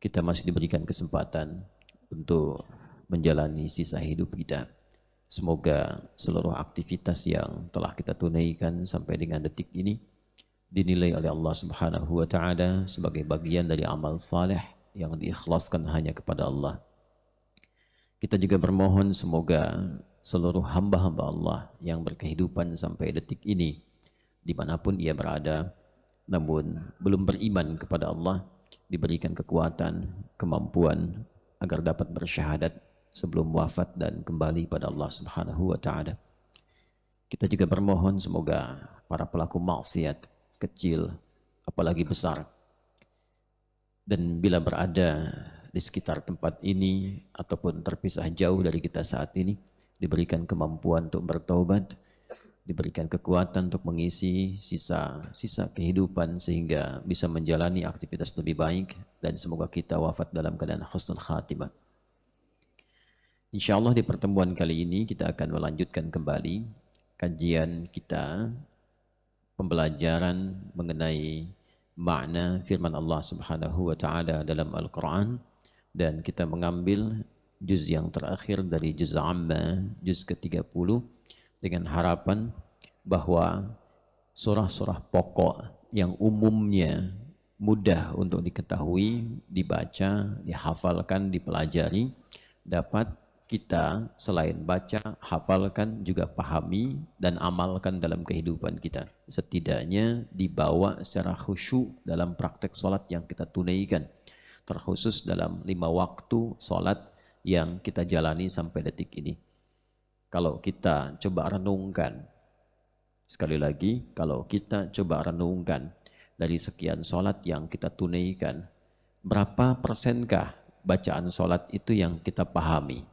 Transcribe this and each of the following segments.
kita masih diberikan kesempatan untuk menjalani sisa hidup kita. Semoga seluruh aktivitas yang telah kita tunaikan sampai dengan detik ini dinilai oleh Allah Subhanahu wa taala sebagai bagian dari amal saleh yang diikhlaskan hanya kepada Allah. Kita juga bermohon semoga seluruh hamba-hamba Allah yang berkehidupan sampai detik ini, dimanapun ia berada, namun belum beriman kepada Allah, diberikan kekuatan, kemampuan, agar dapat bersyahadat sebelum wafat dan kembali pada Allah Subhanahu wa taala. Kita juga bermohon semoga para pelaku maksiat kecil apalagi besar, dan bila berada di sekitar tempat ini ataupun terpisah jauh dari kita saat ini, diberikan kemampuan untuk bertaubat, diberikan kekuatan untuk mengisi sisa kehidupan sehingga bisa menjalani aktivitas lebih baik, dan semoga kita wafat dalam keadaan husnul khatimah. Insyaallah di pertemuan kali ini kita akan melanjutkan kembali kajian kita, pembelajaran mengenai makna firman Allah Subhanahu wa taala dalam Al-Qur'an, dan kita mengambil juz yang terakhir dari juz Amma, juz ke-30, dengan harapan bahwa surah-surah pokok yang umumnya mudah untuk diketahui, dibaca, dihafalkan, dipelajari, dapat kita selain baca, hafalkan, juga pahami dan amalkan dalam kehidupan kita. Setidaknya dibawa secara khusyuk dalam praktek sholat yang kita tunaikan, terkhusus dalam 5 waktu sholat yang kita jalani sampai detik ini. Kalau kita coba renungkan, sekali lagi, kalau kita coba renungkan dari sekian sholat yang kita tunaikan, berapa persenkah bacaan sholat itu yang kita pahami?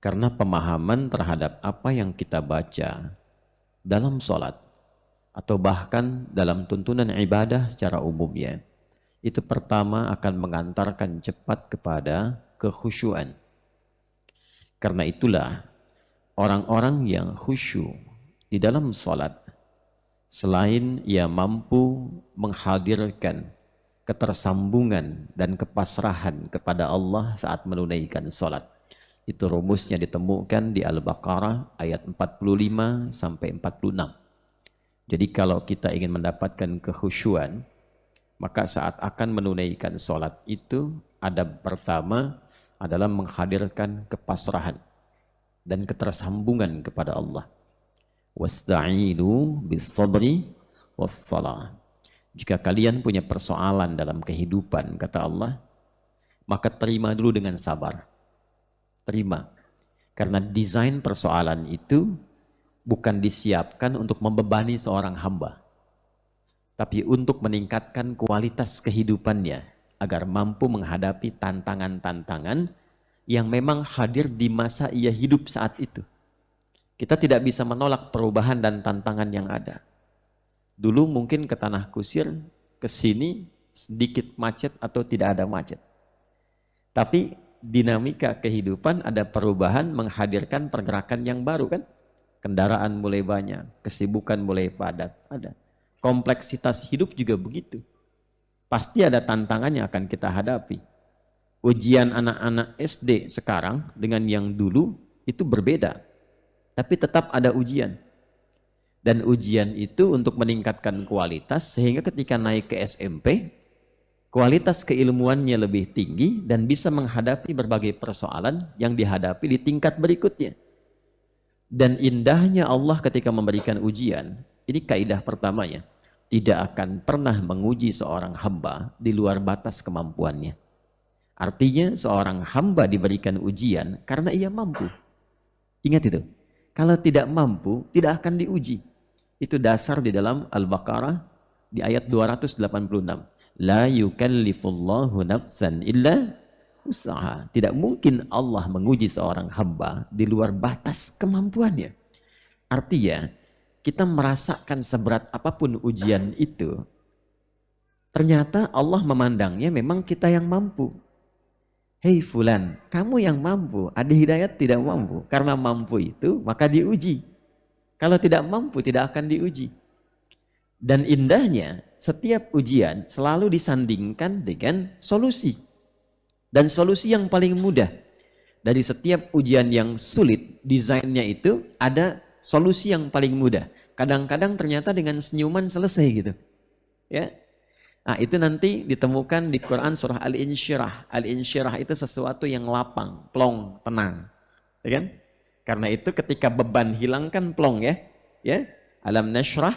Karena pemahaman terhadap apa yang kita baca dalam sholat, atau bahkan dalam tuntunan ibadah secara umumnya, itu pertama akan mengantarkan cepat kepada kekhusyuan. Karena itulah orang-orang yang khusyuk di dalam sholat, selain ia mampu menghadirkan ketersambungan dan kepasrahan kepada Allah saat menunaikan sholat, itu rumusnya ditemukan di Al-Baqarah ayat 45 sampai 46. Jadi kalau kita ingin mendapatkan kekhusyuan, maka saat akan menunaikan sholat itu adab pertama adalah menghadirkan kepasrahan dan ketersambungan kepada Allah. Wasta'inu bis-sabri was-salah. Jika kalian punya persoalan dalam kehidupan, kata Allah, maka terima dulu dengan sabar. Terima. Karena desain persoalan itu bukan disiapkan untuk membebani seorang hamba, tapi untuk meningkatkan kualitas kehidupannya agar mampu menghadapi tantangan-tantangan yang memang hadir di masa ia hidup saat itu. Kita tidak bisa menolak perubahan dan tantangan yang ada. Dulu mungkin ke Tanah Kusir, ke sini sedikit macet atau tidak ada macet. Tapi dinamika kehidupan ada perubahan menghadirkan pergerakan yang baru kan? Kendaraan mulai banyak, kesibukan mulai padat, ada. Kompleksitas hidup juga begitu. Pasti ada tantangan yang akan kita hadapi. Ujian anak-anak SD sekarang dengan yang dulu itu berbeda. Tapi tetap ada ujian. Dan ujian itu untuk meningkatkan kualitas sehingga ketika naik ke SMP, kualitas keilmuannya lebih tinggi dan bisa menghadapi berbagai persoalan yang dihadapi di tingkat berikutnya. Dan indahnya Allah ketika memberikan ujian, ini kaidah pertamanya, tidak akan pernah menguji seorang hamba di luar batas kemampuannya. Artinya seorang hamba diberikan ujian karena ia mampu. Ingat itu. Kalau tidak mampu, tidak akan diuji. Itu dasar di dalam Al-Baqarah di ayat 286. La yukallifullahu nafsan illa usaha. Tidak mungkin Allah menguji seorang hamba di luar batas kemampuannya. Artinya, kita merasakan seberat apapun ujian itu, ternyata Allah memandangnya memang kita yang mampu. Hei fulan, kamu yang mampu, Adi Hidayat tidak mampu. Karena mampu itu, maka diuji. Kalau tidak mampu, tidak akan diuji. Dan indahnya, setiap ujian selalu disandingkan dengan solusi. Dan solusi yang paling mudah. Dari setiap ujian yang sulit, desainnya itu ada solusi yang paling mudah. Kadang-kadang ternyata dengan senyuman selesai gitu. Ya. Nah, itu nanti ditemukan di Quran surah Al-Insyirah. Al-Insyirah itu sesuatu yang lapang, plong, tenang. Ya kan? Karena itu ketika beban hilangkan plong ya. Ya. Alam nashrah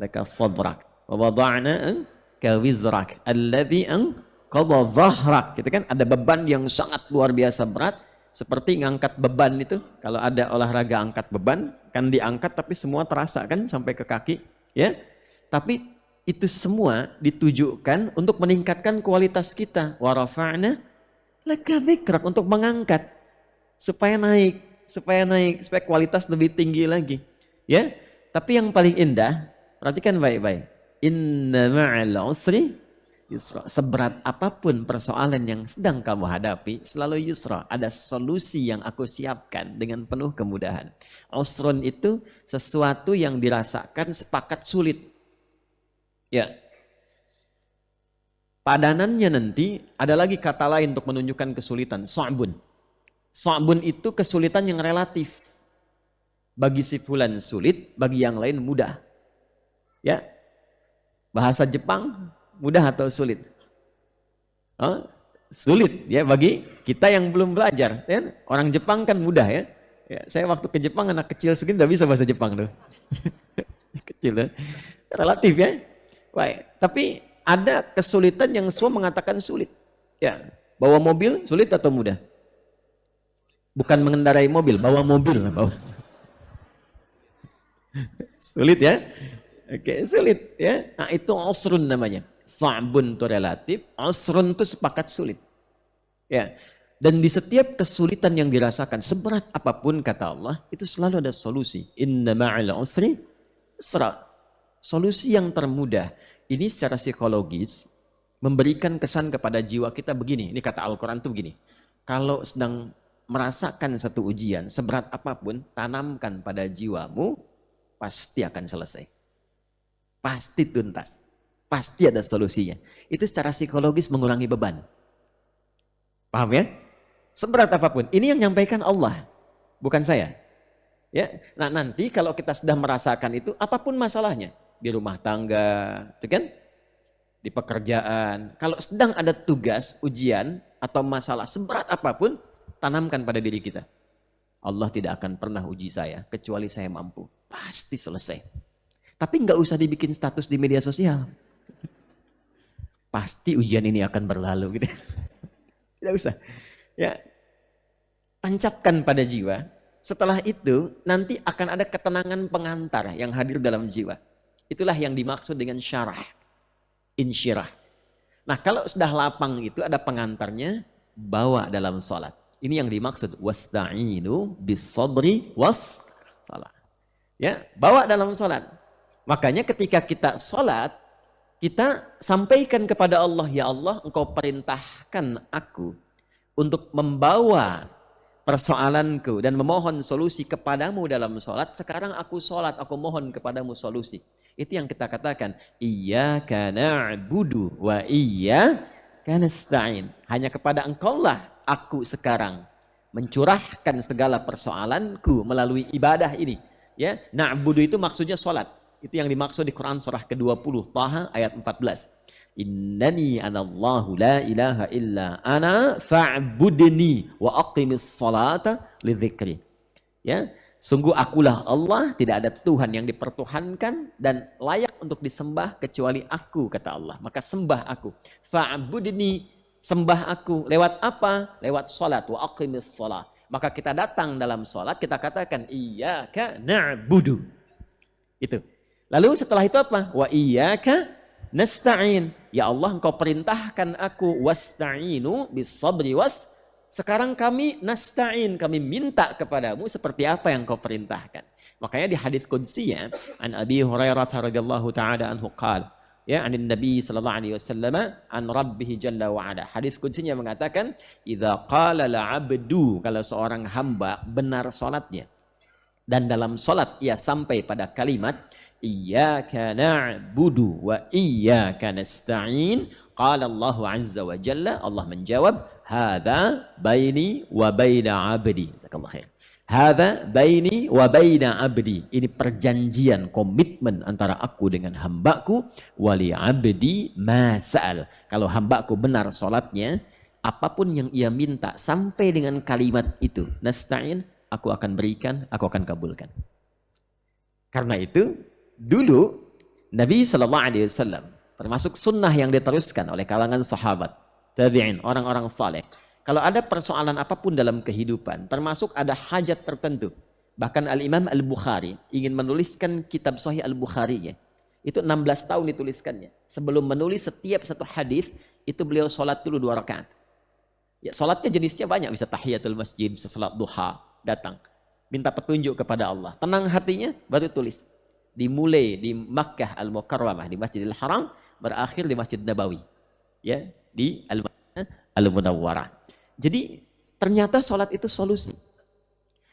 laka sadrak wa wada'na ka wizrak alladhi anqadha dhahrak. Gitu kan? Ada beban yang sangat luar biasa berat. Seperti ngangkat beban itu, kalau ada olahraga angkat beban, kan diangkat tapi semua terasa kan sampai ke kaki, ya. Tapi itu semua ditujukan untuk meningkatkan kualitas kita. Wa rafa'na laka dzikrak, untuk mengangkat supaya naik, supaya kualitas lebih tinggi lagi, ya. Tapi yang paling indah, perhatikan baik-baik. Inna ma'al usri yusra. Seberat apapun persoalan yang sedang kamu hadapi, selalu yusra. Ada solusi yang aku siapkan dengan penuh kemudahan. Usrun itu sesuatu yang dirasakan sepakat sulit. Ya. Padanannya nanti ada lagi kata lain untuk menunjukkan kesulitan. Sa'bun. Sa'bun itu kesulitan yang relatif. Bagi si fulan sulit, bagi yang lain mudah. Ya. Bahasa Jepang mudah atau sulit? Oh, sulit ya bagi kita yang belum belajar. Ya? Orang Jepang kan mudah ya. Ya. Saya waktu ke Jepang anak kecil segini udah bisa bahasa Jepang tuh. Kecil ya. Relatif ya. Baik. Tapi ada kesulitan yang semua mengatakan sulit. Ya. Bawa mobil sulit atau mudah? Bukan mengendarai mobil, bawa mobil. Sulit ya. Oke, sulit ya. Nah, itu usrun namanya. Sa'bun itu relatif, usrun itu sepakat sulit. Ya. Dan di setiap kesulitan yang dirasakan, seberat apapun kata Allah, itu selalu ada solusi. Inna ma'al usri yusra. Solusi yang termudah. Ini secara psikologis memberikan kesan kepada jiwa kita begini. Ini kata Al-Quran itu begini. Kalau sedang merasakan satu ujian, seberat apapun, tanamkan pada jiwamu, pasti akan selesai. Pasti tuntas. Pasti ada solusinya. Itu secara psikologis mengurangi beban. Paham ya? Seberat apapun. Ini yang nyampaikan Allah. Bukan saya. Ya. Nah nanti kalau kita sudah merasakan itu, apapun masalahnya. Di rumah tangga, kan? Di pekerjaan. Kalau sedang ada tugas, ujian, atau masalah seberat apapun, tanamkan pada diri kita. Allah tidak akan pernah uji saya, kecuali saya mampu. Pasti selesai. Tapi nggak usah dibikin status di media sosial. Pasti ujian ini akan berlalu gitu. Tidak usah. Ya. Tancapkan pada jiwa. Setelah itu nanti akan ada ketenangan pengantar yang hadir dalam jiwa. Itulah yang dimaksud dengan syarah. Insyirah. Nah, kalau sudah lapang itu ada pengantarnya, bawa dalam salat. Ini yang dimaksud wasta'inu bis-sabri was-salat. Ya, bawa dalam salat. Makanya ketika kita sholat, kita sampaikan kepada Allah, ya Allah, engkau perintahkan aku untuk membawa persoalanku dan memohon solusi kepadamu dalam sholat. Sekarang aku sholat, aku mohon kepadamu solusi. Itu yang kita katakan, iyyaka na'budu wa iyyaka nasta'in. Hanya kepada engkaulah aku sekarang mencurahkan segala persoalanku melalui ibadah ini. Ya, na'budu itu maksudnya sholat. Itu yang dimaksud di Quran surah ke-20 Taha ayat 14. Innani anallahu la ilaha illa ana fa'budni wa aqimis salata li dzikri. Ya, sungguh akulah Allah, tidak ada Tuhan yang dipertuhankan dan layak untuk disembah kecuali aku, kata Allah. Maka sembah aku. Fa'budni, sembah aku. Lewat apa? Lewat salat, wa aqimis salat. Maka kita datang dalam salat, kita katakan iyyaka na'budu. Itu. Lalu setelah itu apa? Wa iyyaka nasta'in. Ya Allah, engkau perintahkan aku wasta'inu bis-sabri was. Sekarang kami nasta'in, kami minta kepadamu seperti apa yang kau perintahkan. Makanya di hadis qudsinya an Abi Hurairah radhiyallahu taala anhu qala, ya, anin Nabi sallallahu alaihi wasallam an Rabbih jalla wa ala. Hadis qudsinya mengatakan, idza qala al-'abdu, kalau seorang hamba benar salatnya dan dalam salat ia sampai pada kalimat iyyaka na'budu wa iyyaka nasta'in. Qala Allah azza wa jalla, Allah menjawab, hadza baini wa baina 'abdi. Jazakallahu khair. Hadza baini wa baina 'abdi. Ini perjanjian, komitmen antara aku dengan hambaku, wali 'abdi ma sa'al. Kalau hambaku benar salatnya, apapun yang ia minta sampai dengan kalimat itu, nasta'in, aku akan berikan, aku akan kabulkan. Karena itu, dulu Nabi SAW, termasuk sunnah yang diteruskan oleh kalangan sahabat, tabi'in, orang-orang saleh. Kalau ada persoalan apapun dalam kehidupan, termasuk ada hajat tertentu. Bahkan Al-Imam Al-Bukhari ingin menuliskan kitab Sahih Al-Bukhari-nya. Itu 16 tahun dituliskannya. Sebelum menulis setiap satu hadis, itu beliau sholat dulu 2 rakaat. Ya, sholatnya jenisnya banyak. Bisa tahiyatul masjid, bisa sholat duha, datang. Minta petunjuk kepada Allah. Tenang hatinya, baru tulis. Dimulai di Makkah Al-Mukarramah, di Masjidil Haram, berakhir di Masjid Nabawi. Ya, di Al-Madinah Al-Munawwarah. Jadi ternyata sholat itu solusi.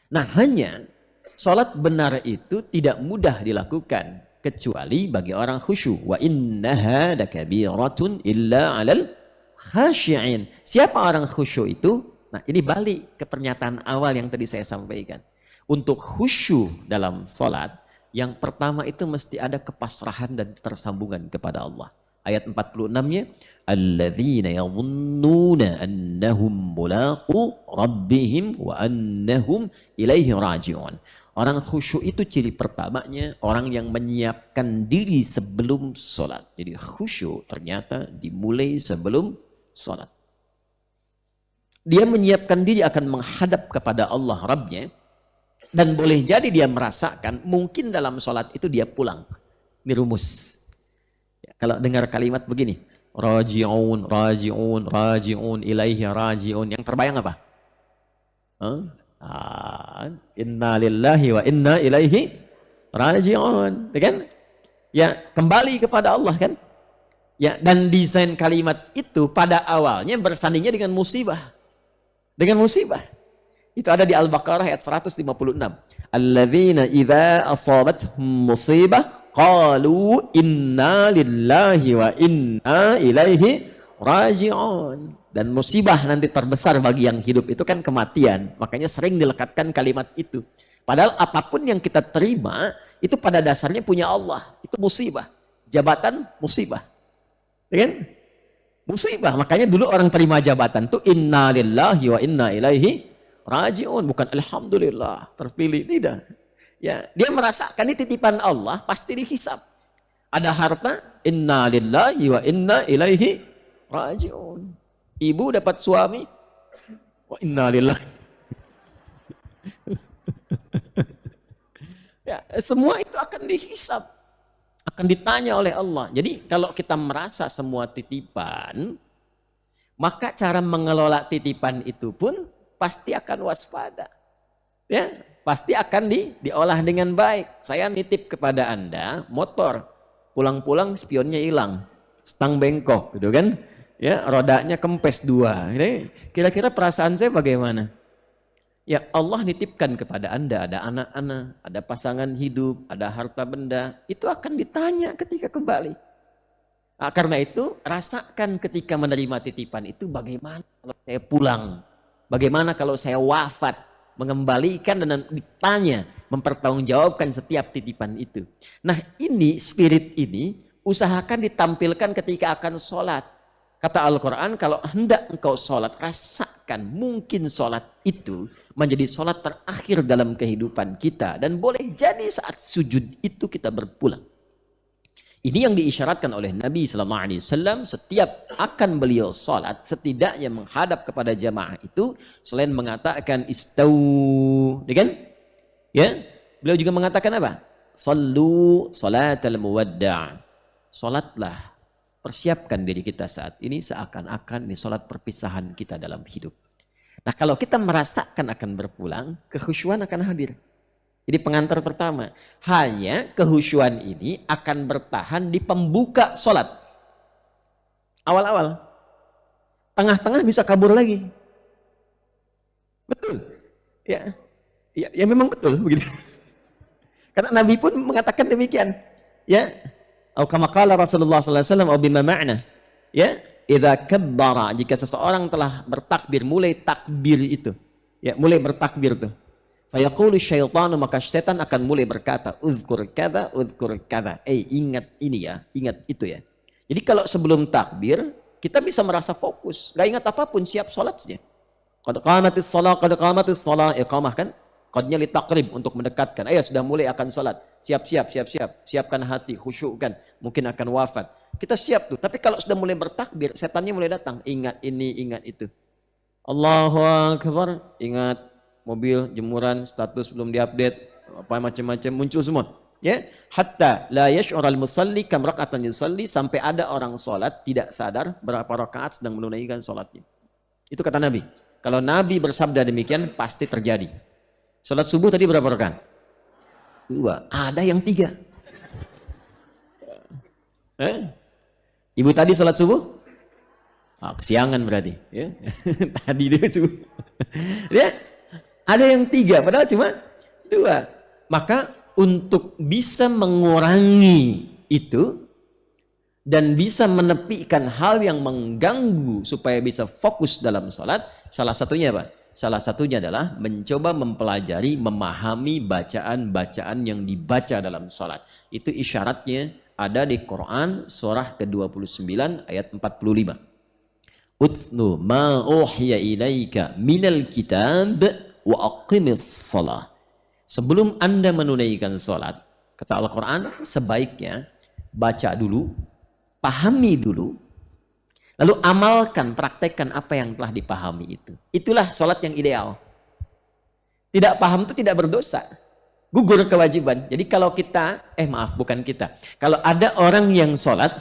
Nah, hanya sholat benar itu tidak mudah dilakukan kecuali bagi orang khusyuk. Wa innaha lakabiratun illa 'alal khashi'in. Siapa orang khusyuk itu? Nah, ini balik ke pernyataan awal yang tadi saya sampaikan. Untuk khusyuk dalam sholat, yang pertama itu mesti ada kepasrahan dan tersambungan kepada Allah. Ayat 46-nya, alladzina yadhunnuna annahum mulaqu rabbihim wa annahum ilaihi raji'un. Orang khusyuk itu ciri pertamanya orang yang menyiapkan diri sebelum sholat. Jadi khusyuk ternyata dimulai sebelum sholat. Dia menyiapkan diri akan menghadap kepada Allah Rabbnya, dan boleh jadi dia merasakan mungkin dalam sholat itu dia pulang. Ini rumus. Ya, kalau dengar kalimat begini, raji'un, raji'un, raji'un, ilaihi raji'un, yang terbayang apa? Inna lillahi wa inna ilaihi raji'un, ya kan? Ya, kembali kepada Allah kan? Ya, dan desain kalimat itu pada awalnya bersandingnya dengan musibah. Dengan musibah. Itu ada di Al-Baqarah ayat 156. Alladzina idza asabathum musibah qalu inna lillahi wa inna ilaihi raji'un. Dan musibah nanti terbesar bagi yang hidup itu kan kematian. Makanya sering dilekatkan kalimat itu. Padahal apapun yang kita terima itu pada dasarnya punya Allah. Itu musibah. Jabatan musibah. Ya kan? Musibah. Makanya dulu orang terima jabatan itu inna lillahi wa inna ilaihi raji'un, bukan alhamdulillah terpilih, tidak. Ya, dia merasakan ini titipan Allah, pasti dihisab. Ada harta, inna lillahi wa inna ilaihi raji'un. Ibu dapat suami, wa inna lillahi. Ya, semua itu akan dihisab, akan ditanya oleh Allah. Jadi kalau kita merasa semua titipan, maka cara mengelola titipan itu pun pasti akan waspada. Ya, pasti akan diolah dengan baik. Saya nitip kepada Anda motor, pulang-pulang spionnya hilang, stang bengkok gitu kan. Ya, rodanya kempes 2. Kira-kira perasaan saya bagaimana? Ya, Allah nitipkan kepada Anda ada anak-anak, ada pasangan hidup, ada harta benda, itu akan ditanya ketika kembali. Nah, karena itu rasakan ketika menerima titipan itu bagaimana kalau saya pulang? Bagaimana kalau saya wafat, mengembalikan dan ditanya, mempertanggungjawabkan setiap titipan itu. Nah, ini spirit ini usahakan ditampilkan ketika akan sholat. Kata Al-Quran, kalau hendak engkau sholat, rasakan mungkin sholat itu menjadi sholat terakhir dalam kehidupan kita. Dan boleh jadi saat sujud itu kita berpulang. Ini yang diisyaratkan oleh Nabi SAW setiap akan beliau sholat, setidaknya menghadap kepada jamaah itu, selain mengatakan istau, ya kan? Ya, beliau juga mengatakan apa? Sallu salatal muwadda'. Sholatlah, persiapkan diri kita saat ini seakan-akan ini sholat perpisahan kita dalam hidup. Nah, kalau kita merasakan akan berpulang, kekhusyuan akan hadir. Jadi pengantar pertama, hanya kehusyuan ini akan bertahan di pembuka sholat. Awal-awal. Tengah-tengah bisa kabur lagi. Betul. Ya memang betul. Begitu. Karena Nabi pun mengatakan demikian. Ya, atau kama qala Rasulullah sallallahu alaihi wasallam, atau bima ma'na. Ya, idza kabbara, jika seseorang telah bertakbir, mulai takbir itu. Ya, mulai bertakbir tuh. Fayaqulu syaitanu, maka setan akan mulai berkata, uzkur kada, ingat ini ya, ingat itu ya. Jadi kalau sebelum takbir, kita bisa merasa fokus, gak ingat apapun, siap sholat saja. Qad qamatis shalah, iqamah kan? Qadnya li taqrib, untuk mendekatkan. Ayo sudah mulai akan sholat, siap-siap, siapkan hati, khusyukkan, mungkin akan wafat. Kita siap tuh, tapi kalau sudah mulai bertakbir, setannya mulai datang, ingat ini, ingat itu. Allahu Akbar, ingat mobil, jemuran, status belum diupdate, apa macam-macam muncul semua. Ya, hatta la yash'ural musalli kam raka'atan yusalli, sampai ada orang salat tidak sadar berapa rakaat sedang menunaikan salatnya. Itu kata Nabi. Kalau Nabi bersabda demikian pasti terjadi. Salat subuh tadi berapa rakaat? 2. Ada yang 3. Ibu tadi salat subuh? Kesiangan berarti, ya. Tadi dia subuh. Ya, ada yang 3, padahal cuma 2. Maka untuk bisa mengurangi itu dan bisa menepikan hal yang mengganggu supaya bisa fokus dalam sholat, salah satunya apa? Salah satunya adalah mencoba mempelajari, memahami bacaan-bacaan yang dibaca dalam sholat. Itu isyaratnya ada di Quran surah ke-29 ayat 45. Utlu ma uhiya ilaika minal kitab wa aqimis shalah. Sebelum Anda menunaikan sholat, kata Al-Quran, sebaiknya baca dulu, pahami dulu, lalu amalkan, praktekkan apa yang telah dipahami itu. Itulah sholat yang ideal. Tidak paham itu tidak berdosa, gugur kewajiban. Jadi kalau kita, bukan kita, kalau ada orang yang sholat,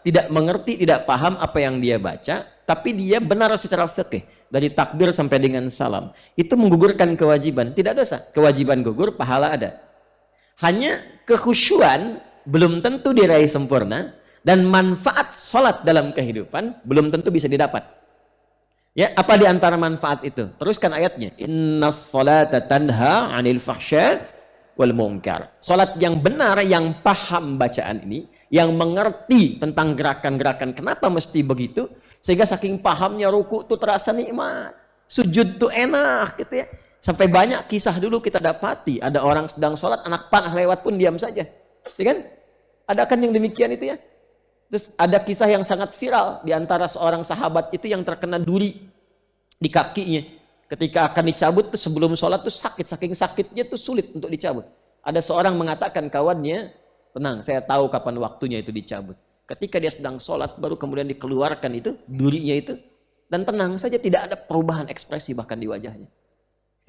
tidak mengerti, tidak paham apa yang dia baca, tapi dia benar secara fikih, dari takbir sampai dengan salam, itu menggugurkan kewajiban, tidak dosa. Kewajiban gugur, pahala ada. Hanya kekhusyuan belum tentu diraih sempurna, dan manfaat sholat dalam kehidupan belum tentu bisa didapat. Ya, apa di antara manfaat itu? Teruskan ayatnya. Innas sholata tanha 'anil fahsya wal munkar. Sholat yang benar, yang paham bacaan ini, yang mengerti tentang gerakan-gerakan kenapa mesti begitu, sehingga saking pahamnya ruku tuh terasa nikmat, sujud tuh enak gitu ya. Sampai banyak kisah dulu kita dapati, ada orang sedang sholat, anak panah lewat pun diam saja, ya kan? Ada kan yang demikian itu ya. Terus ada kisah yang sangat viral di antara seorang sahabat itu yang terkena duri di kakinya. Ketika akan dicabut tuh sebelum sholat tuh sakit, saking sakitnya tuh sulit untuk dicabut. Ada seorang mengatakan kawannya, tenang, saya tahu kapan waktunya itu dicabut. Ketika dia sedang sholat, baru kemudian dikeluarkan itu, durinya itu, dan tenang saja, tidak ada perubahan ekspresi bahkan di wajahnya.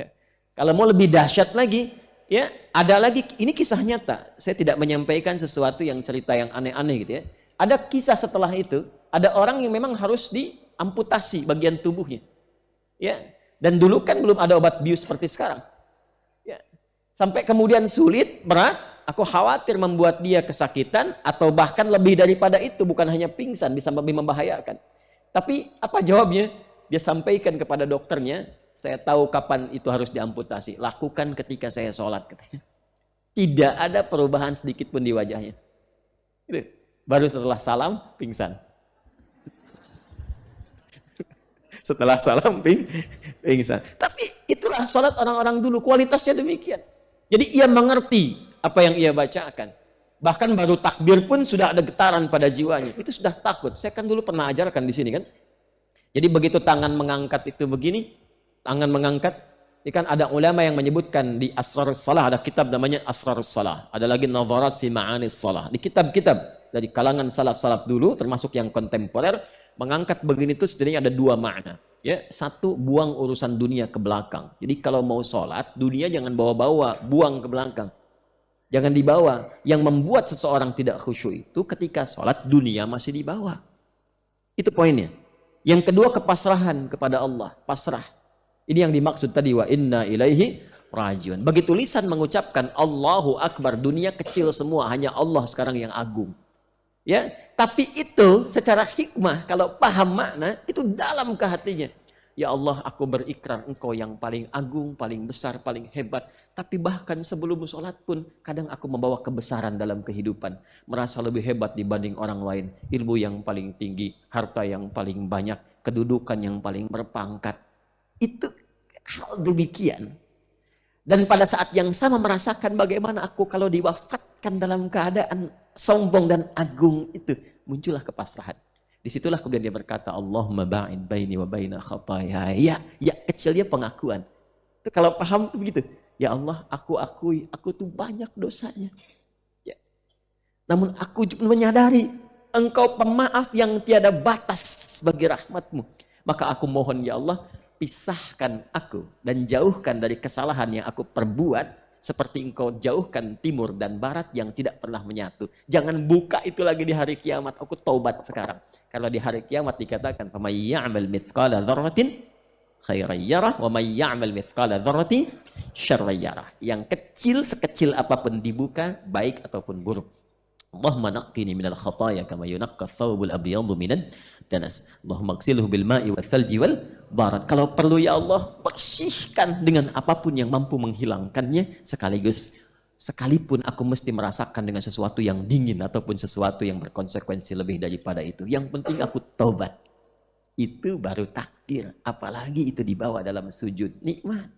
Ya. Kalau mau lebih dahsyat lagi, ya ada lagi, ini kisah nyata. Saya tidak menyampaikan sesuatu yang cerita yang aneh-aneh gitu ya. Ada kisah setelah itu, ada orang yang memang harus diamputasi bagian tubuhnya. Ya, dan dulu kan belum ada obat bius seperti sekarang. Ya. Sampai kemudian sulit, berat. Aku khawatir membuat dia kesakitan atau bahkan lebih daripada itu, bukan hanya pingsan, bisa lebih membahayakan. Tapi apa jawabnya? Dia sampaikan kepada dokternya, saya tahu kapan itu harus diamputasi. Lakukan ketika saya sholat. Katanya. Tidak ada perubahan sedikit pun di wajahnya. Gitu. Baru setelah salam, pingsan. Setelah salam, pingsan. Tapi itulah sholat orang-orang dulu, kualitasnya demikian. Jadi ia mengerti apa yang ia bacakan. Bahkan baru takbir pun sudah ada getaran pada jiwanya. Itu sudah takut. Saya kan dulu pernah ajarkan di sini kan. Jadi begitu tangan mengangkat itu begini, tangan mengangkat, ini kan ada ulama yang menyebutkan di Asrarus Salah, ada kitab namanya Asrarus Salah. Ada lagi Nadharat fi Ma'anis Salah. Di kitab-kitab dari kalangan salaf-salaf dulu, termasuk yang kontemporer, mengangkat begini itu sebenarnya ada 2 makna. Ya, satu, buang urusan dunia ke belakang. Jadi kalau mau sholat, dunia jangan bawa-bawa, buang ke belakang. Jangan dibawa. Yang membuat seseorang tidak khusyuk itu ketika sholat dunia masih dibawa. Itu poinnya. Yang kedua, kepasrahan kepada Allah. Pasrah. Ini yang dimaksud tadi, wa inna ilaihi rajiun. Begitu lisan mengucapkan Allahu Akbar, dunia kecil semua, hanya Allah sekarang yang agung. Ya, tapi itu secara hikmah, kalau paham makna, itu dalam ke hatinya. Ya Allah, aku berikrar Engkau yang paling agung, paling besar, paling hebat. Tapi bahkan sebelum sholat pun, kadang aku membawa kebesaran dalam kehidupan. Merasa lebih hebat dibanding orang lain. Ilmu yang paling tinggi, harta yang paling banyak, kedudukan yang paling berpangkat. Itu hal demikian. Dan pada saat yang sama merasakan bagaimana aku kalau diwafatkan dalam keadaan sombong dan agung itu. Muncullah kepasrahan. Disitulah kemudian dia berkata, Allahumma ba'id baini wa baina khataya. Ya kecilnya pengakuan. Itu kalau paham itu begitu. Ya Allah, aku akui, aku tuh banyak dosanya. Ya. Namun aku menyadari, Engkau pemaaf yang tiada batas bagi rahmatmu. Maka aku mohon ya Allah, pisahkan aku dan jauhkan dari kesalahan yang aku perbuat. Seperti Engkau jauhkan timur dan barat yang tidak pernah menyatu. Jangan buka itu lagi di hari kiamat. Aku taubat sekarang. Kalau di hari kiamat dikatakan, "Faman ya'mal mithqala dzarratin khairan yarah wa may ya'mal mithqala dzarratin syarran yarah." Yang kecil sekecil apapun dibuka, baik ataupun buruk. Allahumma naqqini minal khataaya kama yunaqqa thawbul abyadu minad danas. Allahumma ighsilhu bil ma'i wal thalji wal barat. Kalau perlu ya Allah, bersihkan dengan apapun yang mampu menghilangkannya, sekaligus sekalipun aku mesti merasakan dengan sesuatu yang dingin ataupun sesuatu yang berkonsekuensi lebih daripada itu. Yang penting aku taubat. Itu baru takdir. Apalagi itu dibawa dalam sujud. Nikmat.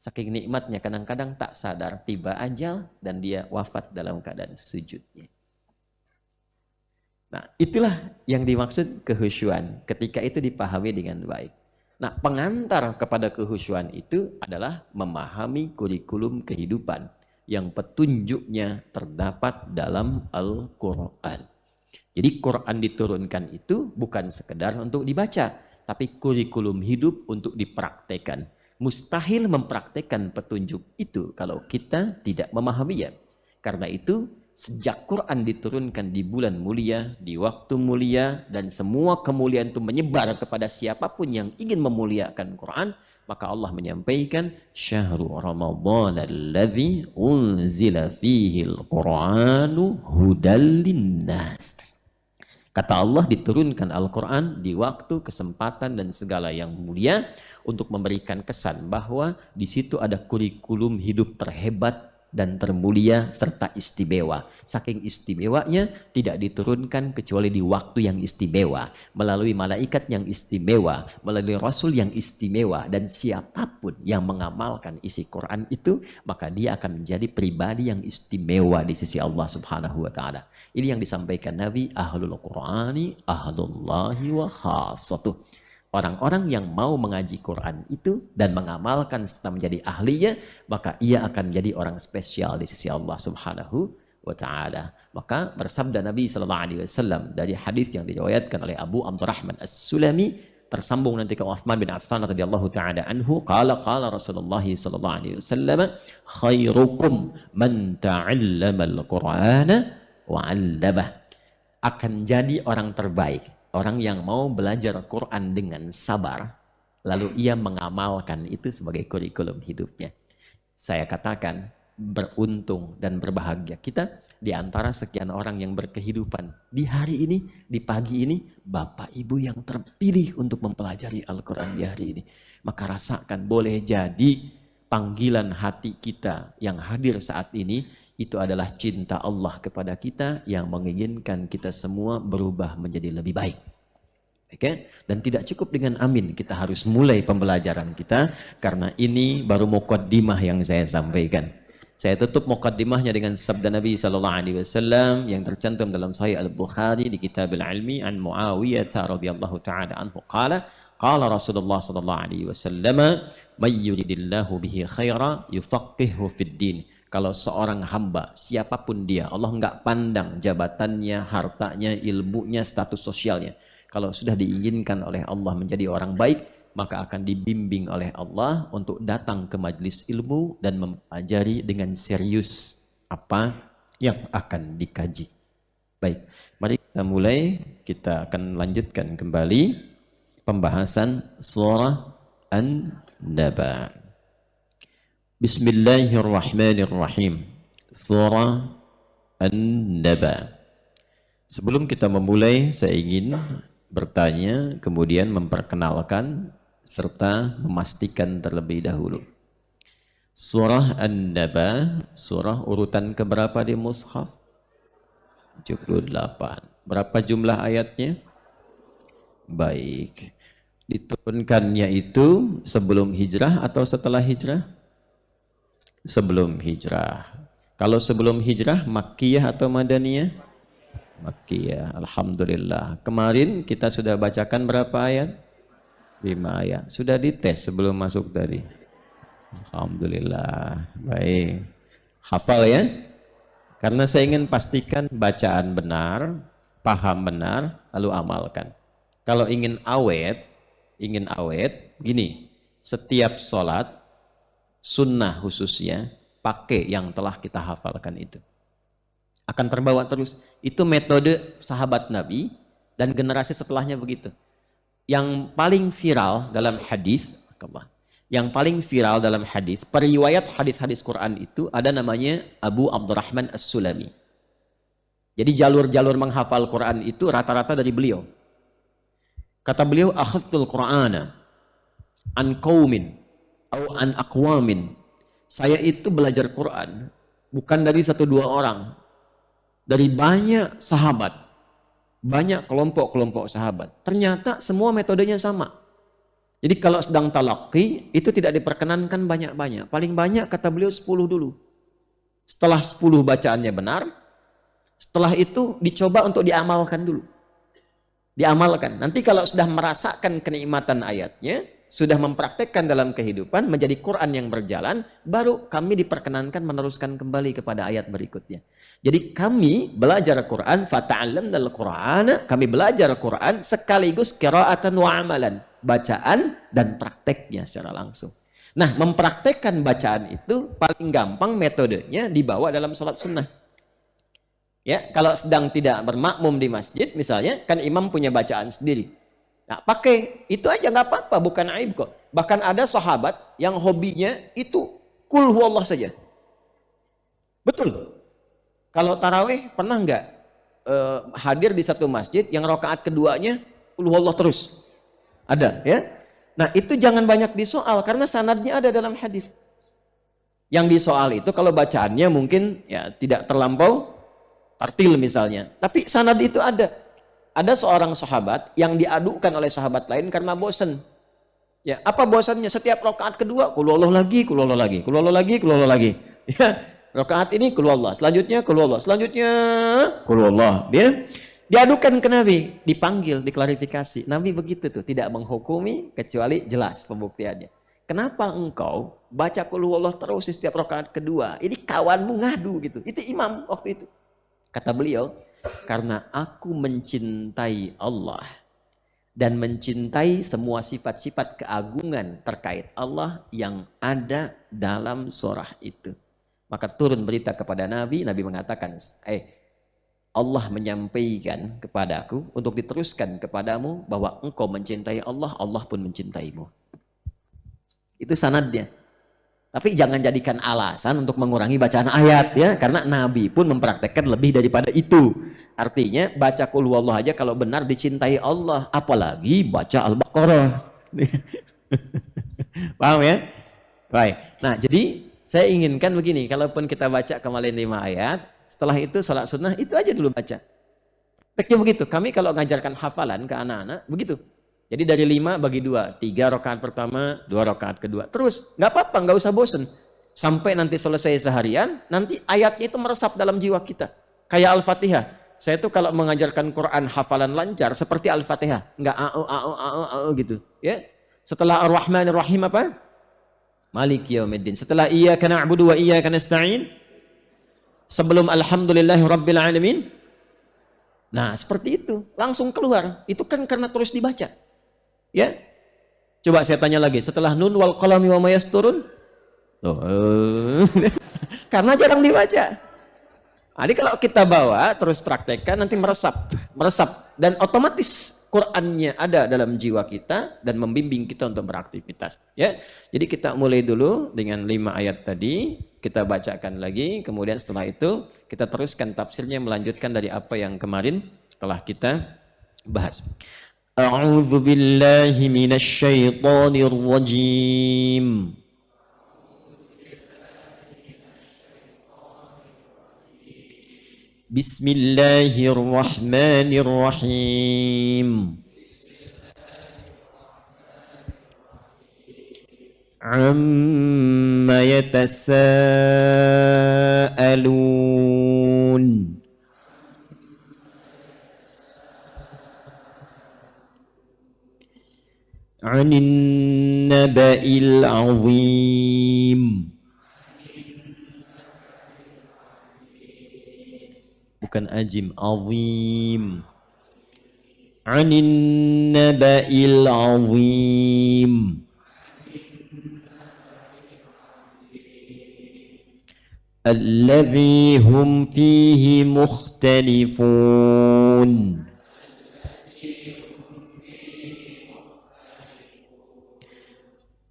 Saking nikmatnya kadang-kadang tak sadar tiba ajal dan dia wafat dalam keadaan sujudnya. Nah, itulah yang dimaksud kehusyuan. Ketika itu dipahami dengan baik. Nah, pengantar kepada kehusyuan itu adalah memahami kurikulum kehidupan yang petunjuknya terdapat dalam Al-Quran. Jadi Quran diturunkan itu bukan sekedar untuk dibaca, tapi kurikulum hidup untuk dipraktekkan. Mustahil mempraktekkan petunjuk itu kalau kita tidak memahaminya. Karena itu, sejak Quran diturunkan di bulan mulia, di waktu mulia, dan semua kemuliaan itu menyebar kepada siapapun yang ingin memuliakan Quran, maka Allah menyampaikan syahrul ramadhan alladzi unzila fihi al-Qur'anu hudal linnas. Kata Allah, diturunkan Al-Quran di waktu, kesempatan, dan segala yang mulia untuk memberikan kesan bahwa di situ ada kurikulum hidup terhebat dan termulia serta istimewa. Saking istimewanya tidak diturunkan kecuali di waktu yang istimewa, melalui malaikat yang istimewa, melalui rasul yang istimewa, dan siapapun yang mengamalkan isi Quran itu, maka dia akan menjadi pribadi yang istimewa di sisi Allah Subhanahu wa taala. Ini yang disampaikan Nabi, ahlul Qur'ani ahlullahi wa khassatuh. Orang-orang yang mau mengaji Quran itu dan mengamalkan serta menjadi ahlinya, maka ia akan menjadi orang spesial di sisi Allah Subhanahu wa taala. Maka bersabda Nabi sallallahu alaihi wasallam dari hadis yang diriwayatkan oleh Abu Abdurrahman As-Sulami, tersambung nanti ke Uthman bin Affan radhiyallahu taala anhu, qala Rasulullah sallallahu alaihi wasallam, khairukum man ta'allama al-Qur'ana wa 'allamah. Akan jadi orang terbaik orang yang mau belajar Quran dengan sabar, lalu ia mengamalkan itu sebagai kurikulum hidupnya. Saya katakan, beruntung dan berbahagia kita di antara sekian orang yang berkehidupan di hari ini, di pagi ini, Bapak Ibu yang terpilih untuk mempelajari Al-Quran di hari ini. Maka rasakan, boleh jadi panggilan hati kita yang hadir saat ini, itu adalah cinta Allah kepada kita yang menginginkan kita semua berubah menjadi lebih baik. Okay? Dan tidak cukup dengan amin, kita harus mulai pembelajaran kita, karena ini baru muqaddimah yang saya sampaikan. Saya tutup muqaddimahnya dengan sabda Nabi SAW yang tercantum dalam Sahih Al-Bukhari di Kitab Al-Ilmi an Muawiyah radhiyallahu ta'ala anhu qala Rasulullah SAW may yuridillahu bihi khaira yufaqihu fid din. Kalau seorang hamba, siapapun dia, Allah enggak pandang jabatannya, hartanya, ilmunya, status sosialnya. Kalau sudah diinginkan oleh Allah menjadi orang baik, maka akan dibimbing oleh Allah untuk datang ke majelis ilmu dan mempelajari dengan serius apa yang akan dikaji. Baik, mari kita mulai. Kita akan lanjutkan kembali pembahasan surah An-Naba. Bismillahirrahmanirrahim. Surah An-Naba. Sebelum kita memulai, saya ingin bertanya, kemudian memperkenalkan serta memastikan terlebih dahulu. Surah An-Naba, surah urutan keberapa di mushaf? 78. Berapa jumlah ayatnya? Baik. Diturunkannya itu sebelum hijrah atau setelah hijrah? Sebelum hijrah. Kalau sebelum hijrah, Makkiyah atau Madaniyah? Makkiyah. Alhamdulillah. Kemarin kita sudah bacakan berapa ayat? 5 ayat. Sudah dites sebelum masuk tadi. Alhamdulillah. Baik. Hafal ya? Karena saya ingin pastikan bacaan benar, paham benar, lalu amalkan. Kalau ingin awet, gini, setiap sholat, sunnah khususnya, pakai yang telah kita hafalkan itu. Akan terbawa terus. Itu metode sahabat Nabi dan generasi setelahnya begitu. Yang paling viral dalam hadis, periwayat hadis-hadis Quran itu ada namanya Abu Abdurrahman As-Sulami. Jadi jalur-jalur menghafal Quran itu rata-rata dari beliau. Kata beliau, akhadtul Qur'ana an qaumin atau an aqwamin. Saya itu belajar Quran bukan dari 1-2 orang, dari banyak sahabat, banyak kelompok-kelompok sahabat. Ternyata semua metodenya sama. Jadi kalau sedang talaqi itu tidak diperkenankan banyak-banyak. Paling banyak kata beliau 10 dulu. Setelah 10 bacaannya benar, setelah itu dicoba untuk diamalkan dulu. Diamalkan. Nanti kalau sudah merasakan kenikmatan ayatnya, sudah mempraktekkan dalam kehidupan, menjadi Quran yang berjalan, baru kami diperkenankan meneruskan kembali kepada ayat berikutnya. Jadi kami belajar Quran, fata'allamnal Qur'ana, kami belajar Quran sekaligus qira'atan wa amalan, bacaan dan prakteknya secara langsung. Nah, mempraktekkan bacaan itu paling gampang metodenya dibawa dalam sholat sunnah. Ya, kalau sedang tidak bermakmum di masjid misalnya, kan imam punya bacaan sendiri. Nah, pakai itu aja nggak apa-apa, bukan aib kok. Bahkan ada sahabat yang hobinya itu kul huwallah saja. Betul. Kalau tarawih pernah nggak hadir di satu masjid yang rakaat keduanya kul huwallah terus? Ada, ya. Nah, itu jangan banyak disoal karena sanadnya ada dalam hadis. Yang disoal itu kalau bacaannya mungkin ya tidak terlampau tartil misalnya, tapi sanad itu ada. Ada seorang sahabat yang diadukan oleh sahabat lain karena bosan. Ya, apa bosannya? Setiap rakaat kedua, kulullah lagi, kulullah lagi, kulullah lagi, kulullah lagi. Ya, rakaat ini kulullah, selanjutnya kulullah, selanjutnya kulullah. Dia diadukan ke Nabi, dipanggil, diklarifikasi. Nabi begitu tuh, tidak menghukumi kecuali jelas pembuktiannya. Kenapa engkau baca kulullah terus di setiap rakaat kedua? Ini kawanmu ngadu gitu. Itu imam waktu itu. Kata beliau, karena aku mencintai Allah dan mencintai semua sifat-sifat keagungan terkait Allah yang ada dalam surah itu. Maka turun berita kepada Nabi, Nabi mengatakan, Allah menyampaikan kepadaku untuk diteruskan kepadamu bahwa engkau mencintai Allah, Allah pun mencintaimu. Itu sanadnya. Tapi jangan jadikan alasan untuk mengurangi bacaan ayat ya, karena Nabi pun mempraktekkan lebih daripada itu. Artinya baca qul huwallah aja kalau benar dicintai Allah, apalagi baca Al-Baqarah. Paham ya? Baik. Nah, jadi saya inginkan begini, kalaupun kita baca kemarin 5 ayat, setelah itu salat sunnah itu aja dulu baca. Teknya begitu. Kami kalau ngajarkan hafalan ke anak-anak begitu. Jadi dari 5 bagi 2, 3 rakaat pertama, 2 rakaat kedua. Terus, nggak apa-apa, nggak usah bosen. Sampai nanti selesai seharian, nanti ayatnya itu meresap dalam jiwa kita. Kayak Al-Fatihah. Saya tuh kalau mengajarkan Quran hafalan lancar, seperti Al-Fatihah. Nggak gitu. Ya. Setelah Ar-Rahman Ar-Rahim apa? Maliki Yaumiddin. Setelah Iyyaka na'budu wa iyyaka nasta'in. Sebelum Alhamdulillahi Rabbil Alamin. Nah, seperti itu. Langsung keluar. Itu kan karena terus dibaca. Ya, coba saya tanya lagi. Setelah nun wal qalami wa ma yasturun, karena jarang dibaca. Jadi kalau kita bawa terus praktekkan nanti meresap dan otomatis Qur'annya ada dalam jiwa kita dan membimbing kita untuk beraktivitas. Ya, jadi kita mulai dulu dengan 5 ayat tadi, kita bacakan lagi, kemudian setelah itu kita teruskan tafsirnya melanjutkan dari apa yang kemarin telah kita bahas. أعوذ بالله من الشيطان الرجيم بسم الله الرحمن الرحيم عما يتساءلون عن النبأ العظيم. Bukan ajim, azim. Anin naba'il azim. Alladhi hum fihi mukhtalifun.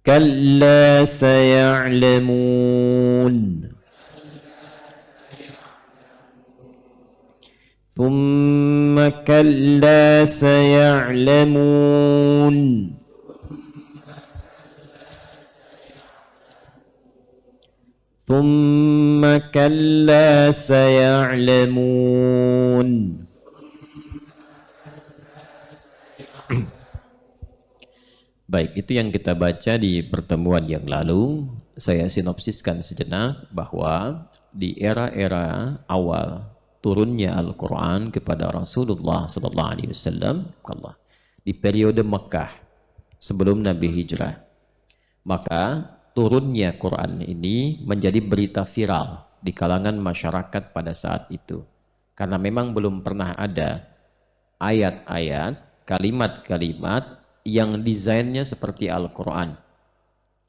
Kalla saya'lamun. ثم كلا سيعلمون ثم كلا سيعلمون. Baik, itu yang kita baca di pertemuan yang lalu. Saya sinopsiskan sejenak bahwa di era-era awal turunnya Al-Quran kepada Rasulullah SAW di periode Mekah sebelum Nabi Hijrah, maka turunnya Quran ini menjadi berita viral di kalangan masyarakat pada saat itu, karena memang belum pernah ada ayat-ayat, kalimat-kalimat yang desainnya seperti Al-Quran,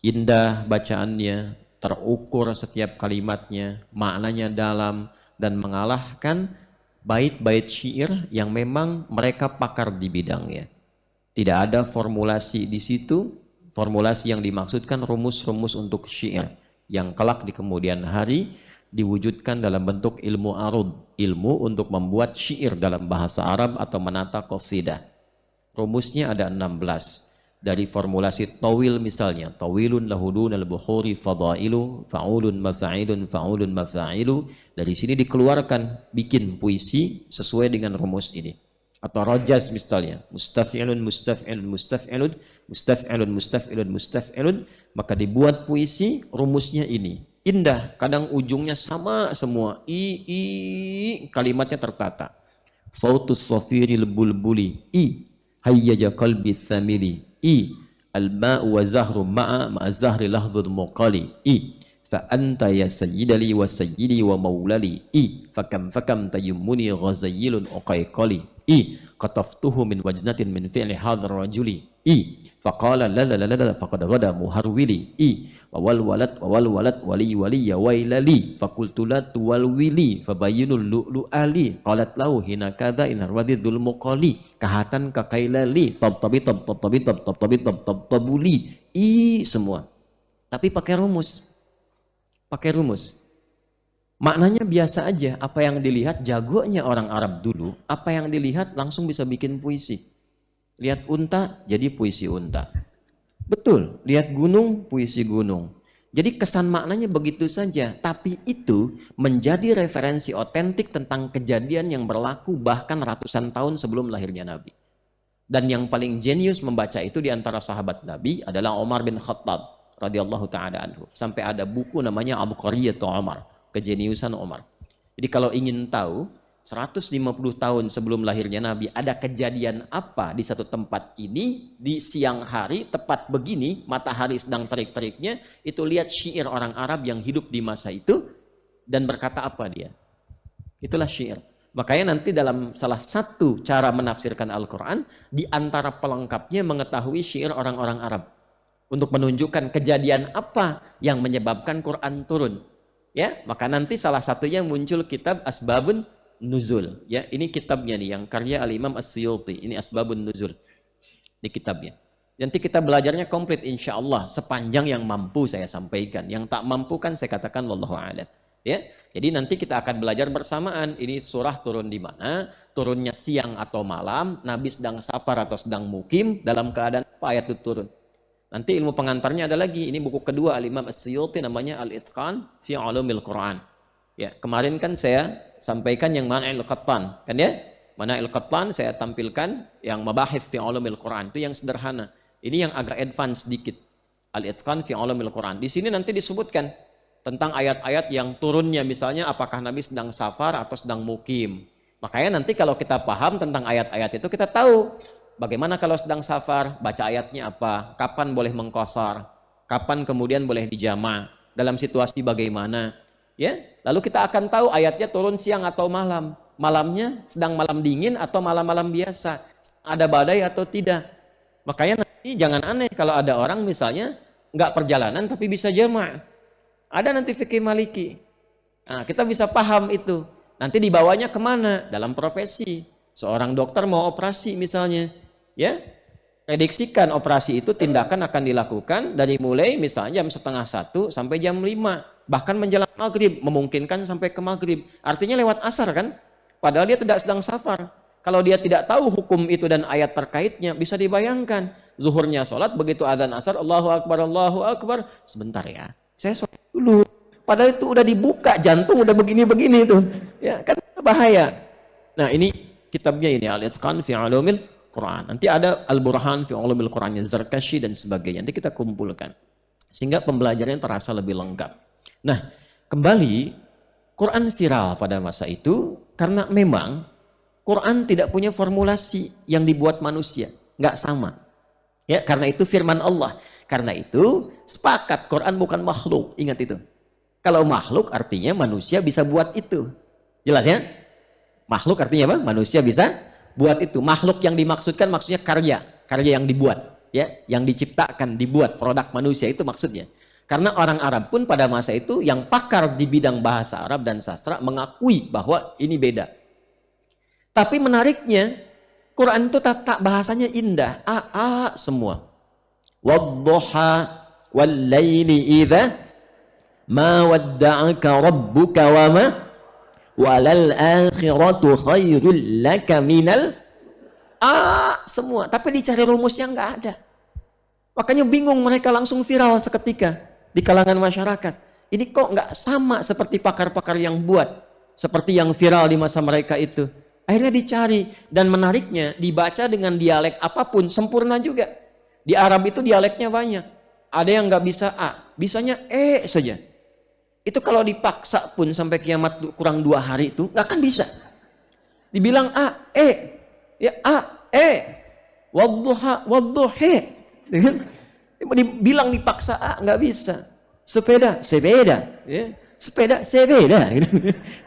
indah bacaannya, terukur setiap kalimatnya, maknanya dalam, dan mengalahkan bait-bait syair yang memang mereka pakar di bidangnya. Tidak ada formulasi di situ, formulasi yang dimaksudkan rumus-rumus untuk syair yang kelak di kemudian hari diwujudkan dalam bentuk ilmu arud, ilmu untuk membuat syair dalam bahasa Arab atau menata qasidah. Rumusnya ada 16. Dari formulasi tawil misalnya, tawilun lahudun al-bukhuri fadailu fa'ulun mafa'ilun fa'ulun mafa'ilu. Dari sini dikeluarkan bikin puisi sesuai dengan rumus ini. Atau rajaz misalnya, mustaf'ilun mustaf'ilun mustaf'ilun mustaf'ilun mustaf'ilun mustaf'ilun, maka dibuat puisi rumusnya ini. Indah, kadang ujungnya sama semua, kalimatnya tertata. Sautus safiril bulbuli, hayyaja qalbi thamili, al-ma'u wa zahru ma'a zahri lahdhul muqali, fa anta ya sayyidali wa sayyidi wa maulali, fakam tayammuni ghazayilun uqayqali, qataftuhu min wajnatin min fi'li hadhar rajuli, faqala la la la la faqad ghada muharwili, wal walad wali ya wailali, faqultu la tuwal wili fabayyinul lu'lu'ali, qalat lahu hina kadza in arwadidul muqali, kahatan kakailali, tabtabi tabtabuli, semua. Tapi pakai rumus. Maknanya biasa aja, apa yang dilihat jagonya orang Arab dulu, apa yang dilihat langsung bisa bikin puisi. Lihat unta, jadi puisi unta. Betul, lihat gunung, puisi gunung. Jadi kesan maknanya begitu saja, tapi itu menjadi referensi otentik tentang kejadian yang berlaku bahkan ratusan tahun sebelum lahirnya Nabi. Dan yang paling jenius membaca itu di antara sahabat Nabi adalah Umar bin Khattab radhiyallahu taala anhu. Sampai ada buku namanya Abqariyatu Umar, kejeniusan Umar. Jadi kalau ingin tahu 150 tahun sebelum lahirnya Nabi ada kejadian apa di satu tempat ini di siang hari tepat begini, matahari sedang terik-teriknya, itu lihat syair orang Arab yang hidup di masa itu dan berkata apa dia. Itulah syair. Makanya nanti dalam salah satu cara menafsirkan Al-Quran, di antara pelengkapnya mengetahui syair orang-orang Arab untuk menunjukkan kejadian apa yang menyebabkan Quran turun. Ya, maka nanti salah satunya muncul kitab Asbabun Nuzul. Ya, ini kitabnya nih yang karya Al-Imam As-Suyuti. Ini Asbabun Nuzul. Ini kitabnya. Nanti kita belajarnya komplit insya Allah sepanjang yang mampu saya sampaikan. Yang tak mampu kan saya katakan wallahu a'lam. Ya, jadi nanti kita akan belajar bersamaan. Ini surah turun di mana, turunnya siang atau malam, Nabi sedang safar atau sedang mukim, dalam keadaan apa ayat itu turun. Nanti ilmu pengantarnya ada lagi, ini buku kedua Al-Imam As-Suyuti namanya Al-Itqan fi Ulumil Quran. Ya, kemarin kan saya sampaikan yang Mana'il Qattan, kan ya? Mana'il Qattan saya tampilkan yang Mabahith fi Ulumil Quran, itu yang sederhana. Ini yang agak advance sedikit. Al-Itqan fi Ulumil Quran. Di sini nanti disebutkan tentang ayat-ayat yang turunnya, misalnya apakah Nabi sedang safar atau sedang mukim. Makanya nanti kalau kita paham tentang ayat-ayat itu, kita tahu bagaimana kalau sedang safar, baca ayatnya apa, kapan boleh mengqasar, kapan kemudian boleh dijama, dalam situasi bagaimana. Ya, lalu kita akan tahu ayatnya turun siang atau malam. Malamnya sedang malam dingin atau malam-malam biasa, ada badai atau tidak. Makanya nanti jangan aneh kalau ada orang misalnya nggak perjalanan tapi bisa jama'. Ada nanti fikih maliki. Nah, kita bisa paham itu. Nanti dibawanya kemana? Dalam profesi. Seorang dokter mau operasi misalnya. Ya, prediksikan operasi itu tindakan akan dilakukan dari mulai misalnya jam 12:30 sampai jam 5. Bahkan menjelang maghrib. Memungkinkan sampai ke maghrib. Artinya lewat asar kan? Padahal dia tidak sedang safar. Kalau dia tidak tahu hukum itu dan ayat terkaitnya, bisa dibayangkan. Zuhurnya sholat, begitu adzan asar, Allahu Akbar. Sebentar ya. Saya sholat dulu. Padahal itu udah dibuka, jantung udah begini-begini itu. Ya, kan bahaya. Nah, ini kitabnya ini Al-Itqan fi Ulumil Quran. Nanti ada Al-Burhan fi Ulumil Qurannya Zarkashi dan sebagainya. Nanti kita kumpulkan. Sehingga pembelajarannya terasa lebih lengkap. Nah, kembali Quran viral pada masa itu karena memang Quran tidak punya formulasi yang dibuat manusia, nggak sama. Ya, karena itu firman Allah. Karena itu sepakat Quran bukan makhluk. Ingat itu. Kalau makhluk artinya manusia bisa buat itu. Jelas ya? Makhluk artinya apa? Manusia bisa buat itu. Makhluk yang dimaksudkan maksudnya karya yang dibuat, ya, yang diciptakan, dibuat, produk manusia itu maksudnya. Karena orang Arab pun pada masa itu yang pakar di bidang bahasa Arab dan sastra mengakui bahwa ini beda. Tapi menariknya Quran itu tata bahasanya indah, semua. Wadduha wal-laili idza ma wadda'aka rabbuka wa ma walal akhiratu khairul laka minal semua. Tapi dicari rumusnya nggak ada. Makanya bingung mereka, langsung viral seketika di kalangan masyarakat. Ini kok nggak sama seperti pakar-pakar yang buat, seperti yang viral di masa mereka itu. Akhirnya dicari, dan menariknya dibaca dengan dialek apapun sempurna juga. Di Arab itu dialeknya banyak. Ada yang nggak bisa bisanya saja. Itu kalau dipaksa pun sampai kiamat kurang 2 hari itu nggak akan bisa. Dibilang wadduha wadduhe. Dibilang dipaksa nggak bisa. Sepeda, ya. Sepeda.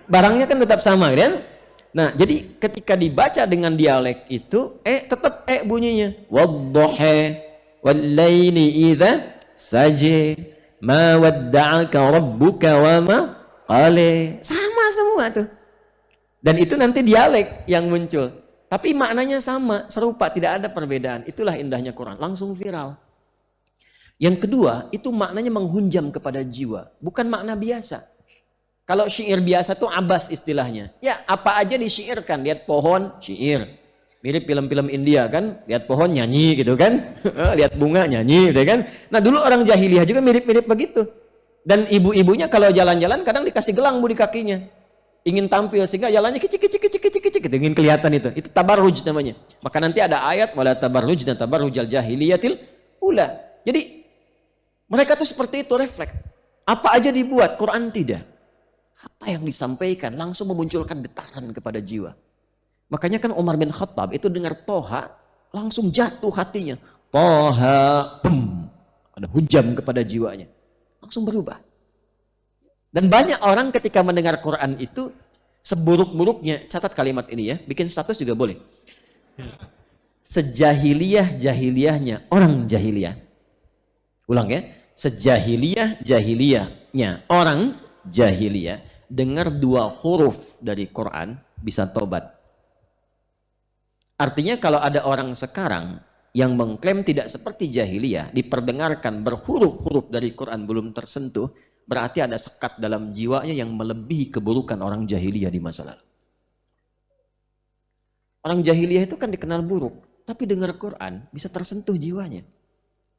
Barangnya kan tetap sama, kan? Nah, jadi ketika dibaca dengan dialek itu, tetap bunyinya. Wadduha wal-laili idza saja ma wadda'aka rabbuka wa ma qala. Sama semua tuh. Dan itu nanti dialek yang muncul. Tapi maknanya sama, serupa, tidak ada perbedaan. Itulah indahnya Quran, langsung viral. Yang kedua, itu maknanya menghunjam kepada jiwa, bukan makna biasa. Kalau syair biasa tuh abas istilahnya. Ya, apa aja disyairkan, lihat pohon, syair. Mirip film-film India kan, lihat pohon nyanyi gitu kan, lihat bunga nyanyi gitu kan. Nah, dulu orang jahiliyah juga mirip-mirip begitu. Dan ibu-ibunya kalau jalan-jalan kadang dikasih gelang di kakinya. Ingin tampil sehingga jalannya kicik gitu, ingin kelihatan itu. Itu tabarruj namanya. Maka nanti ada ayat wala tabarruj dan tabarrujal jahiliyatil ula. Jadi mereka tuh seperti itu, refleks. Apa aja dibuat, Quran tidak. Apa yang disampaikan langsung memunculkan getaran kepada jiwa. Makanya kan Umar bin Khattab itu dengar Toha langsung jatuh hatinya. Toha, ada hujam kepada jiwanya. Langsung berubah. Dan banyak orang ketika mendengar Quran itu seburuk-buruknya, catat kalimat ini ya, bikin status juga boleh. Sejahiliyah-jahiliyahnya orang jahiliyah. Ulang ya, sejahiliyah-jahiliyahnya orang jahiliyah dengar 2 huruf dari Quran bisa tobat. Artinya kalau ada orang sekarang yang mengklaim tidak seperti jahiliyah, diperdengarkan berhuruf-huruf dari Quran belum tersentuh, berarti ada sekat dalam jiwanya yang melebihi keburukan orang jahiliyah di masa lalu. Orang jahiliyah itu kan dikenal buruk, tapi dengar Quran bisa tersentuh jiwanya.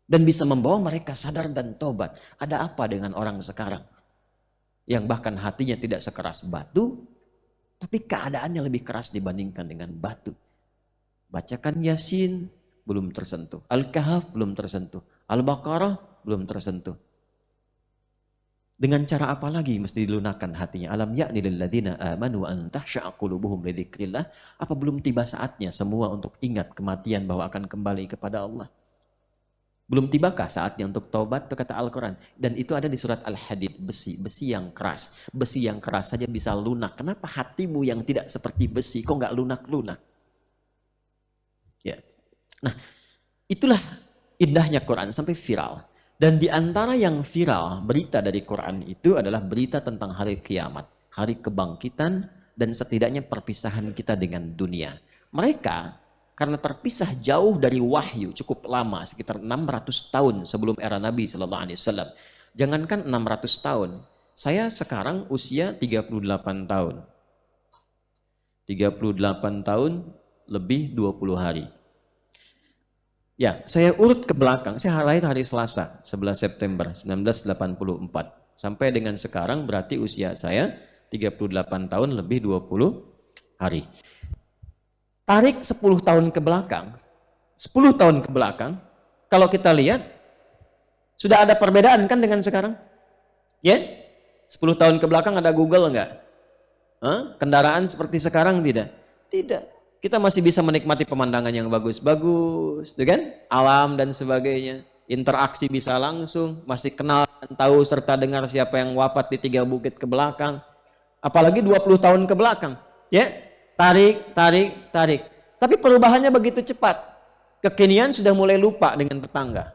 Dan bisa membawa mereka sadar dan tobat. Ada apa dengan orang sekarang? Yang bahkan hatinya tidak sekeras batu, tapi keadaannya lebih keras dibandingkan dengan batu. Bacakan Yasin, belum tersentuh. Al-Kahf belum tersentuh. Al-Baqarah belum tersentuh. Dengan cara apa lagi mesti dilunakkan hatinya? Alam ya'ni lilladzina amanu an tahsya'a qulubuhum li dzikrillah. Apa belum tiba saatnya semua untuk ingat kematian bahwa akan kembali kepada Allah? Belum tibakah saatnya untuk taubat? Itu kata Al-Quran. Dan itu ada di surat Al-Hadid. Besi yang keras. Besi yang keras saja bisa lunak. Kenapa hatimu yang tidak seperti besi kok nggak lunak-lunak? Ya. Nah, itulah indahnya Quran sampai viral. Dan di antara yang viral berita dari Quran itu adalah berita tentang hari kiamat, hari kebangkitan, dan setidaknya perpisahan kita dengan dunia. Mereka karena terpisah jauh dari wahyu cukup lama, sekitar 600 tahun sebelum era Nabi Sallallahu Alaihi Wasallam. Jangankan 600 tahun, saya sekarang usia 38 tahun. 38 tahun lebih 20 hari. Ya, saya urut ke belakang, saya lahir hari Selasa, 11 September 1984. Sampai dengan sekarang berarti usia saya 38 tahun lebih 20 hari. Tarik 10 tahun ke belakang, 10 tahun ke belakang, kalau kita lihat, sudah ada perbedaan kan dengan sekarang? Ya? 10 tahun ke belakang ada Google enggak? Kendaraan seperti sekarang tidak? Tidak. Kita masih bisa menikmati pemandangan yang bagus-bagus, kan? Alam dan sebagainya. Interaksi bisa langsung, masih kenal, tahu, serta dengar siapa yang wafat di 3 bukit ke belakang. Apalagi 20 tahun ke belakang. Ya? Tarik. Tapi perubahannya begitu cepat. Kekinian sudah mulai lupa dengan tetangga.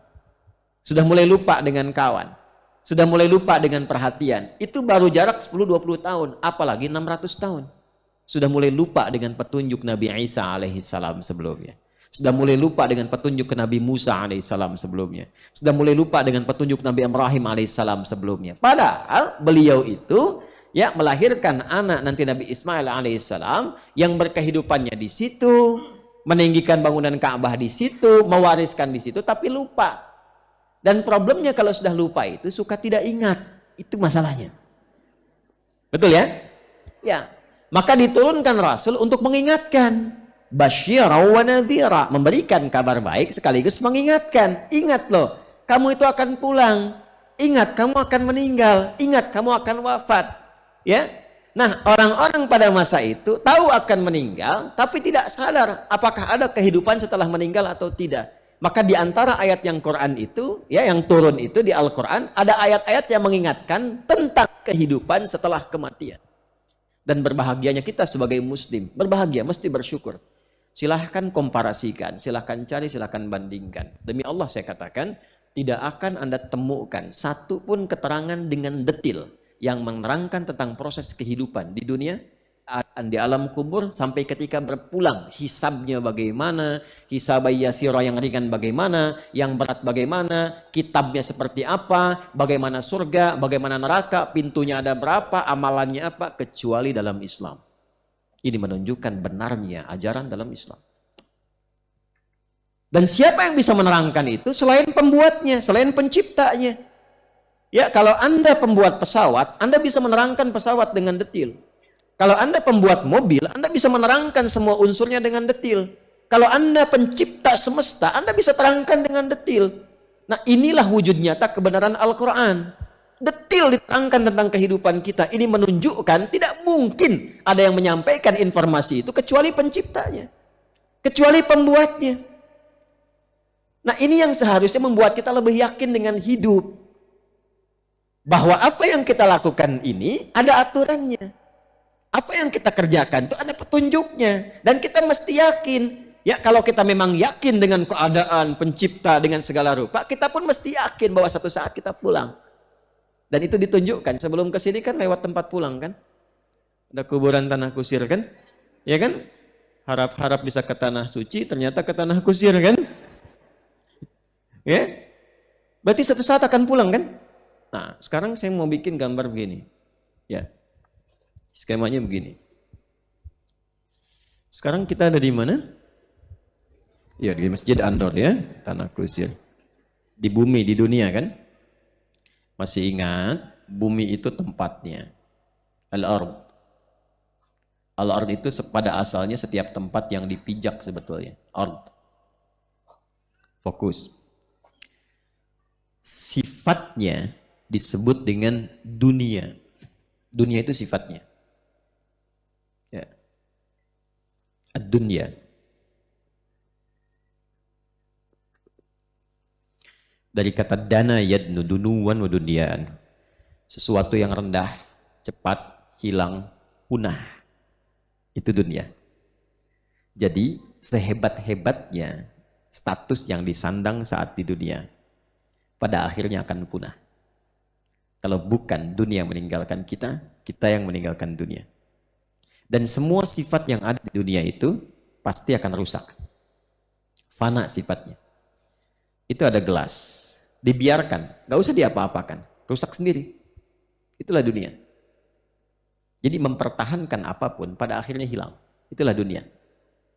Sudah mulai lupa dengan kawan. Sudah mulai lupa dengan perhatian. Itu baru jarak 10-20 tahun. Apalagi 600 tahun. Sudah mulai lupa dengan petunjuk Nabi Isa alaihissalam sebelumnya. Sudah mulai lupa dengan petunjuk ke Nabi Musa alaihissalam sebelumnya. Sudah mulai lupa dengan petunjuk Nabi Ibrahim alaihissalam sebelumnya. Padahal beliau itu ya melahirkan anak nanti Nabi Ismail alaihissalam yang berkehidupannya di situ, meninggikan bangunan Ka'bah di situ, mewariskan di situ, tapi lupa. Dan problemnya kalau sudah lupa itu suka tidak ingat, itu masalahnya. Betul ya? Ya. Maka diturunkan Rasul untuk mengingatkan, basyira wa nadhira, memberikan kabar baik sekaligus mengingatkan. Ingat loh, kamu itu akan pulang. Ingat, kamu akan meninggal. Ingat, kamu akan wafat. Ya, nah orang-orang pada masa itu tahu akan meninggal, tapi tidak sadar apakah ada kehidupan setelah meninggal atau tidak. Maka di antara ayat yang Quran itu, ya yang turun itu di Al-Quran, ada ayat-ayat yang mengingatkan tentang kehidupan setelah kematian. Dan berbahagianya kita sebagai Muslim, berbahagia, mesti bersyukur. Silahkan komparasikan, silahkan cari, silahkan bandingkan. Demi Allah saya katakan, tidak akan Anda temukan satu pun keterangan dengan detil yang menerangkan tentang proses kehidupan di dunia, di alam kubur, sampai ketika berpulang, hisabnya bagaimana, hisab yasira yang ringan bagaimana, yang berat bagaimana, kitabnya seperti apa, bagaimana surga, bagaimana neraka, pintunya ada berapa, amalannya apa, kecuali dalam Islam. Ini menunjukkan benarnya ajaran dalam Islam. Dan siapa yang bisa menerangkan itu selain pembuatnya, selain penciptanya? Ya, kalau Anda pembuat pesawat, Anda bisa menerangkan pesawat dengan detil. Kalau Anda pembuat mobil, Anda bisa menerangkan semua unsurnya dengan detil. Kalau Anda pencipta semesta, Anda bisa terangkan dengan detil. Nah, inilah wujud nyata kebenaran Al-Quran. Detil diterangkan tentang kehidupan kita. Ini menunjukkan tidak mungkin ada yang menyampaikan informasi itu kecuali penciptanya, kecuali pembuatnya. Nah, ini yang seharusnya membuat kita lebih yakin dengan hidup. Bahwa apa yang kita lakukan ini ada aturannya. Apa yang kita kerjakan itu ada petunjuknya. Dan kita mesti yakin. Ya, kalau kita memang yakin dengan keadaan pencipta dengan segala rupa, kita pun mesti yakin bahwa satu saat kita pulang. Dan itu ditunjukkan. Sebelum ke sini kan lewat tempat pulang kan. Ada kuburan tanah kusir kan. Ya kan? Harap-harap bisa ke tanah suci, ternyata ke tanah kusir kan. Ya. Berarti satu saat akan pulang kan. Nah, sekarang saya mau bikin gambar begini. Ya. Skemanya begini. Sekarang kita ada di mana? Ya, di Masjid An-Nur ya, Tanah Kusir. Di bumi, di dunia kan? Masih ingat, bumi itu tempatnya. Al-Ard. Al-Ard itu pada asalnya setiap tempat yang dipijak sebetulnya. Ard. Fokus. Sifatnya disebut dengan dunia. Dunia itu sifatnya. Ya. Ad-dunya. Dari kata dana yadnu dunuwan wa dunyaan. Sesuatu yang rendah, cepat, hilang, punah. Itu dunia. Jadi sehebat-hebatnya status yang disandang saat di dunia, pada akhirnya akan punah. Kalau bukan dunia meninggalkan kita, kita yang meninggalkan dunia. Dan semua sifat yang ada di dunia itu pasti akan rusak. Fana sifatnya. Itu ada gelas. Dibiarkan, gak usah diapa-apakan. Rusak sendiri. Itulah dunia. Jadi mempertahankan apapun pada akhirnya hilang. Itulah dunia.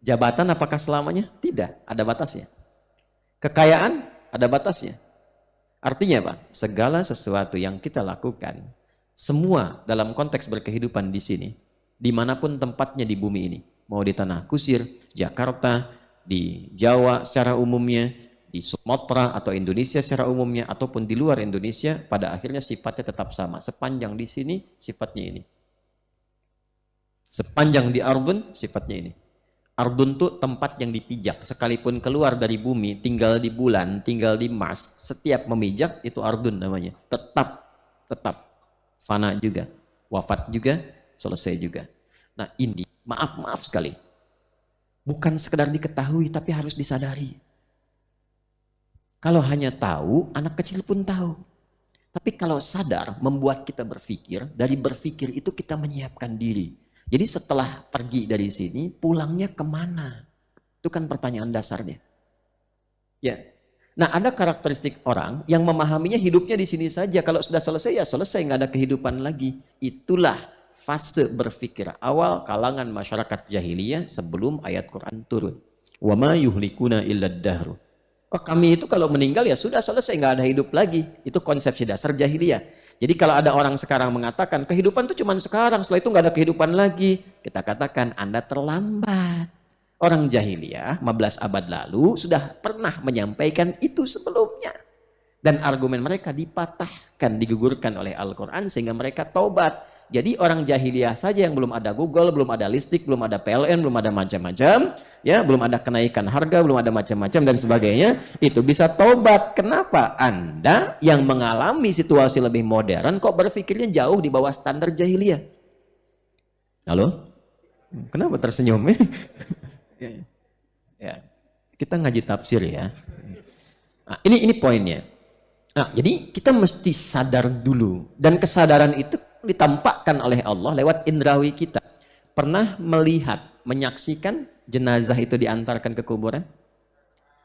Jabatan apakah selamanya? Tidak, ada batasnya. Kekayaan ada batasnya. Artinya apa? Segala sesuatu yang kita lakukan, semua dalam konteks berkehidupan di sini, dimanapun tempatnya di bumi ini, mau di Tanah Kusir, Jakarta, di Jawa secara umumnya, di Sumatera atau Indonesia secara umumnya, ataupun di luar Indonesia, pada akhirnya sifatnya tetap sama. Sepanjang di sini, sifatnya ini. Sepanjang di Ardun, sifatnya ini. Ardun itu tempat yang dipijak. Sekalipun keluar dari bumi, tinggal di bulan, tinggal di Mars, setiap memijak itu Ardun namanya. Tetap. Fana juga, wafat juga, selesai juga. Nah ini, maaf sekali. Bukan sekedar diketahui, tapi harus disadari. Kalau hanya tahu, anak kecil pun tahu. Tapi kalau sadar, membuat kita berpikir, dari berpikir itu kita menyiapkan diri. Jadi setelah pergi dari sini, pulangnya kemana? Itu kan pertanyaan dasarnya. Ya. Nah ada karakteristik orang yang memahaminya hidupnya di sini saja. Kalau sudah selesai, ya selesai, nggak ada kehidupan lagi. Itulah fase berpikir awal kalangan masyarakat jahiliyah sebelum ayat Quran turun. Wa ma yuhlikuna illa dahru. Oh, kami itu kalau meninggal ya sudah selesai, nggak ada hidup lagi. Itu konsepsi dasar jahiliyah. Jadi kalau ada orang sekarang mengatakan kehidupan itu cuma sekarang, setelah itu nggak ada kehidupan lagi, kita katakan Anda terlambat. Orang jahiliyah 15 abad lalu sudah pernah menyampaikan itu sebelumnya. Dan argumen mereka dipatahkan, digugurkan oleh Al-Quran sehingga mereka taubat. Jadi orang jahiliyah saja yang belum ada Google, belum ada listrik, belum ada PLN, belum ada macam-macam, ya, belum ada kenaikan harga, belum ada macam-macam dan sebagainya, itu bisa taubat. Kenapa? Anda yang mengalami situasi lebih modern kok berpikirnya jauh di bawah standar jahiliyah? Halo? Kenapa tersenyum? Ya. Kita ngaji tafsir ya. Nah, ini poinnya. Nah, jadi kita mesti sadar dulu, dan kesadaran itu ditampakkan oleh Allah lewat indrawi kita. Pernah melihat, menyaksikan jenazah itu diantarkan ke kuburan?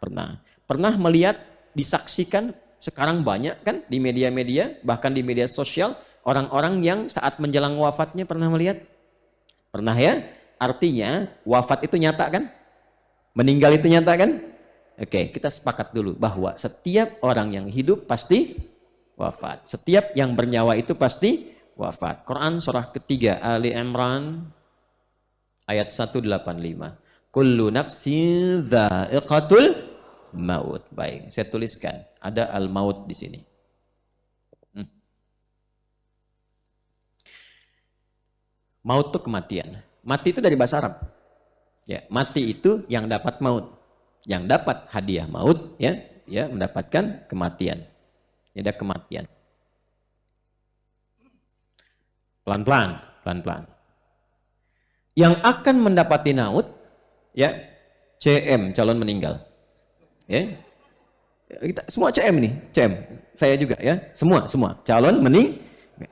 Pernah. Pernah melihat, disaksikan, sekarang banyak kan di media-media, bahkan di media sosial, orang-orang yang saat menjelang wafatnya pernah melihat? Pernah ya? Artinya wafat itu nyata kan? Meninggal itu nyata kan? Oke, kita sepakat dulu bahwa setiap orang yang hidup pasti wafat. Setiap yang bernyawa itu pasti wafat. Quran surah ketiga Ali Imran ayat 185. Kullu nafsin dha'iqatul maut. Baik, saya tuliskan ada al-maut di sini. Maut itu kematian. Mati itu dari bahasa Arab. Ya, mati itu yang dapat maut. Yang dapat hadiah maut ya mendapatkan kematian. Ada kematian. Pelan-pelan. Yang akan mendapati maut ya CM, calon meninggal. Ya. Kita semua CM nih, CM. Saya juga ya, semua calon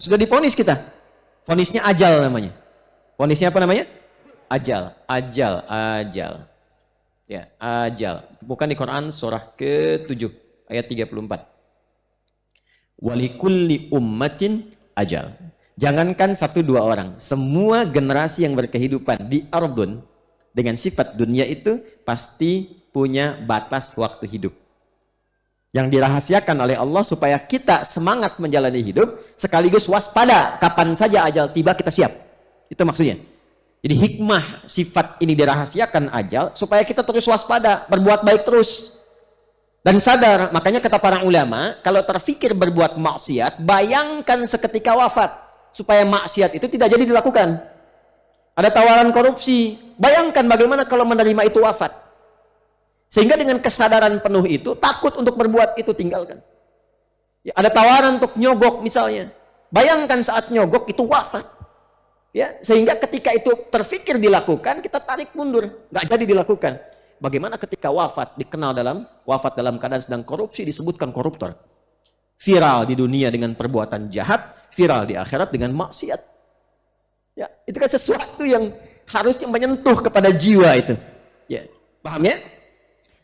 sudah divonis kita. Vonisnya ajal namanya. Vonisnya apa namanya? Ajal. Ya, ajal. Bukan di Quran surah ke-7 ayat 34. Walikulli ummatin ajal. Jangankan 1-2 orang, semua generasi yang berkehidupan di Ardun dengan sifat dunia itu pasti punya batas waktu hidup. Yang dirahasiakan oleh Allah supaya kita semangat menjalani hidup, sekaligus waspada kapan saja ajal tiba kita siap. Itu maksudnya. Jadi hikmah sifat ini dirahasiakan ajal supaya kita terus waspada, berbuat baik terus. Dan sadar, makanya kata para ulama, kalau terfikir berbuat maksiat, bayangkan seketika wafat supaya maksiat itu tidak jadi dilakukan. Ada tawaran korupsi, bayangkan bagaimana kalau menerima itu wafat. Sehingga dengan kesadaran penuh itu, takut untuk berbuat itu, tinggalkan. Ya, ada tawaran untuk nyogok misalnya. Bayangkan saat nyogok itu wafat. Ya, sehingga ketika itu terfikir dilakukan, kita tarik mundur. Nggak jadi dilakukan. Bagaimana ketika wafat, dikenal wafat dalam keadaan sedang korupsi, disebutkan koruptor. Viral di dunia dengan perbuatan jahat, viral di akhirat dengan maksiat. Ya, itu kan sesuatu yang harusnya menyentuh kepada jiwa itu. Ya, paham ya?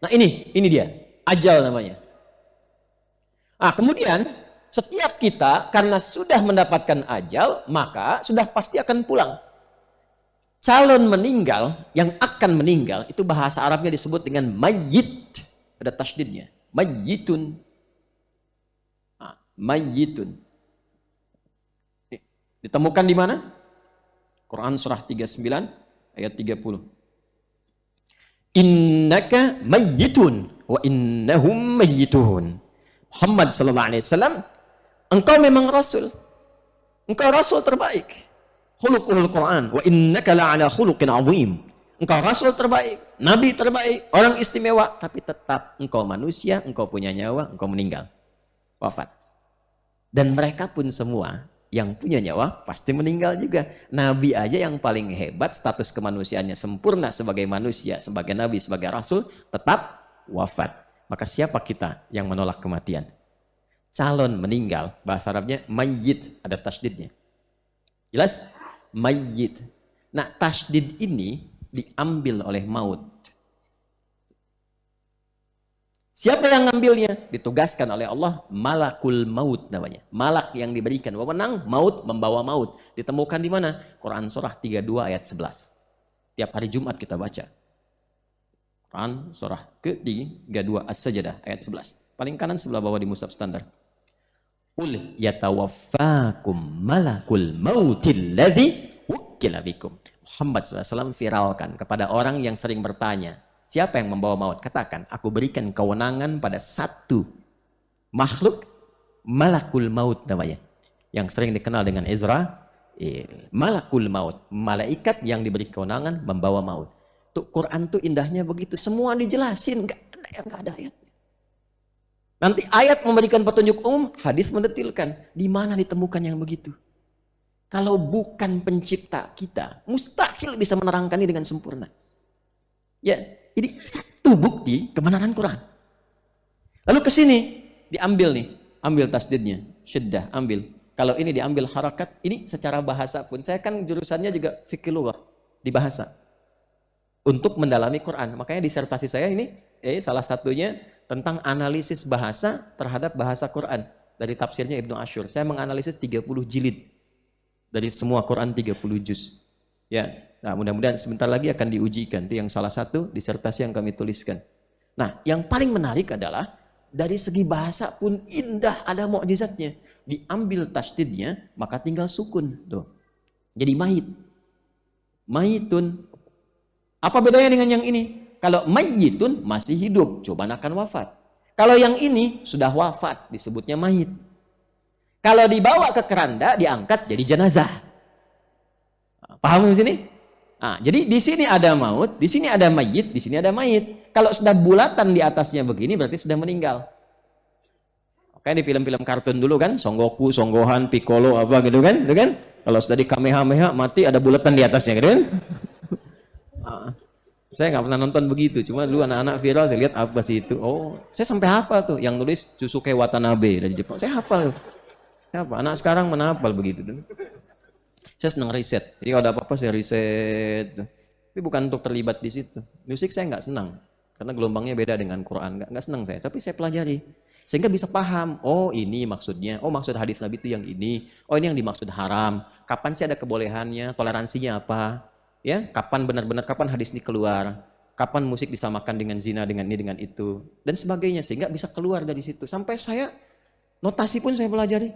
Nah ini dia, ajal namanya. Nah kemudian setiap kita karena sudah mendapatkan ajal, maka sudah pasti akan pulang. Calon meninggal, yang akan meninggal, itu bahasa Arabnya disebut dengan mayyit. Ada tasydidnya, mayyitun. Nah, mayyitun. Ditemukan di mana? Quran surah 39 ayat 30. Innaka mayyitun wa innahum mayyitun. Muhammad sallallahu alaihi wasallam, engkau memang rasul. Engkau rasul terbaik. Khuluquhul Quran wa innaka la'ala khuluqin 'azim. Engkau rasul terbaik, nabi terbaik, orang istimewa, tapi tetap engkau manusia, engkau punya nyawa, engkau meninggal. Wafat. Dan mereka pun semua yang punya nyawa pasti meninggal juga. Nabi aja yang paling hebat, status kemanusiaannya sempurna sebagai manusia, sebagai nabi, sebagai rasul, tetap wafat. Maka siapa kita yang menolak kematian? Calon meninggal, bahasa Arabnya mayyit, ada tasydidnya. Jelas? Mayyit. Nah, tasydid ini diambil oleh maut. Siapa yang ngambilnya? Ditugaskan oleh Allah, malakul maut namanya. Malak yang diberikan wewenang maut, membawa maut. Ditemukan di mana? Quran surah 32 ayat 11. Tiap hari Jumat kita baca. Quran surah ke-32 As-Sajdah ayat 11. Paling kanan sebelah bawah di mushaf standar. Qul yatawaffakum malakul mautil ladzi wukkila bikum. Muhammad SAW viralkan kepada orang yang sering bertanya, siapa yang membawa maut? Katakan, aku berikan kewenangan pada satu makhluk, malakul maut namanya. Yang sering dikenal dengan Ezra, malakul maut. Malaikat yang diberi kewenangan membawa maut. Tuh, Quran tuh indahnya begitu. Semua dijelasin, nggak ada yang nggak ada ayat. Nanti ayat memberikan petunjuk umum, hadis mendetilkan. Di mana ditemukan yang begitu? Kalau bukan pencipta kita, mustahil bisa menerangkan ini dengan sempurna. Ya, ini satu bukti kebenaran Quran. Lalu ke sini diambil nih, ambil tasdidnya, syiddah, ambil. Kalau ini diambil harakat, ini secara bahasa pun, saya kan jurusannya juga fikih lughah di bahasa. Untuk mendalami Quran, makanya disertasi saya ini salah satunya tentang analisis bahasa terhadap bahasa Quran dari tafsirnya Ibnu Ashur. Saya menganalisis 30 jilid dari semua Quran 30 juz. Ya, nah mudah-mudahan sebentar lagi akan diujikan. Itu yang salah satu disertasi yang kami tuliskan. Nah, yang paling menarik adalah dari segi bahasa pun indah, ada mukjizatnya. Diambil tasydidnya, maka tinggal sukun tuh. Jadi mayit. Mayitun. Apa bedanya dengan yang ini? Kalau mayyitun masih hidup, cobaan akan wafat. Kalau yang ini sudah wafat, disebutnya mayit. Kalau dibawa ke keranda, diangkat jadi jenazah. Paham di sini? Nah, jadi di sini ada maut, di sini ada mayit, di sini ada mayit. Kalau sudah bulatan di atasnya begini, berarti sudah meninggal. Oke, di film-film kartun dulu kan, Son Goku, Son Gohan, Piccolo, apa gitu kan? Kalau sudah di Kamehameha, mati ada bulatan di atasnya, gitu kan? Saya nggak pernah nonton begitu, cuma dulu anak-anak viral saya lihat apa sih itu. Oh, saya sampai hafal tuh yang nulis Shusuke Watanabe dari Jepang. Saya hafal. Siapa? Anak sekarang mana hafal begitu. Saya senang riset. Jadi kalau ada apa-apa saya riset. Tapi bukan untuk terlibat di situ. Musik saya nggak senang karena gelombangnya beda dengan Quran. Nggak senang saya. Tapi saya pelajari sehingga bisa paham. Oh ini maksudnya. Oh maksud hadis Nabi itu yang ini. Oh ini yang dimaksud haram. Kapan sih ada kebolehannya? Toleransinya apa? Ya, kapan benar-benar kapan hadis ini keluar, kapan musik disamakan dengan zina, dengan ini, dengan itu, dan sebagainya, sehingga bisa keluar dari situ. Sampai saya notasi pun saya pelajari.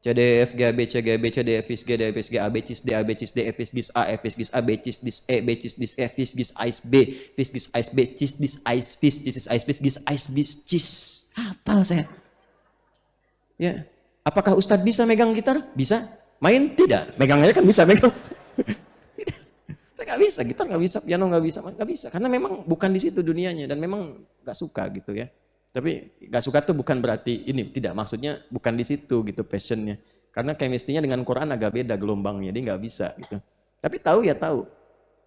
C D F G A B C G A B C D F G D F G A B C D A B C D F G A F G A B C D E B C D F G A B C D B C D F G A hafal saya. Ya, apakah Ustadz bisa megang gitar? Bisa. Main? Tidak. Megang aja kan bisa megang. Tidak. Saya nggak bisa, gitar nggak bisa, piano nggak bisa, karena memang bukan di situ dunianya dan memang nggak suka gitu ya. Tapi nggak suka tuh bukan berarti ini, tidak, maksudnya bukan di situ gitu passionnya. Karena chemistry-nya dengan Quran agak beda gelombangnya, dia nggak bisa gitu. Tapi tahu ya tahu.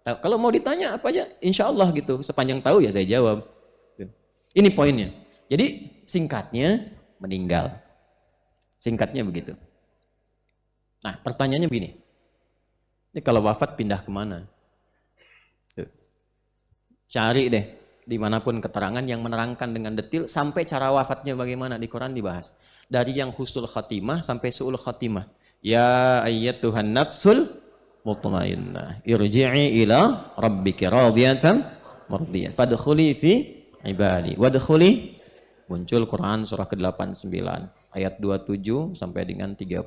Kalau mau ditanya apa aja, insya Allah gitu. Sepanjang tahu ya saya jawab. Ini poinnya. Jadi singkatnya meninggal. Singkatnya begitu. Nah pertanyaannya begini. Ini kalau wafat pindah kemana? Cari deh. Dimanapun keterangan yang menerangkan dengan detail sampai cara wafatnya bagaimana di Quran dibahas. Dari yang husnul khatimah sampai su'ul khatimah. Ya ayyatuhan nafsul mutmainnah irji'i ila rabbiki radiyatan mardiyah fadkhuli fi ibadi wadkhuli. Muncul Quran surah ke-89 ayat 27 sampai dengan 30.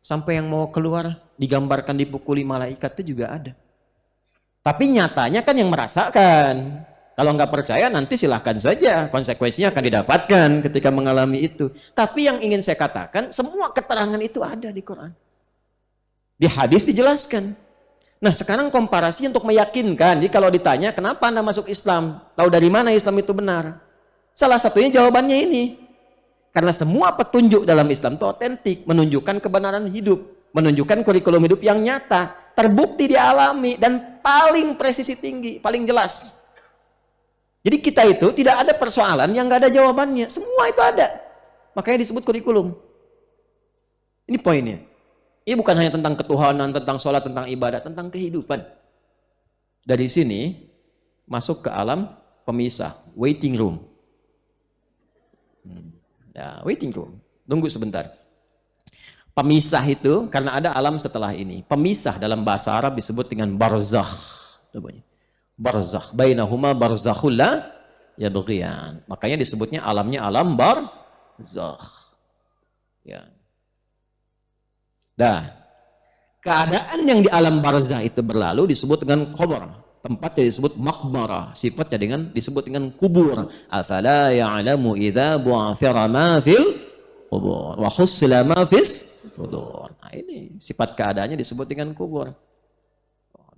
Sampai yang mau keluar digambarkan dipukuli malaikat itu juga ada. Tapi nyatanya kan yang merasakan. Kalau nggak percaya nanti silahkan saja, konsekuensinya akan didapatkan ketika mengalami itu. Tapi yang ingin saya katakan, semua keterangan itu ada di Quran. Di hadis dijelaskan. Nah sekarang komparasi untuk meyakinkan. Jadi kalau ditanya kenapa Anda masuk Islam, tahu dari mana Islam itu benar? Salah satunya jawabannya ini. Karena semua petunjuk dalam Islam itu otentik, menunjukkan kebenaran hidup, menunjukkan kurikulum hidup yang nyata, terbukti dialami, dan paling presisi tinggi, paling jelas. Jadi kita itu tidak ada persoalan yang nggak ada jawabannya. Semua itu ada. Makanya disebut kurikulum. Ini poinnya. Ini bukan hanya tentang ketuhanan, tentang sholat, tentang ibadah, tentang kehidupan. Dari sini masuk ke alam pemisah, waiting room. Ya, waiting room. Tunggu sebentar. Pemisah itu karena ada alam setelah ini. Pemisah dalam bahasa Arab disebut dengan barzakh. Barzakh, bainahuma barzakhul la yabghiyan. Makanya disebutnya alamnya alam barzakh. Ya. Dah. Keadaan yang di alam barzakh itu berlalu disebut dengan qabr. Tempatnya disebut maqbarah. Sifatnya disebut dengan kubur. Afala ya'lamu idza bu'athira ma fil qubur wa khussila ma fis sudur. Nah, ini sifat keadaannya disebut dengan kubur.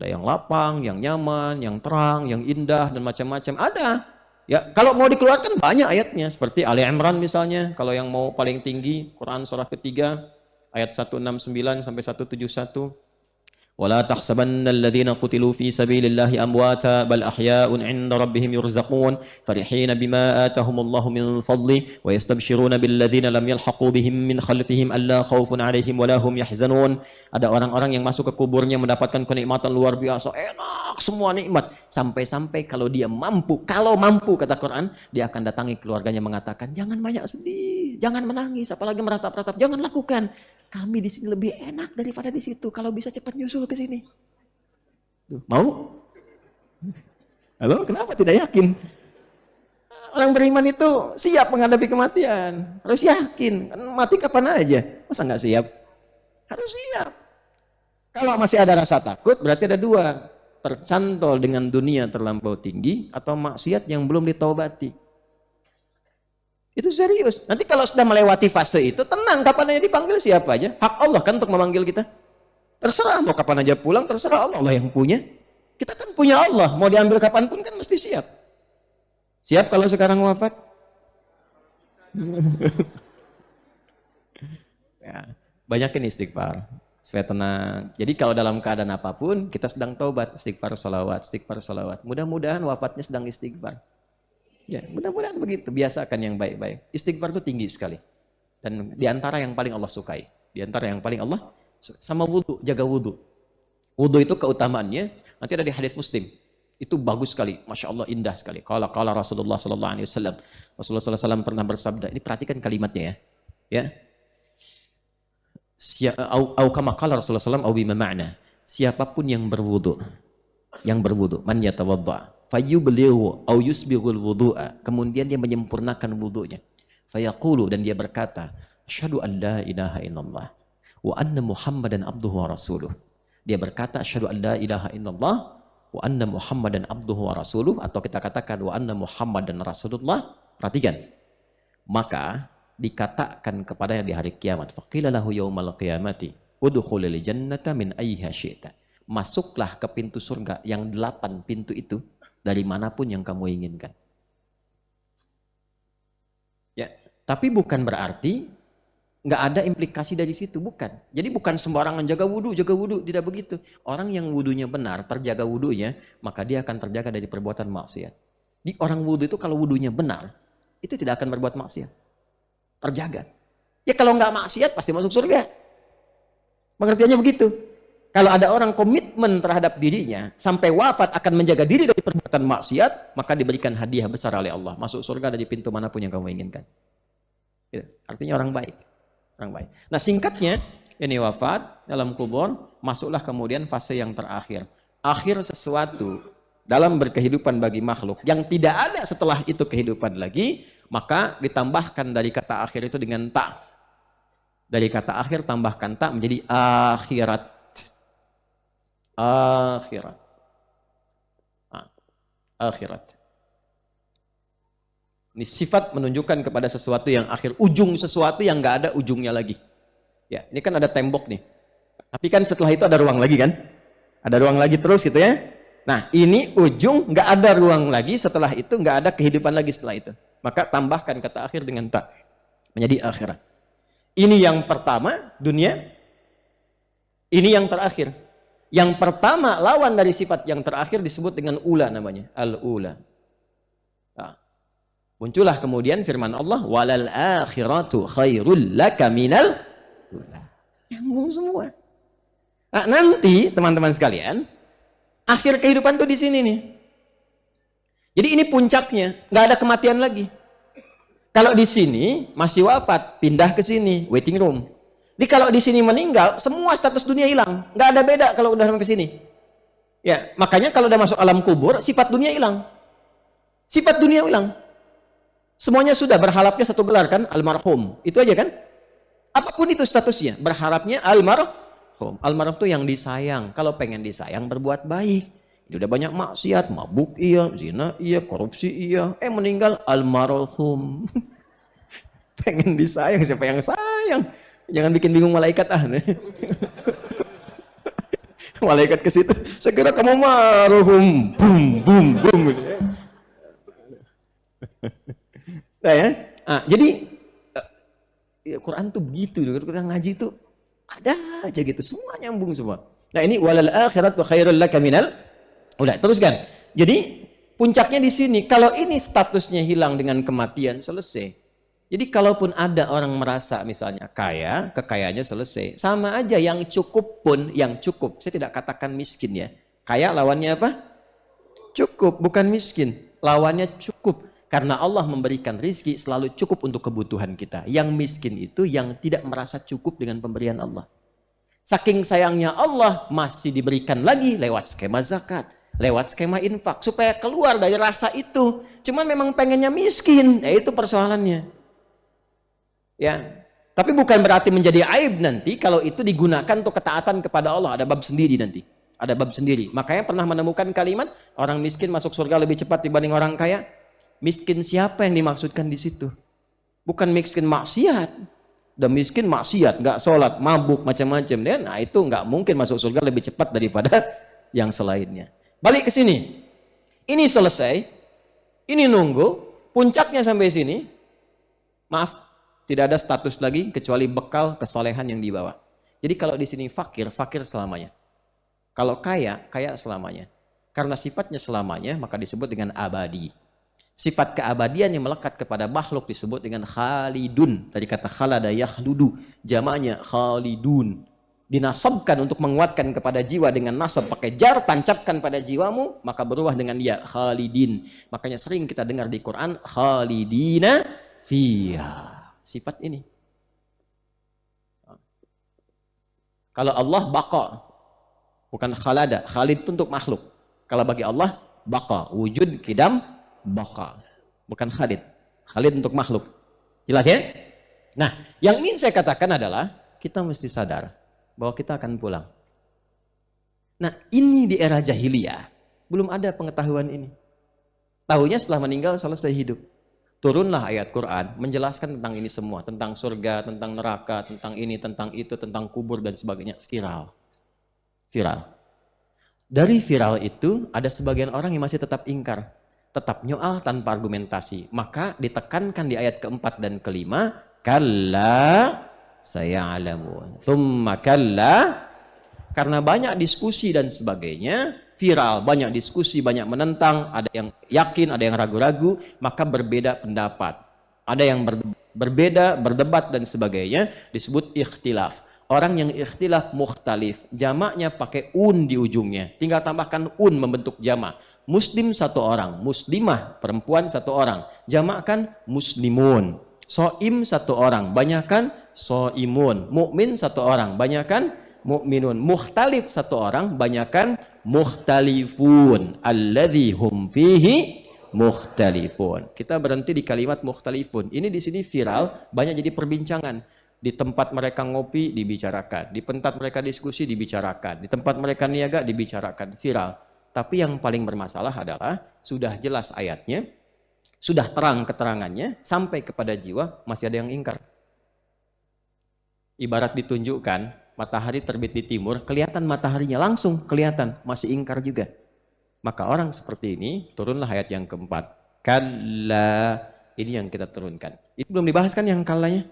Ada yang lapang, yang nyaman, yang terang, yang indah, dan macam-macam. Ada. Ya, kalau mau dikeluarkan banyak ayatnya. Seperti Ali Imran misalnya. Kalau yang mau paling tinggi, Quran surah ketiga, ayat 169 sampai 171. ولا تحسبن الذين قتلوا في سبيل الله أمواتا بل أحياء عند ربهم يرزقون فرحين بما آتاهم الله من فضله ويستبشرون بالذين لم يلحقوا بهم من خلفهم ألا خوف عليهم ولا هم يحزنون. Ada orang-orang yang masuk ke kuburnya mendapatkan kenikmatan luar biasa, enak semua nikmat, sampai-sampai kalau mampu kata Quran, dia akan datangi keluarganya mengatakan, jangan banyak sedih, jangan menangis, apalagi meratap-ratap, jangan lakukan. Kami di sini lebih enak daripada di situ. Kalau bisa cepat nyusul ke sini. Tuh, mau? Halo, kenapa tidak yakin? Orang beriman itu siap menghadapi kematian. Harus yakin. Mati kapan aja. Masa nggak siap? Harus siap. Kalau masih ada rasa takut, berarti ada dua. Tercantol dengan dunia terlampau tinggi atau maksiat yang belum ditaubati. Itu serius. Nanti kalau sudah melewati fase itu, tenang, kapan aja dipanggil siapa aja. Hak Allah kan untuk memanggil kita. Terserah, mau kapan aja pulang, terserah, Allah yang punya. Kita kan punya Allah, mau diambil kapanpun kan mesti siap. Siap kalau sekarang wafat? Ya, banyakin istighfar, supaya tenang. Jadi kalau dalam keadaan apapun, kita sedang taubat, istighfar, sholawat. Mudah-mudahan wafatnya sedang istighfar. Ya, mudah-mudahan begitu. Biasakan yang baik-baik. Istighfar itu tinggi sekali. Dan diantara yang paling Allah sukai. Diantara yang paling Allah sama wudhu, jaga wudhu. Wudhu itu keutamaannya, nanti ada di hadis Muslim. Itu bagus sekali. Masya Allah, indah sekali. Qala Rasulullah SAW. Rasulullah SAW pernah bersabda. Ini perhatikan kalimatnya ya. Au kama qala Rasulullah SAW au bima ma'na. Siapapun yang berwudhu yang berwudu, man yatawadda fayublighu au yusbighul wudu'a, kemudian dia menyempurnakan wudunya, fayaqulu, dan dia berkata, asyhadu an la ilaha illallah wa anna muhammadan abduhu wa rasuluh. Dia berkata asyhadu an la ilaha illallah wa anna muhammadan abduhu wa rasuluh, atau kita katakan wa anna muhammadan rasulullah. Perhatikan, maka dikatakan kepadanya di hari kiamat, faqila lahu yaumal qiyamati udkhulil jannata min ayyiha syi'ta, masuklah ke pintu surga yang 8 pintu itu dari manapun yang kamu inginkan. Ya, tapi bukan berarti nggak ada implikasi dari situ, bukan. Jadi bukan sembarangan jaga wudhu, tidak begitu. Orang yang wudhunya benar, terjaga wudhunya, maka dia akan terjaga dari perbuatan maksiat. Di orang wudhu itu kalau wudhunya benar, itu tidak akan berbuat maksiat. Terjaga. Ya kalau nggak maksiat pasti masuk surga. Pengertiannya begitu. Kalau ada orang komitmen terhadap dirinya sampai wafat akan menjaga diri dari perbuatan maksiat, maka diberikan hadiah besar oleh Allah, masuk surga dari pintu manapun yang kamu inginkan. Gitu. Artinya orang baik. Orang baik. Nah singkatnya, ini wafat dalam kubur, masuklah kemudian fase yang terakhir. Akhir sesuatu dalam berkehidupan bagi makhluk yang tidak ada setelah itu kehidupan lagi, maka ditambahkan dari kata akhir itu dengan ta. Dari kata akhir tambahkan ta menjadi akhirat. Akhirat. Akhirat. Ini sifat menunjukkan kepada sesuatu yang akhir, ujung sesuatu yang nggak ada ujungnya lagi. Ya, ini kan ada tembok nih. Tapi kan setelah itu ada ruang lagi kan? Ada ruang lagi terus gitu ya. Nah, ini ujung, nggak ada ruang lagi, setelah itu nggak ada kehidupan lagi setelah itu. Maka tambahkan kata akhir dengan ta, menjadi akhirat. Ini yang pertama, dunia. Ini yang terakhir. Yang pertama, lawan dari sifat yang terakhir disebut dengan ula namanya, al-ula. Nah, muncullah kemudian firman Allah, walal akhiratu khairul laka minal ula. Nyambung semua. Nah, nanti teman-teman sekalian, akhir kehidupan tuh di sini nih. Jadi ini puncaknya, nggak ada kematian lagi. Kalau di sini masih wafat, pindah ke sini, waiting room. Jadi kalau di sini meninggal, semua status dunia hilang, nggak ada beda kalau udah sampai sini. Ya, makanya kalau udah masuk alam kubur, sifat dunia hilang. Sifat dunia hilang. Semuanya sudah berharapnya satu gelar kan, almarhum. Itu aja kan? Apapun itu statusnya, berharapnya almarhum. Almarhum itu yang disayang. Kalau pengen disayang, berbuat baik. Ini udah banyak maksiat, mabuk iya, zina iya, korupsi iya. Meninggal almarhum. Pengen disayang, siapa yang sayang? Jangan bikin bingung malaikat Malaikat ke situ, saya kira kamu marhum. Bum bum bum. Nah ya. Nah, jadi Quran tuh begitu, kita ngaji tuh ada aja gitu, semua nyambung semua. Nah ini walal akhiratu khairul laka minal. Udah, teruskan. Jadi puncaknya di sini. Kalau ini statusnya hilang dengan kematian, selesai. Jadi kalaupun ada orang merasa misalnya kaya, kekayaannya selesai. Sama aja yang cukup pun, yang cukup. Saya tidak katakan miskin ya. Kaya lawannya apa? Cukup, bukan miskin. Lawannya cukup. Karena Allah memberikan rizki selalu cukup untuk kebutuhan kita. Yang miskin itu yang tidak merasa cukup dengan pemberian Allah. Saking sayangnya Allah masih diberikan lagi lewat skema zakat. Lewat skema infak. Supaya keluar dari rasa itu. Cuman memang pengennya miskin. Itu persoalannya. Ya, tapi bukan berarti menjadi aib nanti kalau itu digunakan untuk ketaatan kepada Allah. Ada bab sendiri nanti. Ada bab sendiri. Makanya pernah menemukan kalimat orang miskin masuk surga lebih cepat dibanding orang kaya. Miskin siapa yang dimaksudkan di situ? Bukan miskin maksiat. Udah miskin maksiat, nggak sholat, mabuk, macam-macam. Nah itu nggak mungkin masuk surga lebih cepat daripada yang selainnya. Balik ke sini. Ini selesai. Ini nunggu. Puncaknya sampai sini. Maaf. Tidak ada status lagi kecuali bekal kesolehan yang dibawa. Jadi kalau di sini fakir, fakir selamanya. Kalau kaya, kaya selamanya. Karena sifatnya selamanya, maka disebut dengan abadi. Sifat keabadian yang melekat kepada makhluk disebut dengan khalidun. Dari kata khalada yakhludu, jamaknya khalidun. Dinasabkan untuk menguatkan kepada jiwa dengan nasab pakai jar, tancapkan pada jiwamu, maka berubah dengan dia khalidin. Makanya sering kita dengar di Quran khalidina fiha. Sifat ini. Kalau Allah baqa, bukan khalada. Khalid itu untuk makhluk. Kalau bagi Allah, baqa. Wujud, kidam, baqa. Bukan khalid. Khalid untuk makhluk. Jelas ya? Nah, yang ingin saya katakan adalah, kita mesti sadar bahwa kita akan pulang. Nah, ini di era jahiliyah, belum ada pengetahuan ini. Tahunya setelah meninggal selesai hidup. Turunlah ayat Quran menjelaskan tentang ini semua, tentang surga, tentang neraka, tentang ini, tentang itu, tentang kubur dan sebagainya. Viral. Viral. Dari viral itu ada sebagian orang yang masih tetap ingkar, tetap nyoal tanpa argumentasi. Maka ditekankan di ayat keempat dan kelima, kalla saya'lamun. Thumma kalla, karena banyak diskusi dan sebagainya, viral, banyak diskusi, banyak menentang, ada yang yakin, ada yang ragu-ragu, maka berbeda pendapat. Ada yang berbeda, berdebat dan sebagainya, disebut ikhtilaf. Orang yang ikhtilaf mukhtalif, jamaknya pakai un di ujungnya, tinggal tambahkan un membentuk jamak. Muslim satu orang, muslimah perempuan satu orang, jamakkan muslimun. Soim satu orang, banyakkan soimun. Mukmin satu orang, banyakkan mukminun. Mukhtalif satu orang, banyakkan mukhtalifun. Alladzi hum fihi mukhtalifun. Kita berhenti di kalimat mukhtalifun. Ini di sini viral, banyak jadi perbincangan. Di tempat mereka ngopi dibicarakan, di tempat mereka diskusi dibicarakan, di tempat mereka niaga dibicarakan, viral. Tapi yang paling bermasalah adalah sudah jelas ayatnya, sudah terang keterangannya, sampai kepada jiwa masih ada yang ingkar. Ibarat ditunjukkan matahari terbit di timur, kelihatan mataharinya langsung kelihatan, masih ingkar juga. Maka orang seperti ini, turunlah ayat yang keempat. Kalla, ini yang kita turunkan. Itu belum dibahas kan yang kallanya?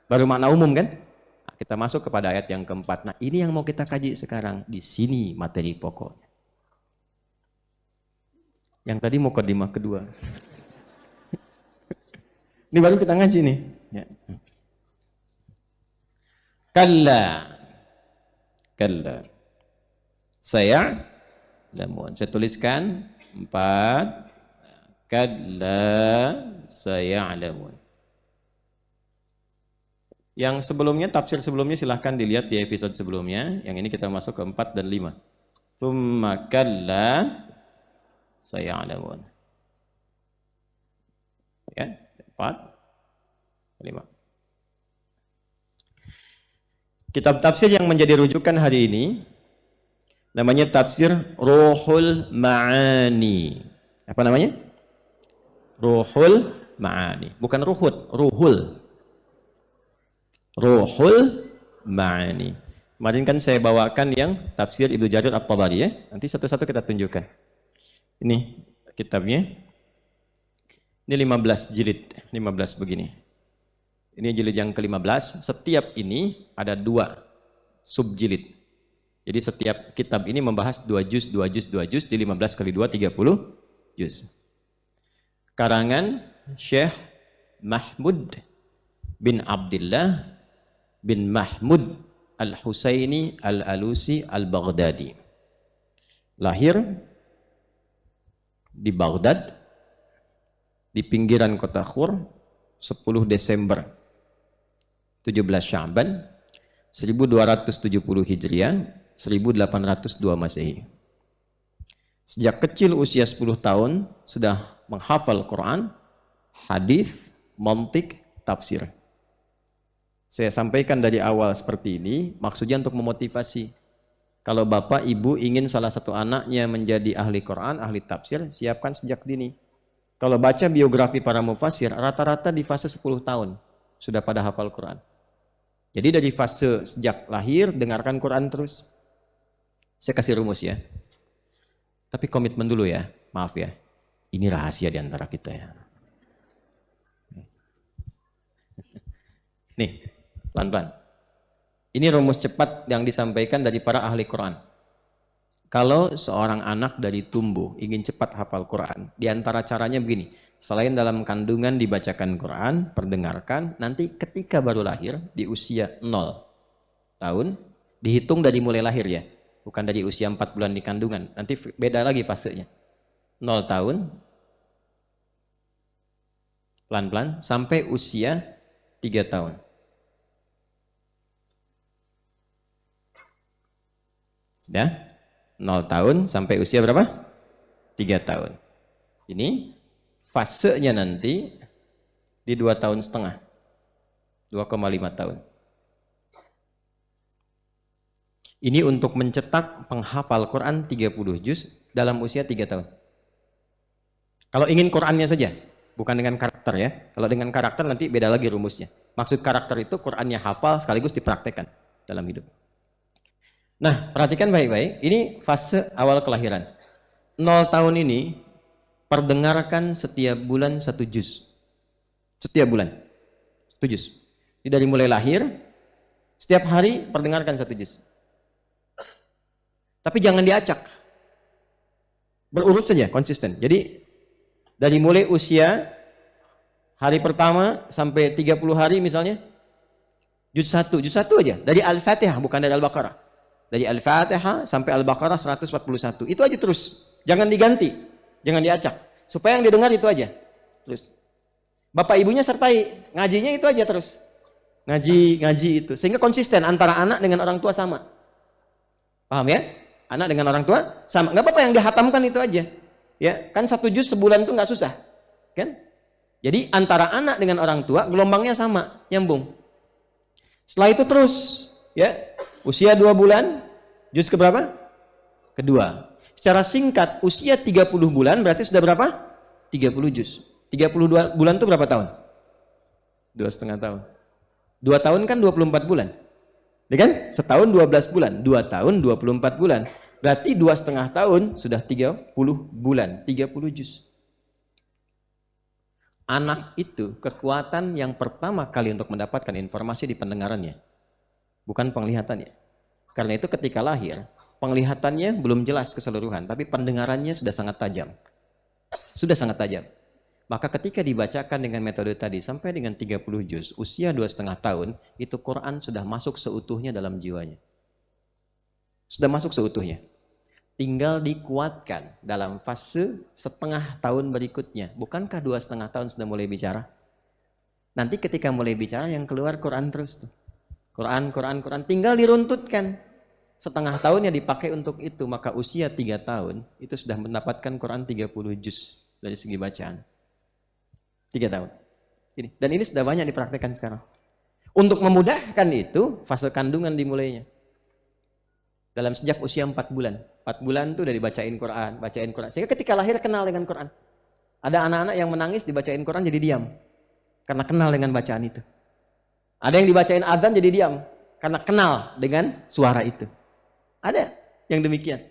Baru makna umum kan? Nah, kita masuk kepada ayat yang keempat. Nah, ini yang mau kita kaji sekarang. Di sini materi pokoknya. Yang tadi mukadimah kedua. Ini baru kita ngaji nih. Ya. Kalla. Kalla. Saya tuliskan 4. Kalla saya'lamun. Yang sebelumnya, tafsir sebelumnya silahkan dilihat di episode sebelumnya. Yang ini kita masuk ke 4 dan 5. Tsumma kalla saya'lamun. Ya, 4, 5. Kitab tafsir yang menjadi rujukan hari ini namanya tafsir Ruhul Ma'ani. Apa namanya? Ruhul Ma'ani. Bukan ruhut, ruhul. Ruhul Ma'ani. Kemarin kan saya bawakan yang tafsir Ibnu Jarir At-Tabari ya. Nanti satu-satu kita tunjukkan. Ini kitabnya. Ini 15 jilid, 15 begini. Ini jilid yang ke-15. Setiap ini ada 2 subjilid. Jadi setiap kitab ini membahas 2 juz, 2 juz, 2 juz, di 15 kali 2, 30 juz. Karangan Syekh Mahmud bin Abdullah bin Mahmud Al-Husaini Al-Alusi Al-Baghdadi. Lahir di Baghdad, di pinggiran kota Khur, 10 Desember 17 Sya'ban 1270 Hijriah, 1802 Masehi. Sejak kecil usia 10 tahun sudah menghafal Quran, hadis, mantik, tafsir. Saya sampaikan dari awal seperti ini, maksudnya untuk memotivasi. Kalau bapak, ibu ingin salah satu anaknya menjadi ahli Quran, ahli tafsir, siapkan sejak dini. Kalau baca biografi para mufassir, rata-rata di fase 10 tahun sudah pada hafal Quran. Jadi dari fase sejak lahir, dengarkan Quran terus. Saya kasih rumus ya. Tapi komitmen dulu ya, maaf ya. Ini rahasia di antara kita ya. Nih, pelan-pelan. Ini rumus cepat yang disampaikan dari para ahli Quran. Kalau seorang anak dari tumbuh ingin cepat hafal Quran, di antara caranya begini. Selain dalam kandungan dibacakan Quran, perdengarkan, nanti ketika baru lahir, di usia 0 tahun, dihitung dari mulai lahir ya. Bukan dari usia 4 bulan di kandungan. Nanti beda lagi fasenya. 0 tahun, pelan-pelan, sampai usia 3 tahun. Ya, 0 tahun sampai usia berapa? 3 tahun. Ini fasenya nanti di 2 tahun setengah. 2,5 tahun. Ini untuk mencetak penghafal Quran 30 juz dalam usia 3 tahun. Kalau ingin Qurannya saja, bukan dengan karakter ya. Kalau dengan karakter nanti beda lagi rumusnya. Maksud karakter itu Qurannya hafal sekaligus dipraktekkan dalam hidup. Nah, perhatikan baik-baik. Ini fase awal kelahiran. 0 tahun ini perdengarkan setiap bulan 1 juz. Setiap bulan 1 juz. Jadi dari mulai lahir, setiap hari perdengarkan 1 juz. Tapi jangan diacak. Berurut saja, konsisten. Jadi dari mulai usia hari pertama sampai 30 hari misalnya, juz 1 aja. Dari Al-Fatihah, bukan dari Al-Baqarah. Dari Al-Fatihah sampai Al-Baqarah 141. Itu aja terus. Jangan diganti, jangan diacak. Supaya yang didengar itu aja. Terus. Bapak ibunya sertai, ngajinya itu aja terus. Ngaji itu. Sehingga konsisten antara anak dengan orang tua sama. Paham ya? Anak dengan orang tua sama. Nggak apa-apa yang dihatamkan itu aja. Ya, kan 1 juz sebulan itu nggak susah. Kan? Jadi antara anak dengan orang tua gelombangnya sama, nyambung. Setelah itu terus, ya. Usia 2 bulan, juz keberapa? Kedua. Secara singkat, usia 30 bulan berarti sudah berapa? 30 juz. 32 bulan itu berapa tahun? 2,5 tahun. 2 tahun kan 24 bulan. Ya kan? Setahun 12 bulan. 2 tahun 24 bulan. Berarti 2,5 tahun sudah 30 bulan. 30 juz. Anak itu kekuatan yang pertama kali untuk mendapatkan informasi di pendengarannya. Bukan penglihatannya. Karena itu ketika lahir, penglihatannya belum jelas keseluruhan, tapi pendengarannya sudah sangat tajam. Sudah sangat tajam. Maka ketika dibacakan dengan metode tadi sampai dengan 30 juz, usia 2,5 tahun, itu Quran sudah masuk seutuhnya dalam jiwanya. Sudah masuk seutuhnya. Tinggal dikuatkan dalam fase setengah tahun berikutnya. Bukankah 2,5 tahun sudah mulai bicara? Nanti ketika mulai bicara yang keluar Quran terus tuh. Quran. Tinggal diruntutkan. Setengah tahunnya dipakai untuk itu. Maka usia 3 tahun itu sudah mendapatkan Quran 30 juz dari segi bacaan. 3 tahun. Dan ini sudah banyak dipraktekkan sekarang. Untuk memudahkan itu, fase kandungan dimulainya. Dalam sejak usia 4 bulan. 4 bulan itu udah dibacain Quran. Sehingga ketika lahir kenal dengan Quran. Ada anak-anak yang menangis dibacain Quran jadi diam. Karena kenal dengan bacaan itu. Ada yang dibacain azan jadi diam. Karena kenal dengan suara itu. Ada yang demikian.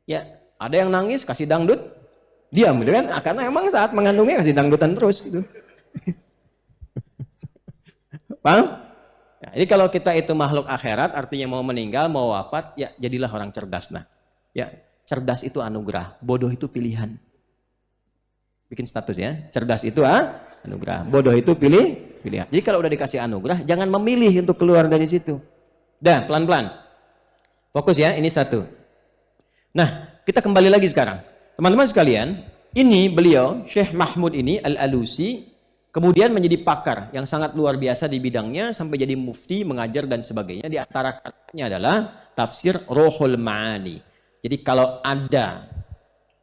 Ya, ada yang nangis kasih dangdut, diam gitu kan? Karena emang saat mengandungnya kasih dangdutan terus gitu. Paham? Nah, jadi kalau kita itu makhluk akhirat, artinya mau meninggal, mau wafat, ya jadilah orang cerdas. Nah, ya cerdas itu anugerah, bodoh itu pilihan. Bikin status ya, cerdas itu anugerah, bodoh itu pilihan. Jadi kalau udah dikasih anugerah, jangan memilih untuk keluar dari situ. Dah, pelan-pelan. Fokus ya, ini satu. Nah, kita kembali lagi sekarang. Teman-teman sekalian, ini beliau, Syekh Mahmud ini, Al-Alusi, kemudian menjadi pakar yang sangat luar biasa di bidangnya, sampai jadi mufti, mengajar dan sebagainya. Di antara katanya adalah tafsir Ruhul Ma'ani. Jadi kalau ada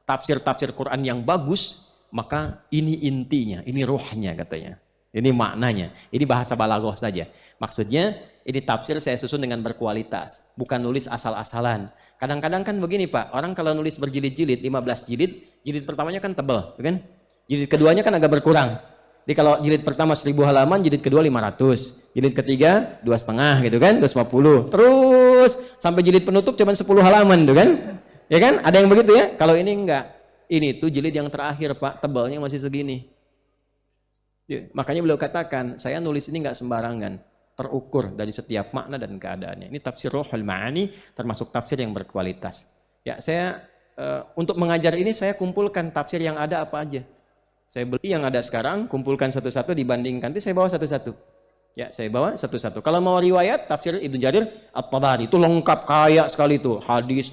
tafsir-tafsir Quran yang bagus, maka ini intinya, ini ruhnya katanya. Ini maknanya. Ini bahasa balaghah saja. Maksudnya, ini tafsir saya susun dengan berkualitas, bukan nulis asal-asalan. Kadang-kadang kan begini Pak, orang kalau nulis berjilid-jilid, 15 jilid, jilid pertamanya kan tebal, kan? Jilid keduanya kan agak berkurang. Jadi kalau jilid pertama 1000 halaman, jilid kedua 500, jilid ketiga 2,5 gitu kan, 250. Terus sampai jilid penutup cuma 10 halaman gitu kan? Ya kan? Ada yang begitu ya? Kalau ini enggak. Ini tuh jilid yang terakhir Pak, tebalnya masih segini. Ya, makanya beliau katakan, saya nulis ini enggak sembarangan, terukur dari setiap makna dan keadaannya. Ini tafsir Ruhul Ma'ani, termasuk tafsir yang berkualitas. Ya, saya untuk mengajar ini saya kumpulkan tafsir yang ada apa aja. Saya beli yang ada sekarang, kumpulkan satu-satu, dibandingkan, nanti saya bawa satu-satu. Ya, saya bawa satu-satu. Kalau mau riwayat, tafsir Ibnu Jarir At-Tabari, itu lengkap, kaya sekali itu. Hadis,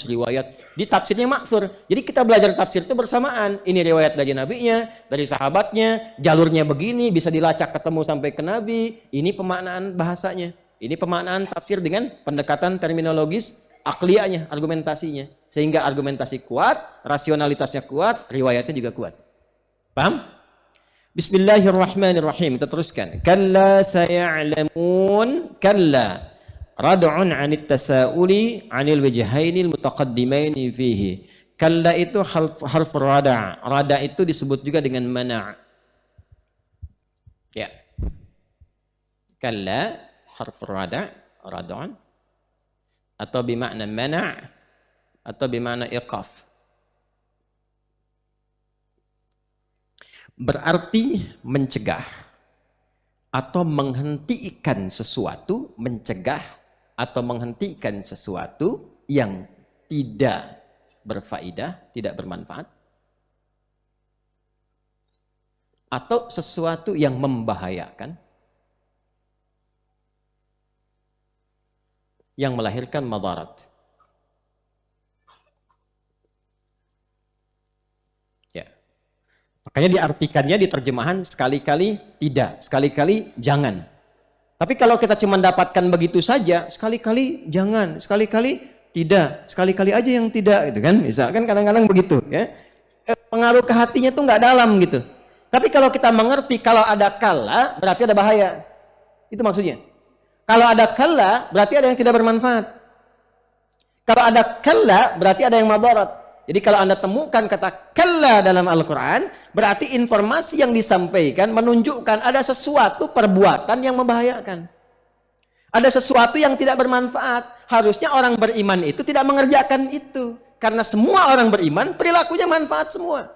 riwayat. Di tafsirnya maksur. Jadi kita belajar tafsir itu bersamaan. Ini riwayat dari nabinya, dari sahabatnya, jalurnya begini, bisa dilacak ketemu sampai ke nabi. Ini pemaknaan bahasanya. Ini pemaknaan tafsir dengan pendekatan terminologis akliyahnya, argumentasinya. Sehingga argumentasi kuat, rasionalitasnya kuat, riwayatnya juga kuat. Paham? Bismillahirrahmanirrahim. Kita teruskan. Kalla saya'lamun. Kalla. Rad'un 'anit tasa'uli 'anil wajhainil mutaqaddimaini fihi. Kalla itu harf rada'. Rada' itu disebut juga dengan mana'. Ya. Kalla harf rada', rad'un, atau bimakna mana', atau bimakna iqaf. Berarti mencegah atau menghentikan sesuatu, mencegah atau menghentikan sesuatu yang tidak berfaedah, tidak bermanfaat, atau sesuatu yang membahayakan, yang melahirkan madarat. Makanya diartikannya di terjemahan sekali-kali tidak, sekali-kali jangan. Tapi kalau kita cuma dapatkan begitu saja, sekali-kali jangan, sekali-kali tidak, sekali-kali aja yang tidak, gitu kan? Misalkan kadang-kadang begitu, ya. Pengaruh ke hatinya tuh nggak dalam gitu. Tapi kalau kita mengerti kalau ada kala berarti ada bahaya, itu maksudnya. Kalau ada kala berarti ada yang tidak bermanfaat. Kalau ada kala berarti ada yang madarat. Jadi kalau Anda temukan kata kalla dalam Al-Quran, berarti informasi yang disampaikan menunjukkan ada sesuatu perbuatan yang membahayakan. Ada sesuatu yang tidak bermanfaat. Harusnya orang beriman itu tidak mengerjakan itu. Karena semua orang beriman, perilakunya manfaat semua.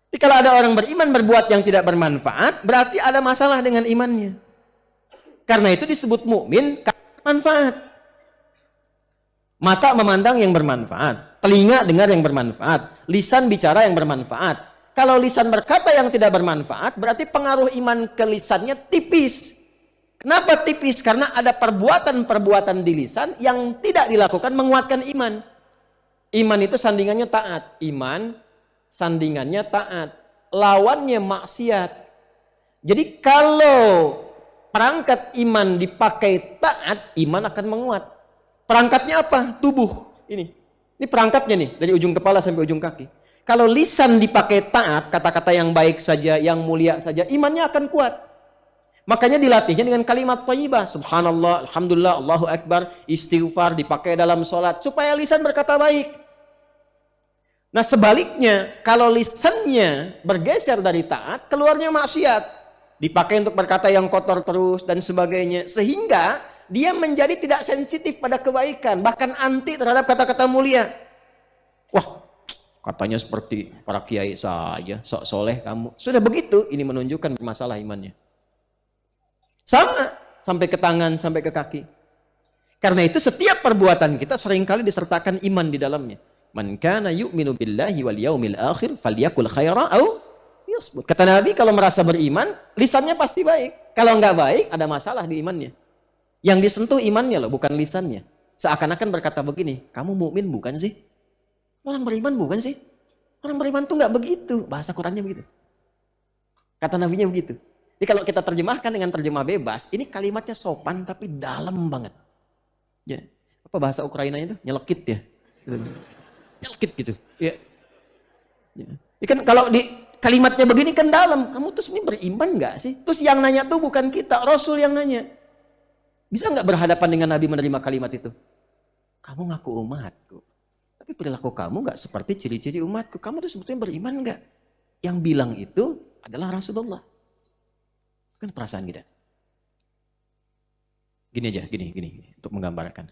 Jadi kalau ada orang beriman berbuat yang tidak bermanfaat, berarti ada masalah dengan imannya. Karena itu disebut mukmin karena manfaat. Mata memandang yang bermanfaat, telinga dengar yang bermanfaat, lisan bicara yang bermanfaat. Kalau lisan berkata yang tidak bermanfaat, berarti pengaruh iman ke lisannya tipis. Kenapa tipis? Karena ada perbuatan-perbuatan di lisan yang tidak dilakukan menguatkan iman. Iman itu sandingannya taat. Iman sandingannya taat. Lawannya maksiat. Jadi kalau perangkat iman dipakai taat, iman akan menguat. Perangkatnya apa? Tubuh. Ini perangkatnya nih, dari ujung kepala sampai ujung kaki. Kalau lisan dipakai taat, kata-kata yang baik saja, yang mulia saja, imannya akan kuat. Makanya dilatihnya dengan kalimat thayyibah, subhanallah, alhamdulillah, Allahu akbar, istighfar dipakai dalam sholat supaya lisan berkata baik. Nah sebaliknya, kalau lisannya bergeser dari taat, keluarnya maksiat, dipakai untuk berkata yang kotor terus dan sebagainya, sehingga dia menjadi tidak sensitif pada kebaikan, bahkan anti terhadap kata-kata mulia. Wah, katanya seperti para kiai saja, sok soleh kamu. Sudah begitu, ini menunjukkan bermasalah imannya. Sama, sampai ke tangan, sampai ke kaki. Karena itu setiap perbuatan kita seringkali disertakan iman di dalamnya. Man kana yu'minu billahi wal yaumil akhir falyakul khaira au yasmut. Kata Nabi, kalau merasa beriman, lisannya pasti baik. Kalau enggak baik, ada masalah di imannya. Yang disentuh imannya loh, bukan lisannya. Seakan-akan berkata begini, kamu mukmin bukan sih? Orang beriman bukan sih? Orang beriman tuh nggak begitu. Bahasa Qurannya begitu. Kata Nabinya begitu. Jadi kalau kita terjemahkan dengan terjemah bebas, ini kalimatnya sopan tapi dalam banget. Ya. Apa bahasa Ukrainanya itu? Nyelekit ya. Nyelekit gitu. Ya. Ya. Ini kan kalau di kalimatnya begini kan dalam. Kamu tuh sebenarnya beriman nggak sih? Terus yang nanya tuh bukan kita, Rasul yang nanya. Bisa nggak berhadapan dengan Nabi menerima kalimat itu? Kamu ngaku umatku, tapi perilaku kamu nggak seperti ciri-ciri umatku. Kamu tuh sebetulnya beriman nggak? Yang bilang itu adalah Rasulullah. Kan perasaan kita. Gini aja, gini, untuk menggambarkan.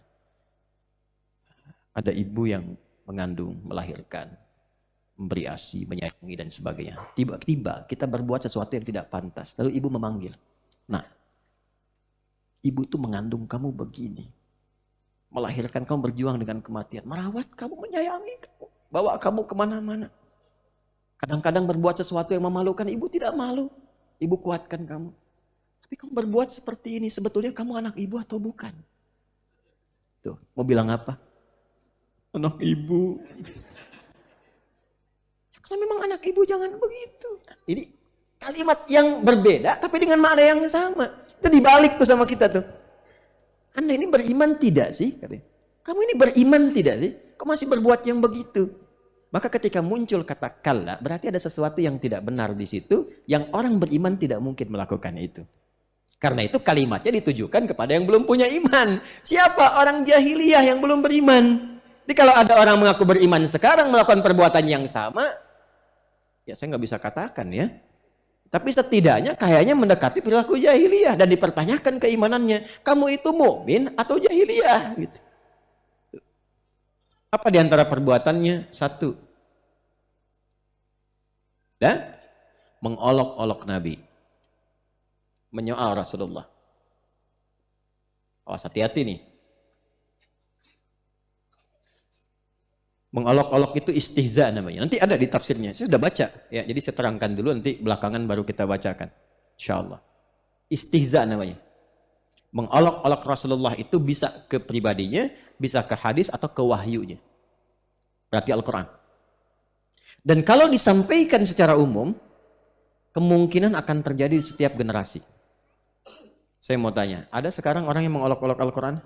Ada ibu yang mengandung, melahirkan, memberi ASI, menyayangi dan sebagainya. Tiba-tiba kita berbuat sesuatu yang tidak pantas. Lalu ibu memanggil. Nah, ibu tuh mengandung kamu begini. Melahirkan kamu berjuang dengan kematian. Merawat kamu, menyayangi kamu. Bawa kamu kemana-mana. Kadang-kadang berbuat sesuatu yang memalukan. Ibu tidak malu. Ibu kuatkan kamu. Tapi kamu berbuat seperti ini. Sebetulnya kamu anak ibu atau bukan? Tuh, mau bilang apa? Anak ibu. Kalau memang anak ibu jangan begitu. Ini kalimat yang berbeda tapi dengan makna yang sama. Itu dibalik tuh sama kita tuh. Anda ini beriman tidak sih? Katanya. Kamu ini beriman tidak sih? Kok masih berbuat yang begitu? Maka ketika muncul kata kalla, berarti ada sesuatu yang tidak benar di situ, yang orang beriman tidak mungkin melakukan itu. Karena itu kalimatnya ditujukan kepada yang belum punya iman. Siapa orang jahiliyah yang belum beriman? Jadi kalau ada orang mengaku beriman sekarang melakukan perbuatan yang sama, ya saya nggak bisa katakan ya. Tapi setidaknya kayaknya mendekati perilaku jahiliyah dan dipertanyakan keimanannya. Kamu itu mukmin atau jahiliyah? Gitu. Apa di antara perbuatannya? Satu, mengolok-olok Nabi, menyoal Rasulullah. Awas, hati-hati nih. Mengolok-olok itu istihza namanya. Nanti ada di tafsirnya. Saya sudah baca. Ya, jadi saya terangkan dulu, nanti belakangan baru kita bacakan. Insyaallah. Istihza namanya. Mengolok-olok Rasulullah itu bisa ke pribadinya, bisa ke hadis atau ke wahyunya. Berarti Al-Quran. Dan kalau disampaikan secara umum, kemungkinan akan terjadi di setiap generasi. Saya mau tanya, ada sekarang orang yang mengolok-olok Al-Quran?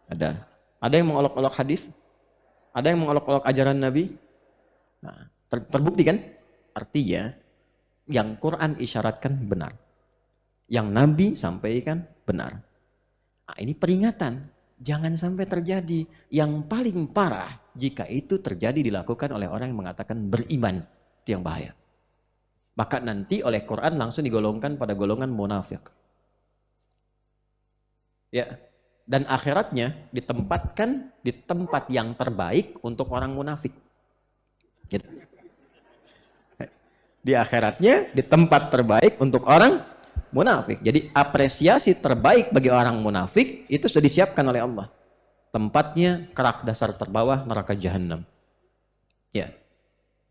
Ada. Ada yang mengolok-olok hadis? Ada yang mengolok-olok ajaran Nabi? Nah, terbukti kan? Artinya, yang Quran isyaratkan benar. Yang Nabi sampaikan benar. Nah, ini peringatan. Jangan sampai terjadi. Yang paling parah, jika itu terjadi dilakukan oleh orang yang mengatakan beriman. Itu yang bahaya. Maka nanti oleh Quran langsung digolongkan pada golongan munafik. Ya. Dan akhiratnya ditempatkan di tempat yang terbaik untuk orang munafik. Gitu. Di akhiratnya di tempat terbaik untuk orang munafik. Jadi apresiasi terbaik bagi orang munafik itu sudah disiapkan oleh Allah. Tempatnya kerak dasar terbawah neraka jahanam. Ya.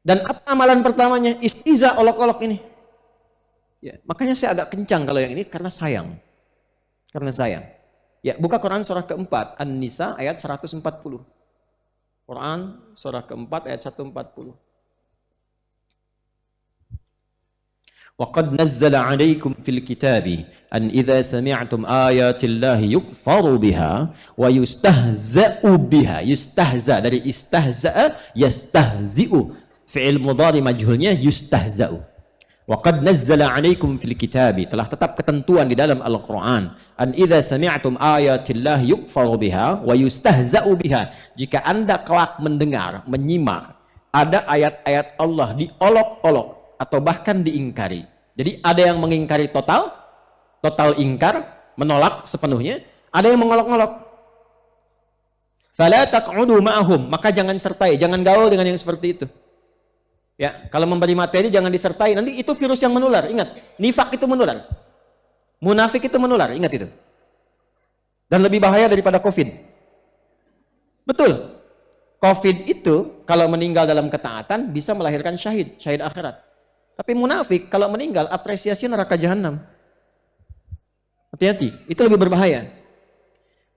Dan apa amalan pertamanya? Istiza, olok-olok ini. Ya, makanya saya agak kencang kalau yang ini karena sayang. Karena sayang. Ya, buka Quran surah keempat, An-Nisa ayat 140. Quran surah keempat ayat 140. وَقَدْ نَزَّلَ عَلَيْكُمْ فِي الْكِتَابِ أَنْ إِذَا سَمِعْتُمْ آيَاتِ اللَّهِ يُكْفَرُ بِهَا وَيُسْتَهْزَأُ بِهَا. Yustahza dari istahza'a yastahzi'u. Fi'il mudhari majhulnya yustahza'u. وَقَدْ نَزَّلَ عَلَيْكُمْ فِي الْكِتَابِ. Telah tetap ketentuan di dalam Al-Quran. أَنْ إِذَا سَمِعْتُمْ آيَاتِ اللَّهِ يُكْفَرُ بِهَا وَيُسْتَهْزَأُ بِهَا. Jika Anda kelak mendengar, menyimak, ada ayat-ayat Allah diolok-olok atau bahkan diingkari. Jadi ada yang mengingkari total ingkar, menolak sepenuhnya. Ada yang mengolok-olok. فَلَا تَقْعُدُوا مَعَهُمْ. Maka jangan sertai, jangan gaul dengan yang seperti itu. Ya, kalau memberi materi jangan disertai. Nanti itu virus yang menular. Ingat, nifak itu menular. Munafik itu menular. Ingat itu. Dan lebih bahaya daripada COVID. Betul. COVID itu kalau meninggal dalam ketaatan bisa melahirkan syahid akhirat. Tapi munafik kalau meninggal apresiasi neraka jahanam. Hati-hati, itu lebih berbahaya.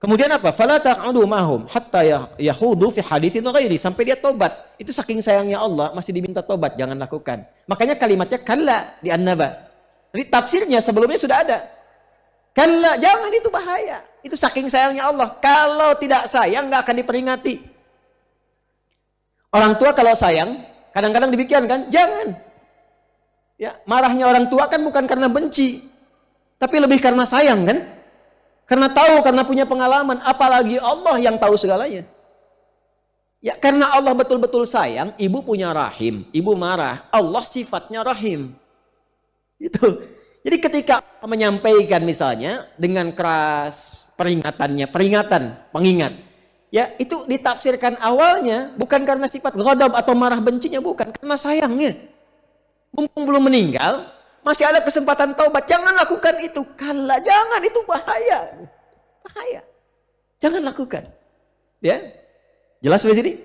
Kemudian apa? Fala taq'udu ma'hum hatta yahudu fi haditsin ghairi, sampai dia tobat. Itu saking sayangnya Allah masih diminta tobat, jangan lakukan. Makanya kalimatnya kalla di An-Naba. Jadi tafsirnya sebelumnya sudah ada. Kalla, jangan, itu bahaya. Itu saking sayangnya Allah. Kalau tidak sayang nggak akan diperingati. Orang tua kalau sayang kadang-kadang demikian kan? Jangan. Ya, marahnya orang tua kan bukan karena benci, tapi lebih karena sayang kan? Karena tahu, karena punya pengalaman. Apalagi Allah yang tahu segalanya. Ya, karena Allah betul-betul sayang, ibu punya rahim, ibu marah, Allah sifatnya rahim. Itu. Jadi ketika menyampaikan misalnya dengan keras peringatan, pengingat, ya itu ditafsirkan awalnya bukan karena sifat ghadab atau marah bencinya, bukan, karena sayangnya. Mumpung belum meninggal, masih ada kesempatan taubat. Jangan lakukan itu. Kala, jangan, itu bahaya. Bahaya. Jangan lakukan. Ya. Jelas di sini?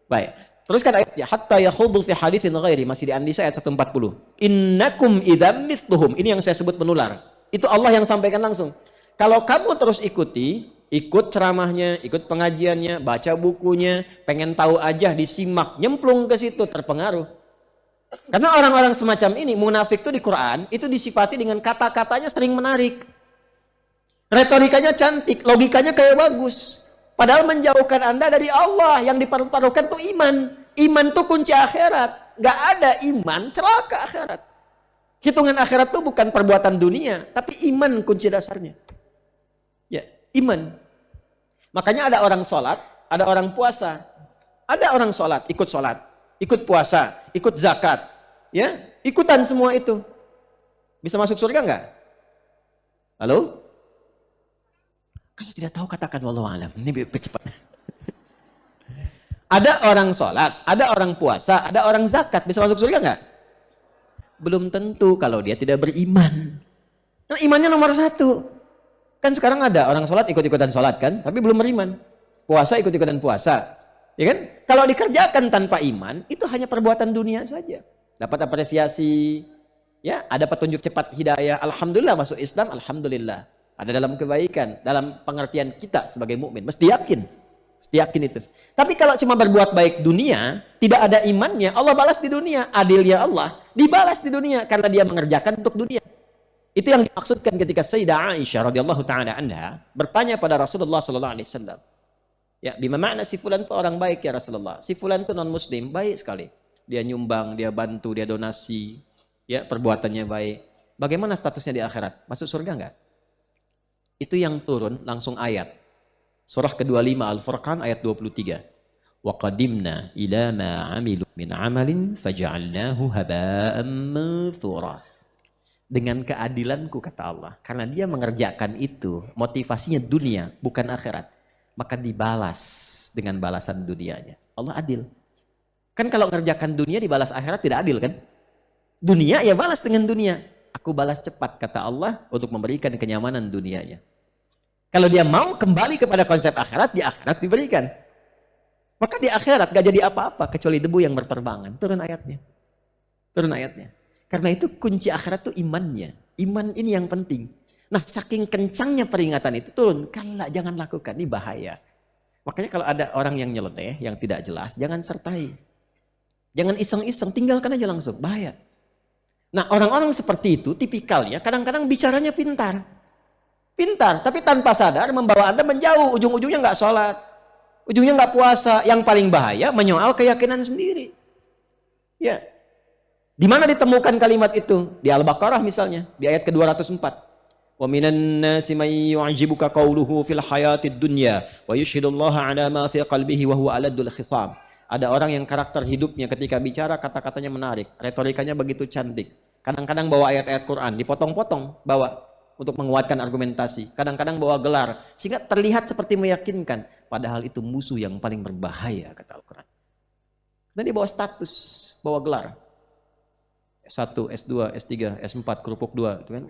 Baik. Teruskan ayatnya. Hatta yakhudu fi haditsin ghairi. Masih di An-Nisa ayat 140. Innakum idzam mithluhum. Ini yang saya sebut menular. Itu Allah yang sampaikan langsung. Kalau kamu terus ikut ceramahnya, ikut pengajiannya, baca bukunya, pengen tahu aja, disimak, nyemplung ke situ, terpengaruh. Karena orang-orang semacam ini, munafik itu di Quran, itu disifati dengan kata-katanya sering menarik. Retorikanya cantik, logikanya kayak bagus. Padahal menjauhkan Anda dari Allah. Yang diparu-parukan tuh iman. Iman tuh kunci akhirat. Gak ada iman, celaka akhirat. Hitungan akhirat tuh bukan perbuatan dunia, tapi iman kunci dasarnya. Ya, iman. Makanya ada orang sholat, ada orang puasa. Ada orang sholat, ikut puasa, ikut zakat. Ya, ikutan semua itu. Bisa masuk surga nggak? Halo? Kalau tidak tahu katakan wallahu alam. Ini cepat. Ada orang sholat, ada orang puasa, ada orang zakat. Bisa masuk surga nggak? Belum tentu kalau dia tidak beriman. Nah, imannya nomor satu. Kan sekarang ada orang sholat ikut-ikutan sholat kan, tapi belum beriman. Puasa ikut-ikutan puasa. Ya kan? Kalau dikerjakan tanpa iman, itu hanya perbuatan dunia saja. Dapat apresiasi, ya, ada petunjuk cepat hidayah. Alhamdulillah masuk Islam, alhamdulillah. Ada dalam kebaikan, dalam pengertian kita sebagai mukmin. Mesti yakin itu. Tapi kalau cuma berbuat baik dunia, tidak ada imannya, Allah balas di dunia. Adilnya Allah dibalas di dunia karena dia mengerjakan untuk dunia. Itu yang dimaksudkan ketika Sayyidah Aisyah radhiyallahu taala anha bertanya pada Rasulullah sallallahu alaihi wasallam. Ya, bima makna si fulan itu orang baik ya Rasulullah. Si fulan itu non muslim, baik sekali. Dia nyumbang, dia bantu, dia donasi, ya, perbuatannya baik. Bagaimana statusnya di akhirat? Masuk surga enggak? Itu yang turun langsung ayat. Surah ke-25 Al-Furqan ayat 23. Wa qadimna ila ma 'amilu min 'amalin faj'alnahu haba'an manthura. Dengan keadilanku kata Allah, karena dia mengerjakan itu, motivasinya dunia bukan akhirat, maka dibalas dengan balasan dunianya. Allah adil. Kan kalau mengerjakan dunia dibalas akhirat tidak adil kan? Dunia ya balas dengan dunia. Aku balas cepat kata Allah untuk memberikan kenyamanan dunianya. Kalau dia mau kembali kepada konsep akhirat, di akhirat diberikan. Maka di akhirat gak jadi apa-apa kecuali debu yang berterbangan. Turun ayatnya. Karena itu kunci akhirat itu imannya. Iman ini yang penting. Nah, saking kencangnya peringatan itu turun. Kala jangan lakukan, ini bahaya. Makanya kalau ada orang yang nyeleneh, yang tidak jelas, jangan sertai. Jangan iseng-iseng, tinggalkan aja langsung. Bahaya. Nah, orang-orang seperti itu tipikalnya kadang-kadang bicaranya pintar, tapi tanpa sadar membawa Anda menjauh. Ujung-ujungnya nggak sholat, ujungnya nggak puasa. Yang paling bahaya menyoal keyakinan sendiri. Ya, di mana ditemukan kalimat itu? Di Al-Baqarah misalnya, di ayat ke-204. Wa minan nasi may yu'jibuka qawluhu fil hayatid dunya wa yushhidullaha ala ma fi qalbihi wa huwa aladul khisam. Ada orang yang karakter hidupnya ketika bicara kata-katanya menarik, retorikanya begitu cantik. Kadang-kadang bawa ayat-ayat Quran, dipotong-potong, bawa untuk menguatkan argumentasi. Kadang-kadang bawa gelar, sehingga terlihat seperti meyakinkan. Padahal itu musuh yang paling berbahaya, kata Al-Quran. Dan dia bawa status, bawa gelar. S1, S2, S3, S4, kerupuk 2. Itu kan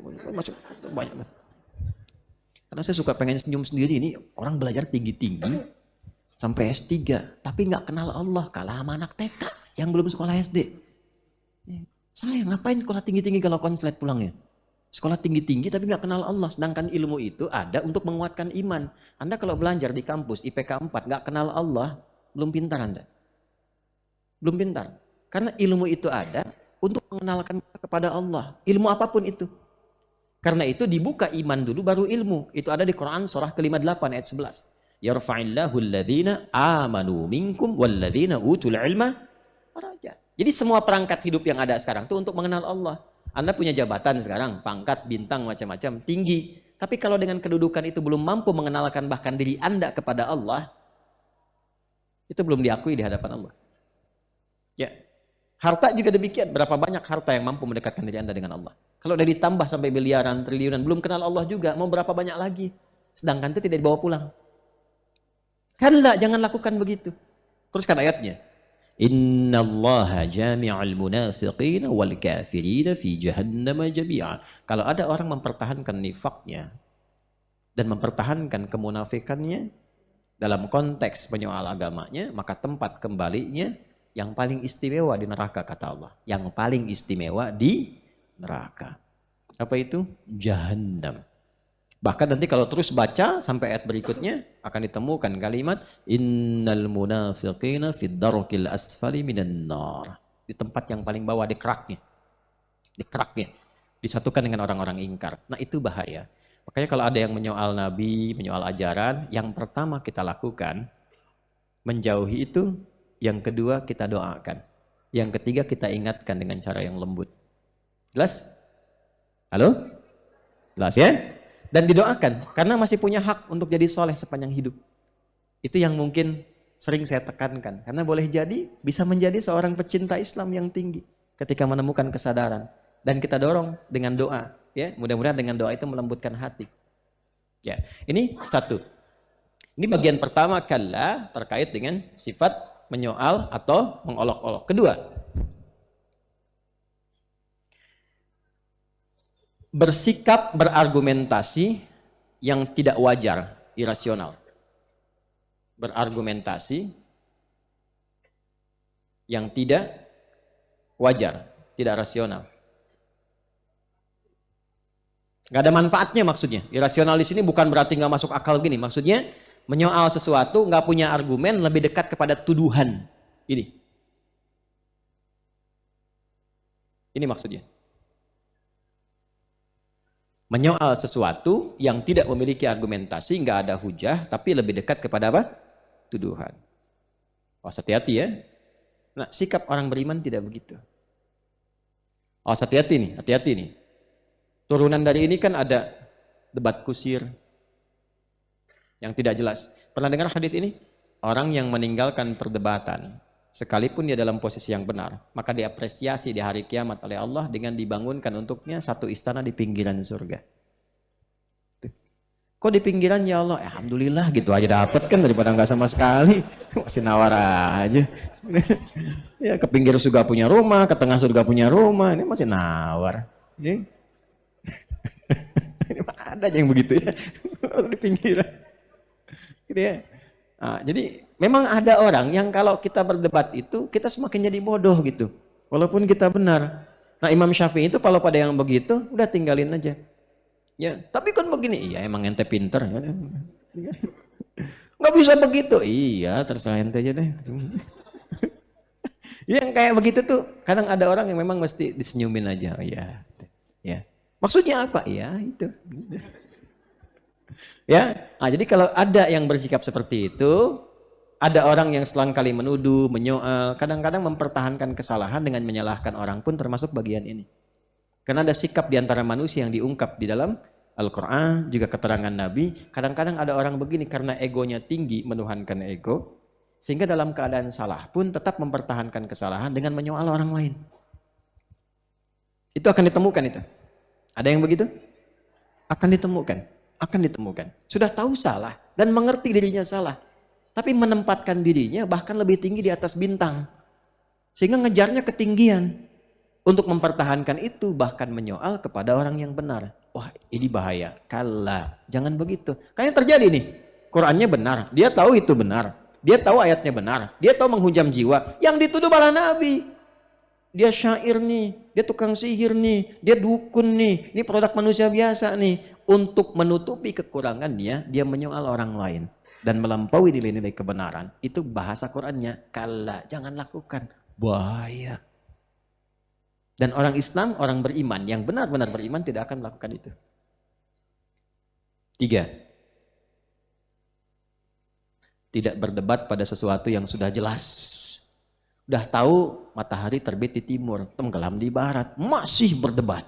banyak. Karena saya suka pengen senyum sendiri. Ini orang belajar tinggi-tinggi sampai S3. Tapi nggak kenal Allah. Kalah sama anak TK yang belum sekolah SD. Saya ngapain sekolah tinggi-tinggi kalau konslet pulangnya? Sekolah tinggi-tinggi tapi nggak kenal Allah. Sedangkan ilmu itu ada untuk menguatkan iman. Anda kalau belajar di kampus IPK 4 nggak kenal Allah, belum pintar Anda. Belum pintar. Karena ilmu itu ada untuk mengenalkan kepada Allah. Ilmu apapun itu. Karena itu dibuka iman dulu baru ilmu. Itu ada di Quran surah ke-58 ayat 11. Yarfa'illahu alladhina amanu minkum walladhina utul ilma daraja. Jadi semua perangkat hidup yang ada sekarang itu untuk mengenal Allah. Anda punya jabatan sekarang, pangkat, bintang, macam-macam, tinggi. Tapi kalau dengan kedudukan itu belum mampu mengenalkan bahkan diri Anda kepada Allah, itu belum diakui di hadapan Allah. Ya, harta juga demikian. Berapa banyak harta yang mampu mendekatkan diri Anda dengan Allah? Kalau udah ditambah sampai miliaran, triliunan, belum kenal Allah juga, mau berapa banyak lagi? Sedangkan itu tidak dibawa pulang. Kanlah, jangan lakukan begitu. Teruskan ayatnya. Innallaha jami'al munafiqina wal kafirina fi jahannam jami'a. Kalau ada orang mempertahankan nifaknya dan mempertahankan kemunafikannya dalam konteks penyoal agamanya, maka tempat kembalinya yang paling istimewa di neraka kata Allah. Yang paling istimewa di neraka. Apa itu? Jahannam. Bahkan nanti kalau terus baca sampai ayat berikutnya akan ditemukan kalimat innal munafiqina fid darkil asfali minan nar. Di tempat yang paling bawah, di keraknya. Disatukan dengan orang-orang ingkar. Nah, itu bahaya. Makanya kalau ada yang menyoal Nabi, menyoal ajaran, yang pertama kita lakukan, menjauhi itu, yang kedua kita doakan. Yang ketiga kita ingatkan dengan cara yang lembut. Jelas? Halo? Jelas ya? Dan didoakan, karena masih punya hak untuk jadi soleh sepanjang hidup. Itu yang mungkin sering saya tekankan. Karena boleh jadi bisa menjadi seorang pecinta Islam yang tinggi ketika menemukan kesadaran. Dan kita dorong dengan doa. Ya, mudah-mudahan dengan doa itu melembutkan hati. Ya, ini satu. Ini bagian pertama kalla terkait dengan sifat menyoal atau mengolok-olok. Kedua, bersikap berargumentasi yang tidak wajar, irasional. Berargumentasi yang tidak wajar, tidak rasional. Gak ada manfaatnya maksudnya. Irasional di sini bukan berarti gak masuk akal gini. Maksudnya menyoal sesuatu gak punya argumen, lebih dekat kepada tuduhan. Ini maksudnya. Menyoal sesuatu yang tidak memiliki argumentasi, gak ada hujah, tapi lebih dekat kepada apa? Tuduhan. Oh, hati-hati ya. Nah, sikap orang beriman tidak begitu. Oh, hati-hati nih. Turunan dari ini kan ada debat kusir yang tidak jelas. Pernah dengar hadis ini? Orang yang meninggalkan perdebatan, sekalipun dia dalam posisi yang benar, maka diapresiasi di hari kiamat oleh Allah dengan dibangunkan untuknya satu istana di pinggiran surga. Kok di pinggiran ya Allah? Alhamdulillah gitu aja dapat kan, daripada nggak sama sekali. Masih nawar aja. Ya, ke pinggir surga punya rumah, ke tengah surga punya rumah, ini masih nawar. Ya. Ada aja yang begitu ya, di pinggiran. Gitu ya. Nah, jadi memang ada orang yang kalau kita berdebat itu kita semakin jadi bodoh gitu, walaupun kita benar. Nah, Imam Syafi'i itu kalau pada yang begitu udah tinggalin aja. Ya, tapi kan begini, iya emang ente pinter. Nggak bisa begitu, iya terserah ente aja deh. Yang kayak begitu tuh kadang ada orang yang memang mesti disenyumin aja, ya. Maksudnya apa? Ya itu. Ya, nah, jadi kalau ada yang bersikap seperti itu, ada orang yang selang kali menuduh, menyoal, kadang-kadang mempertahankan kesalahan dengan menyalahkan orang pun termasuk bagian ini. Karena ada sikap di antara manusia yang diungkap di dalam Al-Quran, juga keterangan Nabi. Kadang-kadang ada orang begini karena egonya tinggi, menuhankan ego, sehingga dalam keadaan salah pun tetap mempertahankan kesalahan dengan menyoal orang lain. Itu akan ditemukan itu. Ada yang begitu? Akan ditemukan. Sudah tahu salah dan mengerti dirinya salah. Tapi menempatkan dirinya bahkan lebih tinggi di atas bintang. Sehingga ngejarnya ketinggian. Untuk mempertahankan itu bahkan menyoal kepada orang yang benar. Wah, ini bahaya. Kalla, jangan begitu. Karena yang terjadi nih, Qurannya benar. Dia tahu itu benar. Dia tahu ayatnya benar. Dia tahu menghujam jiwa. Yang dituduh malah Nabi. Dia syair nih, dia tukang sihir nih, dia dukun nih, ini produk manusia biasa nih. Untuk menutupi kekurangannya, dia menyoal orang lain dan melampaui nilai-nilai kebenaran. Itu bahasa Qurannya, kalla, jangan lakukan, bahaya. Dan orang Islam, orang beriman, yang benar-benar beriman tidak akan melakukan itu. 3. Tidak berdebat pada sesuatu yang sudah jelas. Udah tahu matahari terbit di timur, tenggelam di barat, masih berdebat.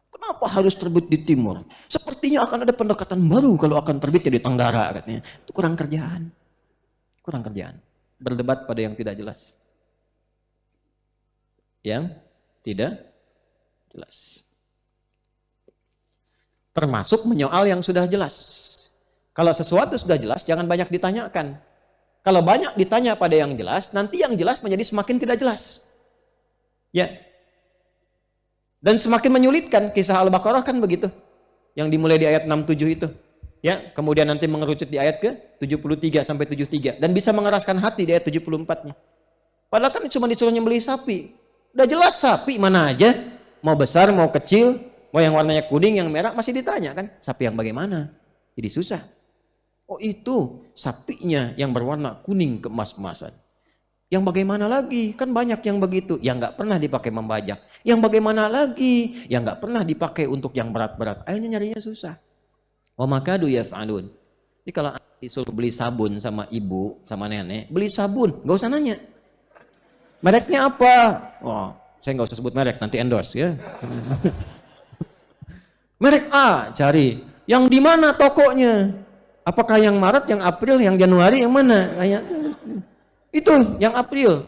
Kenapa harus terbit di timur? Sepertinya akan ada pendekatan baru kalau akan terbitnya di tenggara, katanya. Itu kurang kerjaan. Berdebat pada yang tidak jelas. Yang tidak jelas. Termasuk menyoal yang sudah jelas. Kalau sesuatu sudah jelas, jangan banyak ditanyakan. Kalau banyak ditanya pada yang jelas, nanti yang jelas menjadi semakin tidak jelas. Ya. Dan semakin menyulitkan. Kisah Al-Baqarah kan begitu. Yang dimulai di ayat 67 itu. Ya, kemudian nanti mengerucut di ayat ke 73 sampai 73 dan bisa mengeraskan hati di ayat 74-nya. Padahal kan cuma disuruh nyembelih sapi. Udah jelas sapi mana aja, mau besar, mau kecil, mau yang warnanya kuning, yang merah masih ditanya kan, sapi yang bagaimana? Jadi susah. Oh itu sapinya yang berwarna kuning keemas-emasan. Yang bagaimana lagi? Kan banyak yang begitu. Yang nggak pernah dipakai membajak. Yang bagaimana lagi? Yang nggak pernah dipakai untuk yang berat-berat. Akhirnya nyarinya susah. Wa makadu yaf'alun. Jadi kalau disuruh beli sabun sama ibu, sama nenek, beli sabun, nggak usah nanya. Mereknya apa? Oh, saya nggak usah sebut merek, nanti endorse ya. Merek A, cari. Yang di mana tokonya? Apakah yang Maret, yang April, yang Januari, yang mana? Itu, yang April.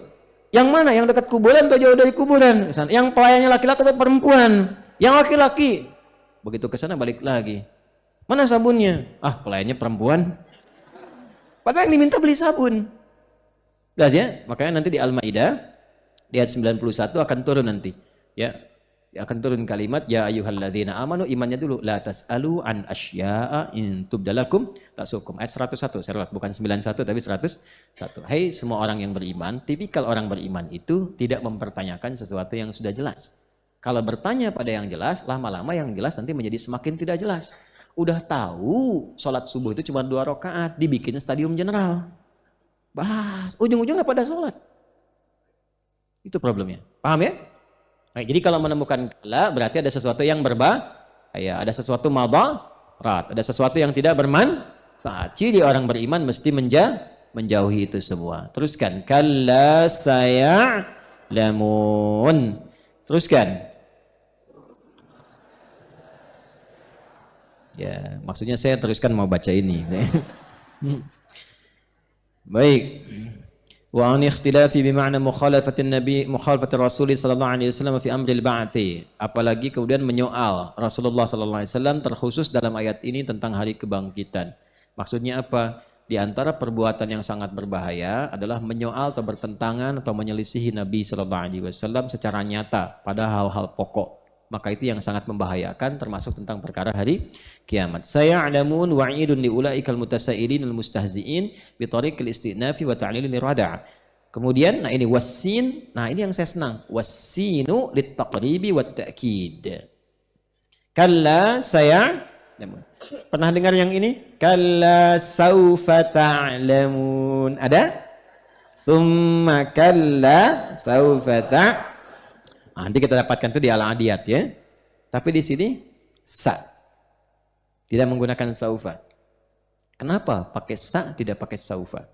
Yang mana? Yang dekat kuburan atau jauh dari kuburan? Yang pelayannya laki-laki atau perempuan? Yang laki-laki. Begitu ke sana balik lagi. Mana sabunnya? Ah, pelayannya perempuan. Padahal yang diminta beli sabun. Jelas ya? Makanya nanti di Al-Maidah di ayat 91 akan turun nanti. Ya. Akan turun kalimat ya ayyuhalladzina amanu, imannya dulu, la tas'alu an asya'a in tubdalakum tasukum. Ayat 101. Saya bukan 91 tapi 101. Hai semua orang yang beriman, tipikal orang beriman itu tidak mempertanyakan sesuatu yang sudah jelas. Kalau bertanya pada yang jelas, lama-lama yang jelas nanti menjadi semakin tidak jelas. Udah tahu sholat subuh itu cuma 2 rakaat, dibikin stadium general. Bahas, ujung-ujungnya pada sholat. Itu problemnya. Paham ya? Nah, jadi kalau menemukan kala berarti ada sesuatu yang berbahaya, ada sesuatu madarat, ada sesuatu yang tidak bermanfaat. Ciri orang beriman mesti menjauhi itu semua. Teruskan, kalla saya'lamun. Teruskan. Ya, maksudnya saya teruskan mau baca ini. Baik. Wa an ikhtilafi bima'na mukhalafatin nabi mukhalafatir rasul sallallahu alaihi wasallam fi amril ba'thi. Apalagi kemudian menyoal Rasulullah sallallahu alaihi wasallam terkhusus dalam ayat ini tentang hari kebangkitan. Maksudnya apa? Di antara perbuatan yang sangat berbahaya adalah menyoal atau bertentangan atau menyelisihi Nabi sallallahu alaihi wasallam secara nyata pada hal-hal pokok. Maka itu yang sangat membahayakan, termasuk tentang perkara hari kiamat. Saya'lamun wa'idun li'ulaikal mutasailin al-mustahzi'in bi tariqil istinafi wa ta'lilil irada'. Kemudian nah ini wassin, nah ini yang saya senang. Wassinu lit-taqribi wat ta'kid. Kalla saya'lamun. Pernah dengar yang ini? Kalla saufa ta'lamun. Ada? Tsumma kalla saufa ta'lamun. Nanti kita dapatkan itu di Al-Adiyat ya. Tapi di sini sa. Tidak menggunakan saufa. Kenapa pakai sa tidak pakai saufa?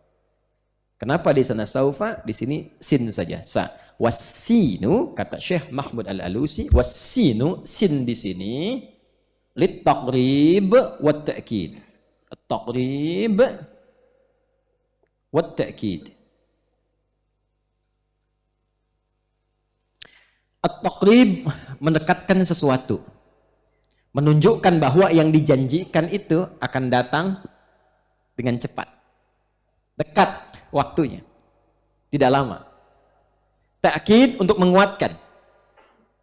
Kenapa di sana saufa, di sini sin saja, sa. Wassinu kata Syekh Mahmud Al-Alusi, wassinu sin di sini lit taqrib wat ta'kid. At-taqrib wat ta'kid. At-taqrib mendekatkan sesuatu. Menunjukkan bahwa yang dijanjikan itu akan datang dengan cepat. Dekat waktunya. Tidak lama. Ta'kid untuk menguatkan.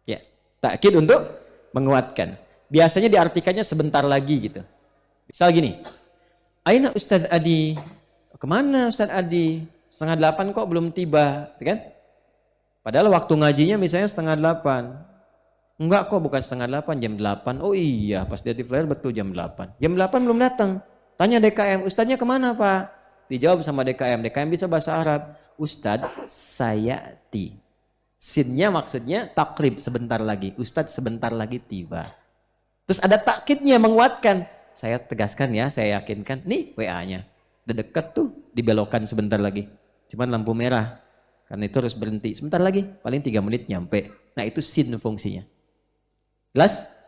Ya, ta'kid untuk menguatkan. Biasanya diartikannya sebentar lagi gitu. Misal gini. Aina Ustadz Adi? Kemana Ustadz Adi? 7:30 kok belum tiba, kan? Padahal waktu ngajinya misalnya 7:30. Enggak kok, bukan 7:30, jam 8. Oh iya, pas dia di flyer betul jam 8. Jam 8 belum datang. Tanya DKM, Ustadznya kemana Pak? Dijawab sama DKM. DKM bisa bahasa Arab. Ustadz sayati. Sinnya maksudnya takrib, sebentar lagi. Ustadz sebentar lagi tiba. Terus ada takkidnya menguatkan. Saya tegaskan ya, saya yakinkan. Nih WA-nya. Udah deket tuh, dibelokkan sebentar lagi. Cuman lampu merah. Karena itu harus berhenti. Sebentar lagi, paling 3 menit nyampe. Nah itu sin fungsinya. Jelas?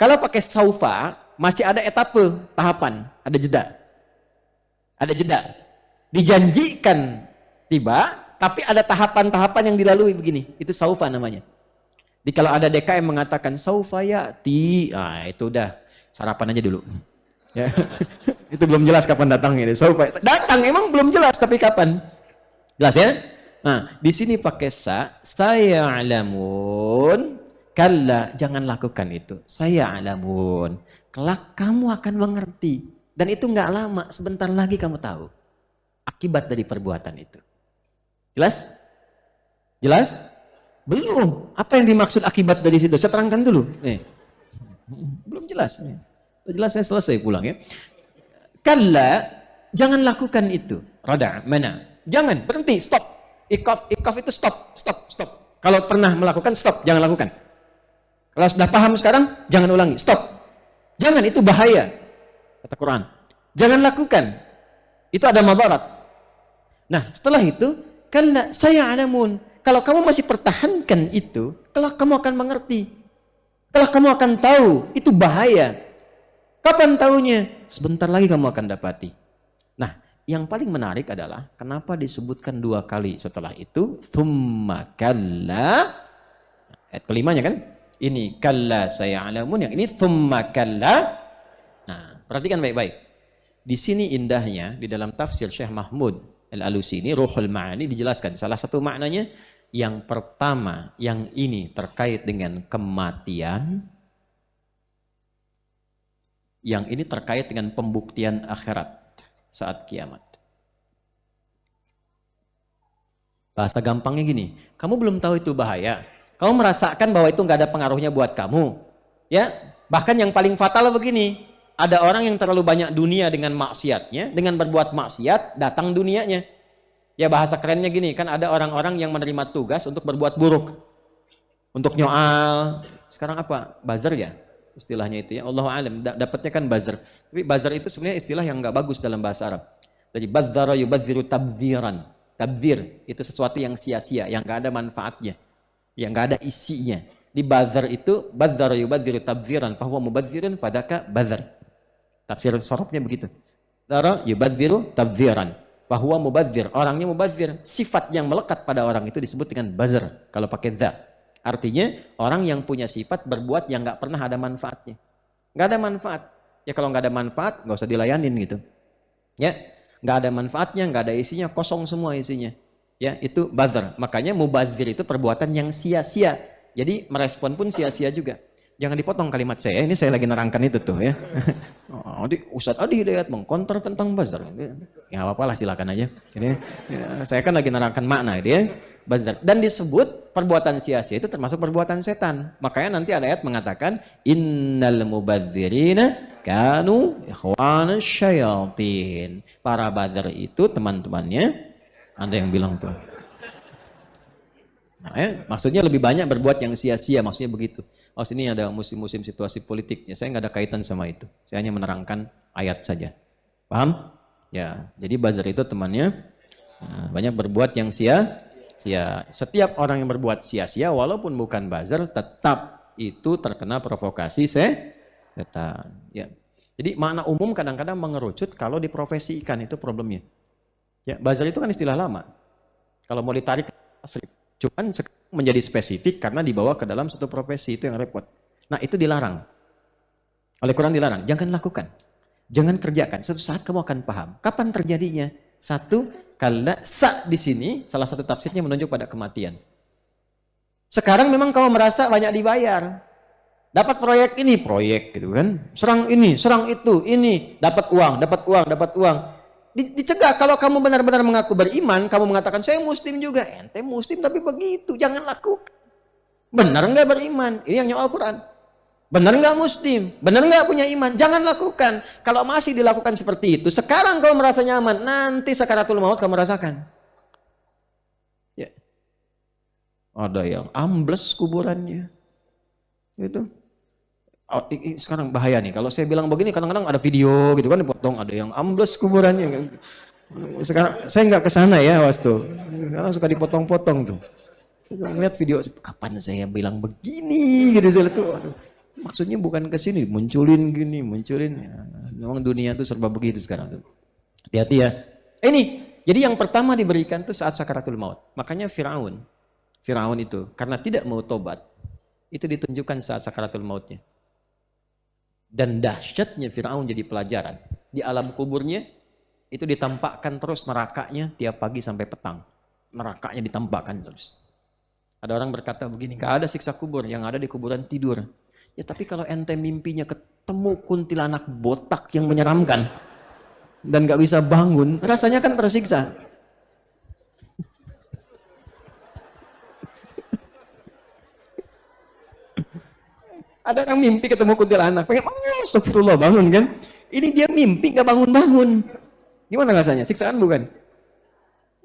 Kalau pakai saufa, masih ada etape, tahapan. Ada jeda. Ada jeda. Dijanjikan tiba, tapi ada tahapan-tahapan yang dilalui begini. Itu saufa namanya. Jadi kalau ada DKM mengatakan saufa ya'ti, nah itu udah sarapan aja dulu. Ya. Itu belum jelas kapan datangnya. Saufa datang, emang belum jelas tapi kapan. Jelas ya? Nah, di sini pakai sa, saya'lamun, kalla, jangan lakukan itu. Saya'lamun, kelak kamu akan mengerti. Dan itu nggak lama, sebentar lagi kamu tahu akibat dari perbuatan itu. Jelas? Jelas? Belum. Apa yang dimaksud akibat dari situ? Saya terangkan dulu. Belum jelas. Jelas saya selesai pulang ya. Kalla, jangan lakukan itu. Rada, mana? Jangan, berhenti, stop. Ikaf itu stop. Kalau pernah melakukan stop, jangan lakukan. Kalau sudah paham sekarang, jangan ulangi, stop. Jangan, itu bahaya. kata Quran. Jangan lakukan. Itu ada madarat. Nah, setelah itu, kalla saya'lamun. Kalau kamu masih pertahankan itu, kelak kamu akan mengerti. Kelak kamu akan tahu, itu bahaya. Kapan tahunya? Sebentar lagi kamu akan dapati. Nah, yang paling menarik adalah kenapa disebutkan 2 kali setelah itu, thumma kalla. Ayat kelimanya kan? Ini kalla saya'lamun, yang ini thumma kalla. Nah, perhatikan baik-baik. Di sini indahnya di dalam tafsir Syekh Mahmud Al-Alusi ini Ruhul Ma'ani dijelaskan salah satu maknanya yang pertama, yang ini terkait dengan kematian, yang ini terkait dengan pembuktian akhirat saat kiamat. Bahasa gampangnya gini, kamu belum tahu itu bahaya, kamu merasakan bahwa itu nggak ada pengaruhnya buat kamu, ya. Bahkan yang paling fatal begini, ada orang yang terlalu banyak dunia dengan maksiatnya, dengan berbuat maksiat datang dunianya. Ya bahasa kerennya gini, kan ada orang-orang yang menerima tugas untuk berbuat buruk. Untuk nyoal, sekarang apa? Buzzer ya? Istilahnya itu ya, Allahu a'lam, dapatnya kan buzzer. Tapi buzzer itu sebenarnya istilah yang nggak bagus dalam bahasa Arab. Jadi badzara yubadziru tabdziran. Tabdzir itu sesuatu yang sia-sia, yang nggak ada manfaatnya, yang nggak ada isinya. Di buzzer itu badzara yubadziru tabdziran, fahuwa mubadzirun fadaka buzzer. Tafsir sorofnya begitu. Badzara yubadziru tabdziran. Bahwa mubadzir, orangnya mubadzir, sifat yang melekat pada orang itu disebut dengan buzzer kalau pakai dha. Artinya orang yang punya sifat berbuat yang nggak pernah ada manfaatnya, nggak ada manfaat. Ya kalau nggak ada manfaat nggak usah dilayanin gitu. Ya nggak ada manfaatnya, nggak ada isinya, kosong semua isinya. Ya itu buzzer. Makanya mubadzir itu perbuatan yang sia-sia. Jadi merespon pun sia-sia juga. Jangan dipotong kalimat saya, ini saya lagi nerangkan itu tuh ya. Ustadz Adi Hidayat mengkonter tentang buzzer. Ya apa-apa lah, silakan aja. Jadi, ya, saya kan lagi nerangkan makna dia buzzer. Dan disebut perbuatan sia-sia itu termasuk perbuatan setan. Makanya nanti ada ayat mengatakan innal mubadzirina kanu ikhwana syayatin. Para buzzer itu teman-temannya, ada yang bilang tuh. Nah, maksudnya lebih banyak berbuat yang sia-sia, maksudnya begitu. Oh sini ada musim-musim situasi politik, ya saya nggak ada kaitan sama itu. Saya hanya menerangkan ayat saja. Paham? Ya, jadi buzzer itu temannya banyak berbuat yang sia-sia. Setiap orang yang berbuat sia-sia, walaupun bukan buzzer, tetap itu terkena provokasi setan. Ya. Jadi makna umum kadang-kadang mengerucut kalau diprofesikan, itu problemnya. Ya, buzzer itu kan istilah lama. Kalau mau ditarik asli. Cuman menjadi spesifik karena dibawa ke dalam satu profesi, itu yang repot. Nah itu dilarang. Oleh Quran dilarang. Jangan lakukan. Jangan kerjakan. Suatu saat kamu akan paham. Kapan terjadinya? Satu, kalla sa di sini, salah satu tafsirnya menunjuk pada kematian. Sekarang memang kamu merasa banyak dibayar. Dapat proyek ini, proyek gitu kan. Serang ini, serang itu, ini. Dapat uang, dapat uang, dapat uang. Dicegah. Kalau kamu benar-benar mengaku beriman, kamu mengatakan saya muslim juga, ente muslim tapi begitu, jangan lakukan. Benar nggak beriman? Ini yang nyoal Quran. Benar nggak muslim? Benar nggak punya iman? Jangan lakukan. Kalau masih dilakukan seperti itu, sekarang kamu merasa nyaman, nanti sakaratul maut kamu rasakan. Ya. Ada yang ambles kuburannya, itu. Oh, sekarang bahaya nih, kalau saya bilang begini kadang-kadang ada video gitu kan dipotong, ada yang ambles kuburannya. Sekarang saya nggak kesana ya wastu, karena suka dipotong-potong tuh. Saya ngeliat video, kapan saya bilang begini gitu, saya tuh, maksudnya bukan ke sini, munculin gini, munculin. Ya, memang dunia tuh serba begitu sekarang tuh. Hati-hati ya. Ini, jadi yang pertama diberikan tuh saat sakaratul maut. Makanya Firaun itu karena tidak mau tobat, itu ditunjukkan saat sakaratul mautnya. Dan dahsyatnya Firaun jadi pelajaran. Di alam kuburnya itu ditampakkan terus nerakanya tiap pagi sampai petang. Nerakanya ditampakkan terus. Ada orang berkata begini, gak ada siksa kubur, yang ada di kuburan tidur. Ya tapi kalau ente mimpinya ketemu kuntilanak botak yang menyeramkan dan gak bisa bangun, rasanya kan tersiksa. Ada orang mimpi ketemu kuntilanak, pengen, astagfirullah, bangun kan? Ini dia mimpi gak bangun-bangun. Gimana rasanya? Siksaan bukan?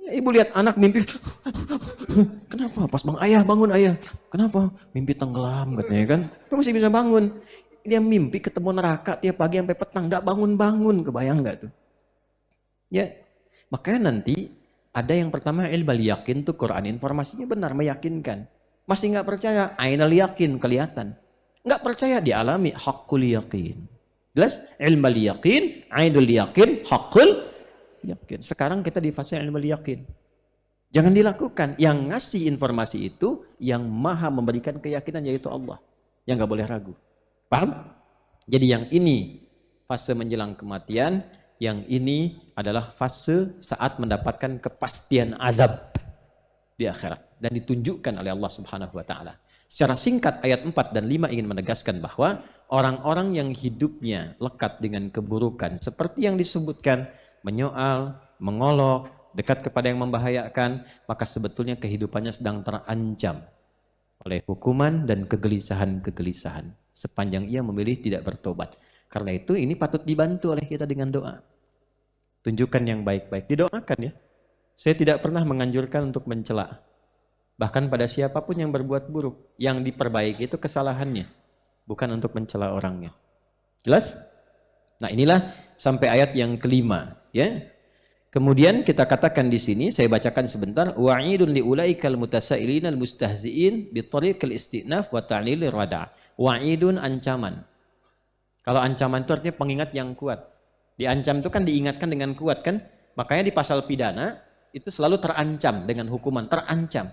Ya, ibu lihat anak mimpi, kenapa? Pas bang ayah bangun ayah, kenapa? Mimpi tenggelam katanya kan? Kok masih bisa bangun? dia mimpi ketemu neraka tiap pagi sampai petang, nggak bangun-bangun, kebayang nggak tuh? Ya, makanya nanti ada yang pertama ilmal yakin tuh Quran, informasinya benar, meyakinkan. Masih nggak percaya, ainal yakin, kelihatan. Nggak percaya, dialami haqqul yakin. Jelas? Ilmal yakin, ainul yakin, haqqul yakin. Sekarang kita di fase ilmal yakin. Jangan dilakukan. Yang ngasih informasi itu yang maha memberikan keyakinan, yaitu Allah. Yang nggak boleh ragu. Paham? Jadi yang ini fase menjelang kematian, yang ini adalah fase saat mendapatkan kepastian azab di akhirat dan ditunjukkan oleh Allah Subhanahu wa taala. Secara singkat ayat 4 dan 5 ingin menegaskan bahwa orang-orang yang hidupnya lekat dengan keburukan seperti yang disebutkan, menyoal, mengolok, dekat kepada yang membahayakan, maka sebetulnya kehidupannya sedang terancam oleh hukuman dan kegelisahan-kegelisahan sepanjang ia memilih tidak bertobat. Karena itu ini patut dibantu oleh kita dengan doa. Tunjukkan yang baik-baik, didoakan ya. Saya tidak pernah menganjurkan untuk mencela. Bahkan pada siapapun yang berbuat buruk, yang diperbaiki itu kesalahannya, bukan untuk mencela orangnya. Jelas? Nah, inilah sampai ayat yang kelima, ya. Kemudian kita katakan di sini, saya bacakan sebentar, wa'idun liulaikal mutasailin almustahziin bi tariqil istinaf wa ta'lil rada'. Wa'idun, ancaman. Kalau ancaman itu artinya pengingat yang kuat. Diancam itu kan diingatkan dengan kuat kan? Makanya di pasal pidana itu selalu terancam dengan hukuman, terancam.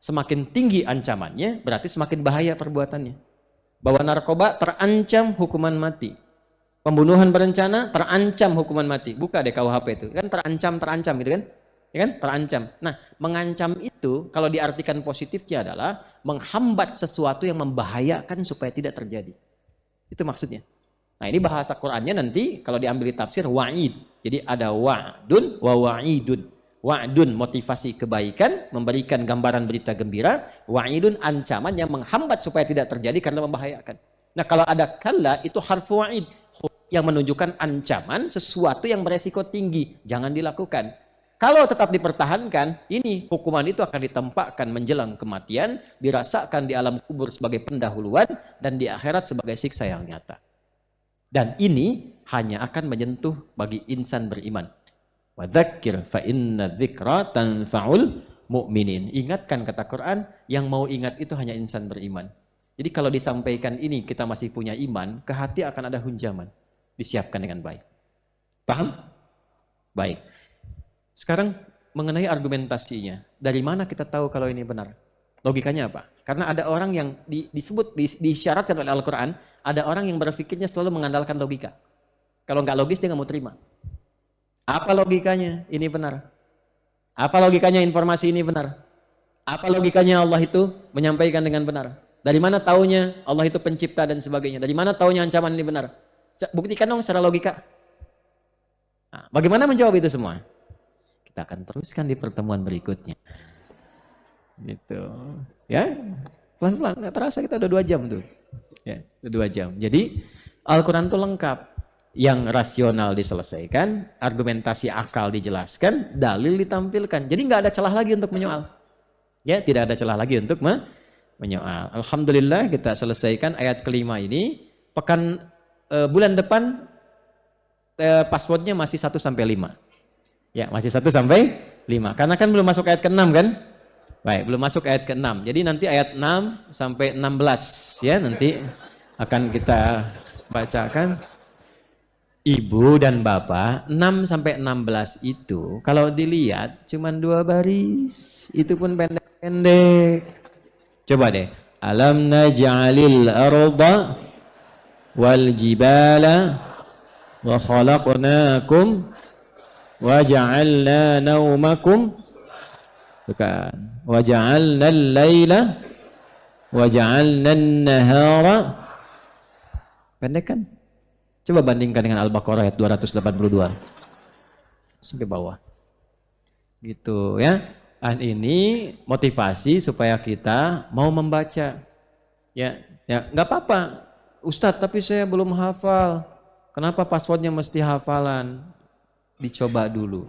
Semakin tinggi ancamannya, berarti semakin bahaya perbuatannya. Bawa narkoba terancam hukuman mati. Pembunuhan berencana terancam hukuman mati. Buka deh KUHP itu. Kan terancam gitu kan? Ya kan? Terancam. Nah, mengancam itu kalau diartikan positifnya adalah menghambat sesuatu yang membahayakan supaya tidak terjadi. Itu maksudnya. Nah, ini bahasa Qur'annya nanti kalau diambil tafsir wa'id. Jadi ada wa'dun wa wa'idun. Wa'dun motivasi kebaikan, memberikan gambaran berita gembira. Wa'idun ancaman yang menghambat supaya tidak terjadi karena membahayakan. Nah, kalau ada kalla itu harfu wa'id yang menunjukkan ancaman sesuatu yang beresiko tinggi, jangan dilakukan. Kalau tetap dipertahankan, ini hukuman itu akan ditempatkan menjelang kematian, dirasakan di alam kubur sebagai pendahuluan dan di akhirat sebagai siksa yang nyata. Dan ini hanya akan menyentuh bagi insan beriman. Wa dzakir fa inna dzikra tanfa'ul mu'minin. Ingatkan kata Quran, yang mau ingat itu hanya insan beriman. Jadi kalau disampaikan ini kita masih punya iman, ke hati akan ada hunjaman. Disiapkan dengan baik. Paham? Baik. Sekarang mengenai argumentasinya. Dari mana kita tahu kalau ini benar? Logikanya apa? Karena ada orang yang disyaratkan oleh Al-Quran, ada orang yang berpikirnya selalu mengandalkan logika. Kalau nggak logis dia nggak mau terima. Apa logikanya ini benar? Apa logikanya informasi ini benar? Apa logikanya Allah itu menyampaikan dengan benar? Dari mana taunya Allah itu pencipta dan sebagainya? Dari mana taunya ancaman ini benar? Buktikan dong secara logika. Nah, bagaimana menjawab itu semua? Kita akan teruskan di pertemuan berikutnya. Gitu. Ya, pelan-pelan. Nggak terasa kita udah 2 jam tuh. Ya, udah 2 jam. Jadi Al-Quran itu lengkap. Yang rasional diselesaikan, argumentasi akal dijelaskan, dalil ditampilkan. Jadi nggak ada celah lagi untuk menyoal. Ya, tidak ada celah lagi untuk menyoal. Alhamdulillah kita selesaikan ayat kelima ini. Bulan depan passwordnya masih 1 sampai 5. Ya, masih 1 sampai 5. Karena kan belum masuk ayat ke-6 kan? Baik, belum masuk ayat ke-6. Jadi nanti ayat 6 sampai 16 ya nanti akan kita bacakan. Ibu dan Bapak, 6 sampai 16 itu kalau dilihat cuma 2 baris. Itu pun pendek-pendek. Coba deh. Alam naj'alil arda wal jibala wa khalaqnakum wa ja'alna naumakum bukan wa ja'alna al-laila wa ja'alna an-nahara. Pendek kan? Coba bandingkan dengan Al-Baqarah ayat 282 sampai bawah. Gitu ya. Dan ini motivasi supaya kita mau membaca. Ya, nggak apa-apa. Ustadz, tapi saya belum hafal. Kenapa passwordnya mesti hafalan? Dicoba dulu.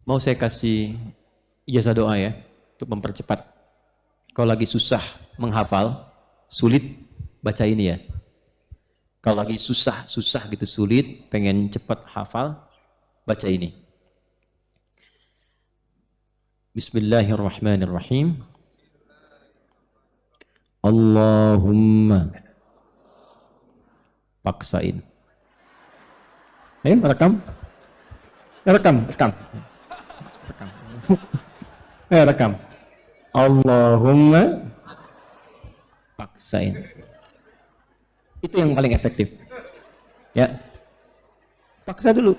Mau saya kasih ijazah doa ya, untuk mempercepat. Kalau lagi susah menghafal, sulit baca ini ya. Kalau lagi susah gitu, sulit, pengen cepat hafal, baca ini. Bismillahirrahmanirrahim. Allahumma, paksain. Rekam. Rekam. Rekam. Allahumma, paksain. Itu yang paling efektif. Ya. Paksa dulu.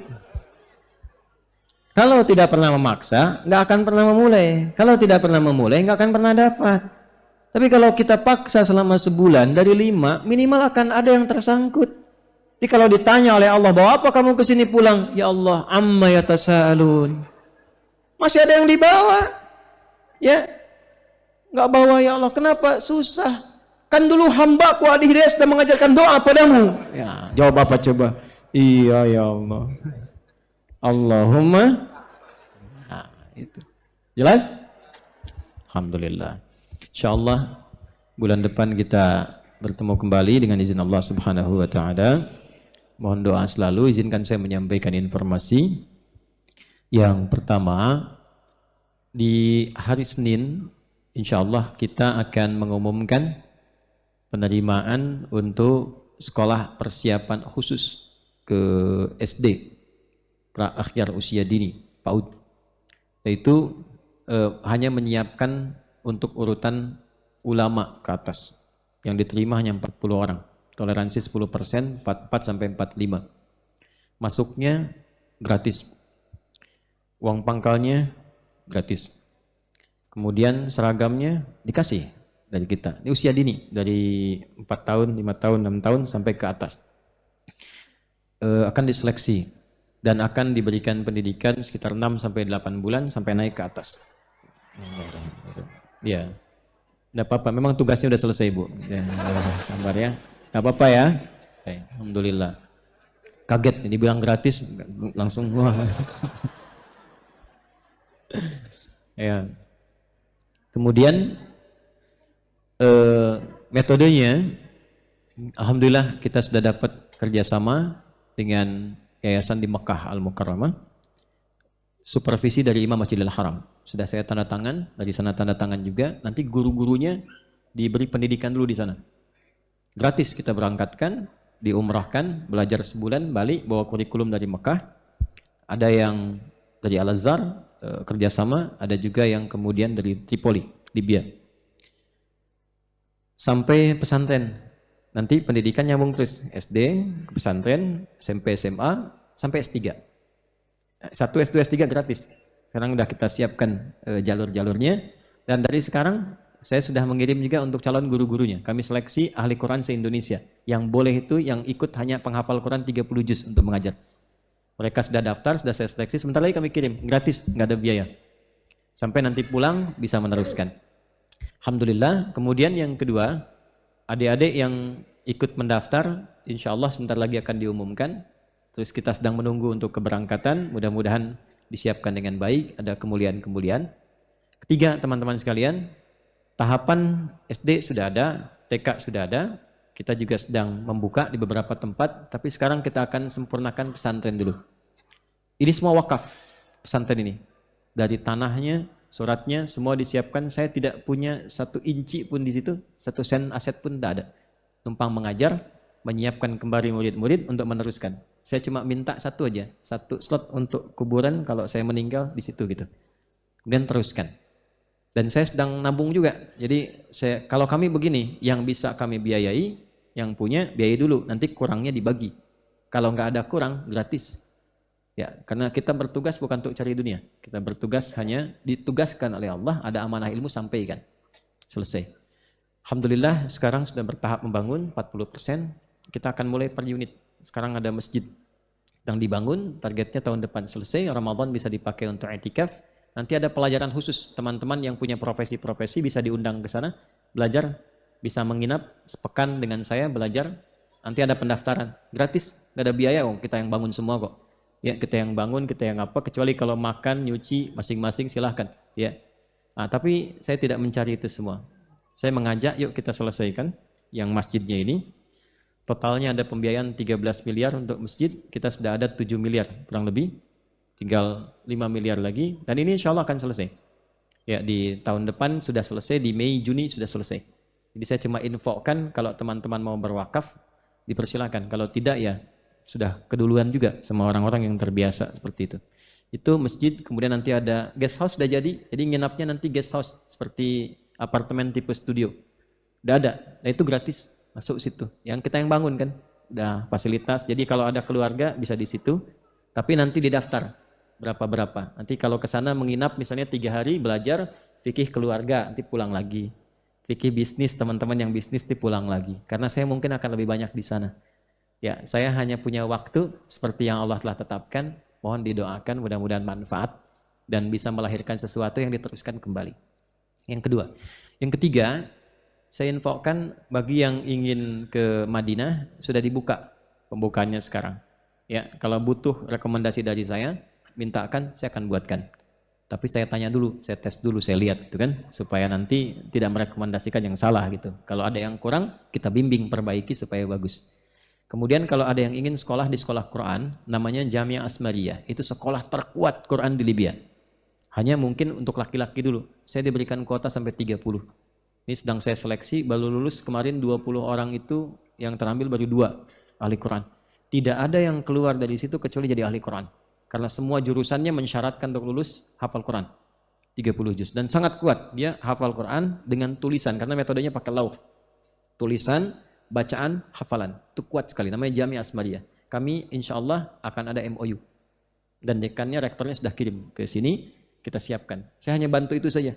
Kalau tidak pernah memaksa, nggak akan pernah memulai. Kalau tidak pernah memulai, nggak akan pernah dapat. Tapi kalau kita paksa selama sebulan, dari 5, minimal akan ada yang tersangkut. Jadi kalau ditanya oleh Allah, bawa apa kamu ke sini pulang? Ya Allah, amma yatasaalun. Masih ada yang dibawa. Ya. Nggak bawa ya Allah. Kenapa? Susah. Kan dulu hambaku Adi Hidayat sudah mengajarkan doa padamu. Ya, jawab apa coba? Iya ya Allah. Allahumma. Nah, itu. Jelas? Alhamdulillah. Insyaallah bulan depan kita bertemu kembali dengan izin Allah Subhanahu wa taala. Mohon doa selalu. Izinkan saya menyampaikan informasi. Yang pertama, di hari Senin insyaallah kita akan mengumumkan penerimaan untuk sekolah persiapan khusus ke SD pra akhir usia dini PAUD, yaitu hanya menyiapkan untuk urutan ulama ke atas yang diterima hanya 40 orang, toleransi 10%, 44 sampai 45. Masuknya gratis, uang pangkalnya gratis, kemudian seragamnya dikasih dari kita. Ini usia dini, dari 4 tahun, 5 tahun, 6 tahun sampai ke atas. Akan diseleksi dan akan diberikan pendidikan sekitar 6 sampai 8 bulan sampai naik ke atas. Ya. Enggak apa-apa, memang tugasnya udah selesai, Bu. Ya, sabar ya. Enggak apa-apa ya. Alhamdulillah. Kaget ini bilang gratis langsung wah. Ya. Kemudian metodenya, alhamdulillah kita sudah dapat kerjasama dengan yayasan di Mekah Al-Mukarramah, supervisi dari Imam Masjidil Haram. Sudah saya tanda tangan, dari sana tanda tangan juga. Nanti guru-gurunya diberi pendidikan dulu di sana. Gratis kita berangkatkan, diumrahkan, belajar sebulan, balik bawa kurikulum dari Mekah. Ada yang dari Al-Azhar kerjasama, ada juga yang kemudian dari Tripoli, Libya. Sampai pesantren, nanti pendidikan nyambung terus, SD, pesantren, SMP, SMA, sampai S3. 1, S2, S3 gratis. Sekarang sudah kita siapkan jalur-jalurnya, dan dari sekarang saya sudah mengirim juga untuk calon guru-gurunya. Kami seleksi ahli Quran se-Indonesia. Yang boleh itu yang ikut hanya penghafal Quran 30 juz untuk mengajar. Mereka sudah daftar, sudah saya seleksi, sebentar lagi kami kirim, gratis, nggak ada biaya. Sampai nanti pulang bisa meneruskan. Alhamdulillah. Kemudian yang kedua, adik-adik yang ikut mendaftar, insya Allah sebentar lagi akan diumumkan. Terus kita sedang menunggu untuk keberangkatan, mudah-mudahan disiapkan dengan baik, ada kemuliaan-kemuliaan. Ketiga, teman-teman sekalian, tahapan SD sudah ada, TK sudah ada, kita juga sedang membuka di beberapa tempat, tapi sekarang kita akan sempurnakan pesantren dulu. Ini semua wakaf pesantren ini. Dari tanahnya, suratnya, semua disiapkan. Saya tidak punya 1 inci pun di situ, 1 sen aset pun tidak ada. Numpang mengajar, menyiapkan kembali murid-murid untuk meneruskan. Saya cuma minta 1 aja, 1 slot untuk kuburan kalau saya meninggal di situ gitu. Kemudian teruskan. Dan saya sedang nabung juga. Jadi kalau kami begini, yang bisa kami biayai, yang punya biayai dulu, nanti kurangnya dibagi. Kalau nggak ada kurang, gratis. Ya, karena kita bertugas bukan untuk cari dunia. Kita bertugas hanya ditugaskan oleh Allah, ada amanah ilmu sampaikan. Selesai. Alhamdulillah sekarang sudah bertahap membangun 40%. Kita akan mulai per unit. Sekarang ada masjid sedang dibangun, targetnya tahun depan selesai, Ramadan bisa dipakai untuk i'tikaf. Nanti ada pelajaran khusus, teman-teman yang punya profesi-profesi bisa diundang ke sana, belajar, bisa menginap sepekan dengan saya belajar. Nanti ada pendaftaran, gratis, nggak ada biaya, kita yang bangun semua kok. Ya, kita yang bangun, kita yang apa, kecuali kalau makan, nyuci, masing-masing silahkan. Ya. Nah, tapi saya tidak mencari itu semua. Saya mengajak, yuk kita selesaikan yang masjidnya ini. Totalnya ada pembiayaan 13 miliar untuk masjid, kita sudah ada 7 miliar kurang lebih. Tinggal 5 miliar lagi, dan ini insya Allah akan selesai. Ya, di tahun depan sudah selesai, di Mei, Juni sudah selesai. Jadi saya cuma infokan kalau teman-teman mau berwakaf, dipersilakan. Kalau tidak ya sudah keduluan juga sama orang-orang yang terbiasa seperti itu. Itu masjid, kemudian nanti ada guest house sudah jadi nginapnya nanti guest house seperti apartemen tipe studio. Udah ada, nah itu gratis masuk situ. Yang kita yang bangun kan, udah fasilitas. Jadi kalau ada keluarga bisa di situ, tapi nanti didaftar berapa-berapa. Nanti kalau ke sana menginap misalnya 3 hari belajar fikih keluarga, nanti pulang lagi. Fikih bisnis, teman-teman yang bisnis nanti pulang lagi. Karena saya mungkin akan lebih banyak di sana. Ya, saya hanya punya waktu seperti yang Allah telah tetapkan. Mohon didoakan mudah-mudahan manfaat dan bisa melahirkan sesuatu yang diteruskan kembali. Yang kedua. Yang ketiga, saya infokan bagi yang ingin ke Madinah sudah dibuka pembukaannya sekarang. Ya, kalau butuh rekomendasi dari saya, mintakan, saya akan buatkan. Tapi saya tanya dulu, saya tes dulu, saya lihat gitu kan, supaya nanti tidak merekomendasikan yang salah gitu. Kalau ada yang kurang, kita bimbing, perbaiki supaya bagus. Kemudian kalau ada yang ingin sekolah di sekolah Quran, namanya Jamiah Asmariyah. Itu sekolah terkuat Quran di Libya. Hanya mungkin untuk laki-laki dulu. Saya diberikan kuota sampai 30. Ini sedang saya seleksi, baru lulus kemarin 20 orang itu, yang terambil baru 2 ahli Quran. Tidak ada yang keluar dari situ kecuali jadi ahli Quran. Karena semua jurusannya mensyaratkan untuk lulus hafal Quran 30 juz dan sangat kuat dia hafal Quran dengan tulisan karena metodenya pakai lauh, tulisan, bacaan, hafalan, itu kuat sekali. Namanya Jamiah Asmariyah. Kami insya Allah akan ada MOU dan dekannya, rektornya sudah kirim ke sini, kita siapkan. Saya hanya bantu itu saja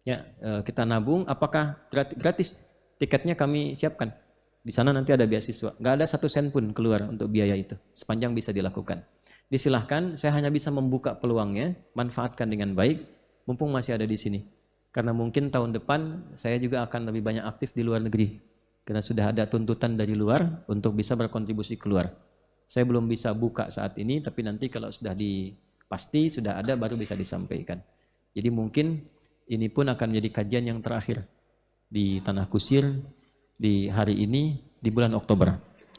ya. Kita nabung, apakah gratis? Tiketnya kami siapkan. Di sana nanti ada beasiswa, nggak ada 1 sen pun keluar untuk biaya itu sepanjang bisa dilakukan. Disilahkan, saya hanya bisa membuka peluangnya, manfaatkan dengan baik, mumpung masih ada di sini. Karena mungkin tahun depan saya juga akan lebih banyak aktif di luar negeri. Karena sudah ada tuntutan dari luar untuk bisa berkontribusi keluar. Saya belum bisa buka saat ini, tapi nanti kalau sudah pasti sudah ada baru bisa disampaikan. Jadi mungkin ini pun akan menjadi kajian yang terakhir di Tanah Kusir di hari ini di bulan Oktober.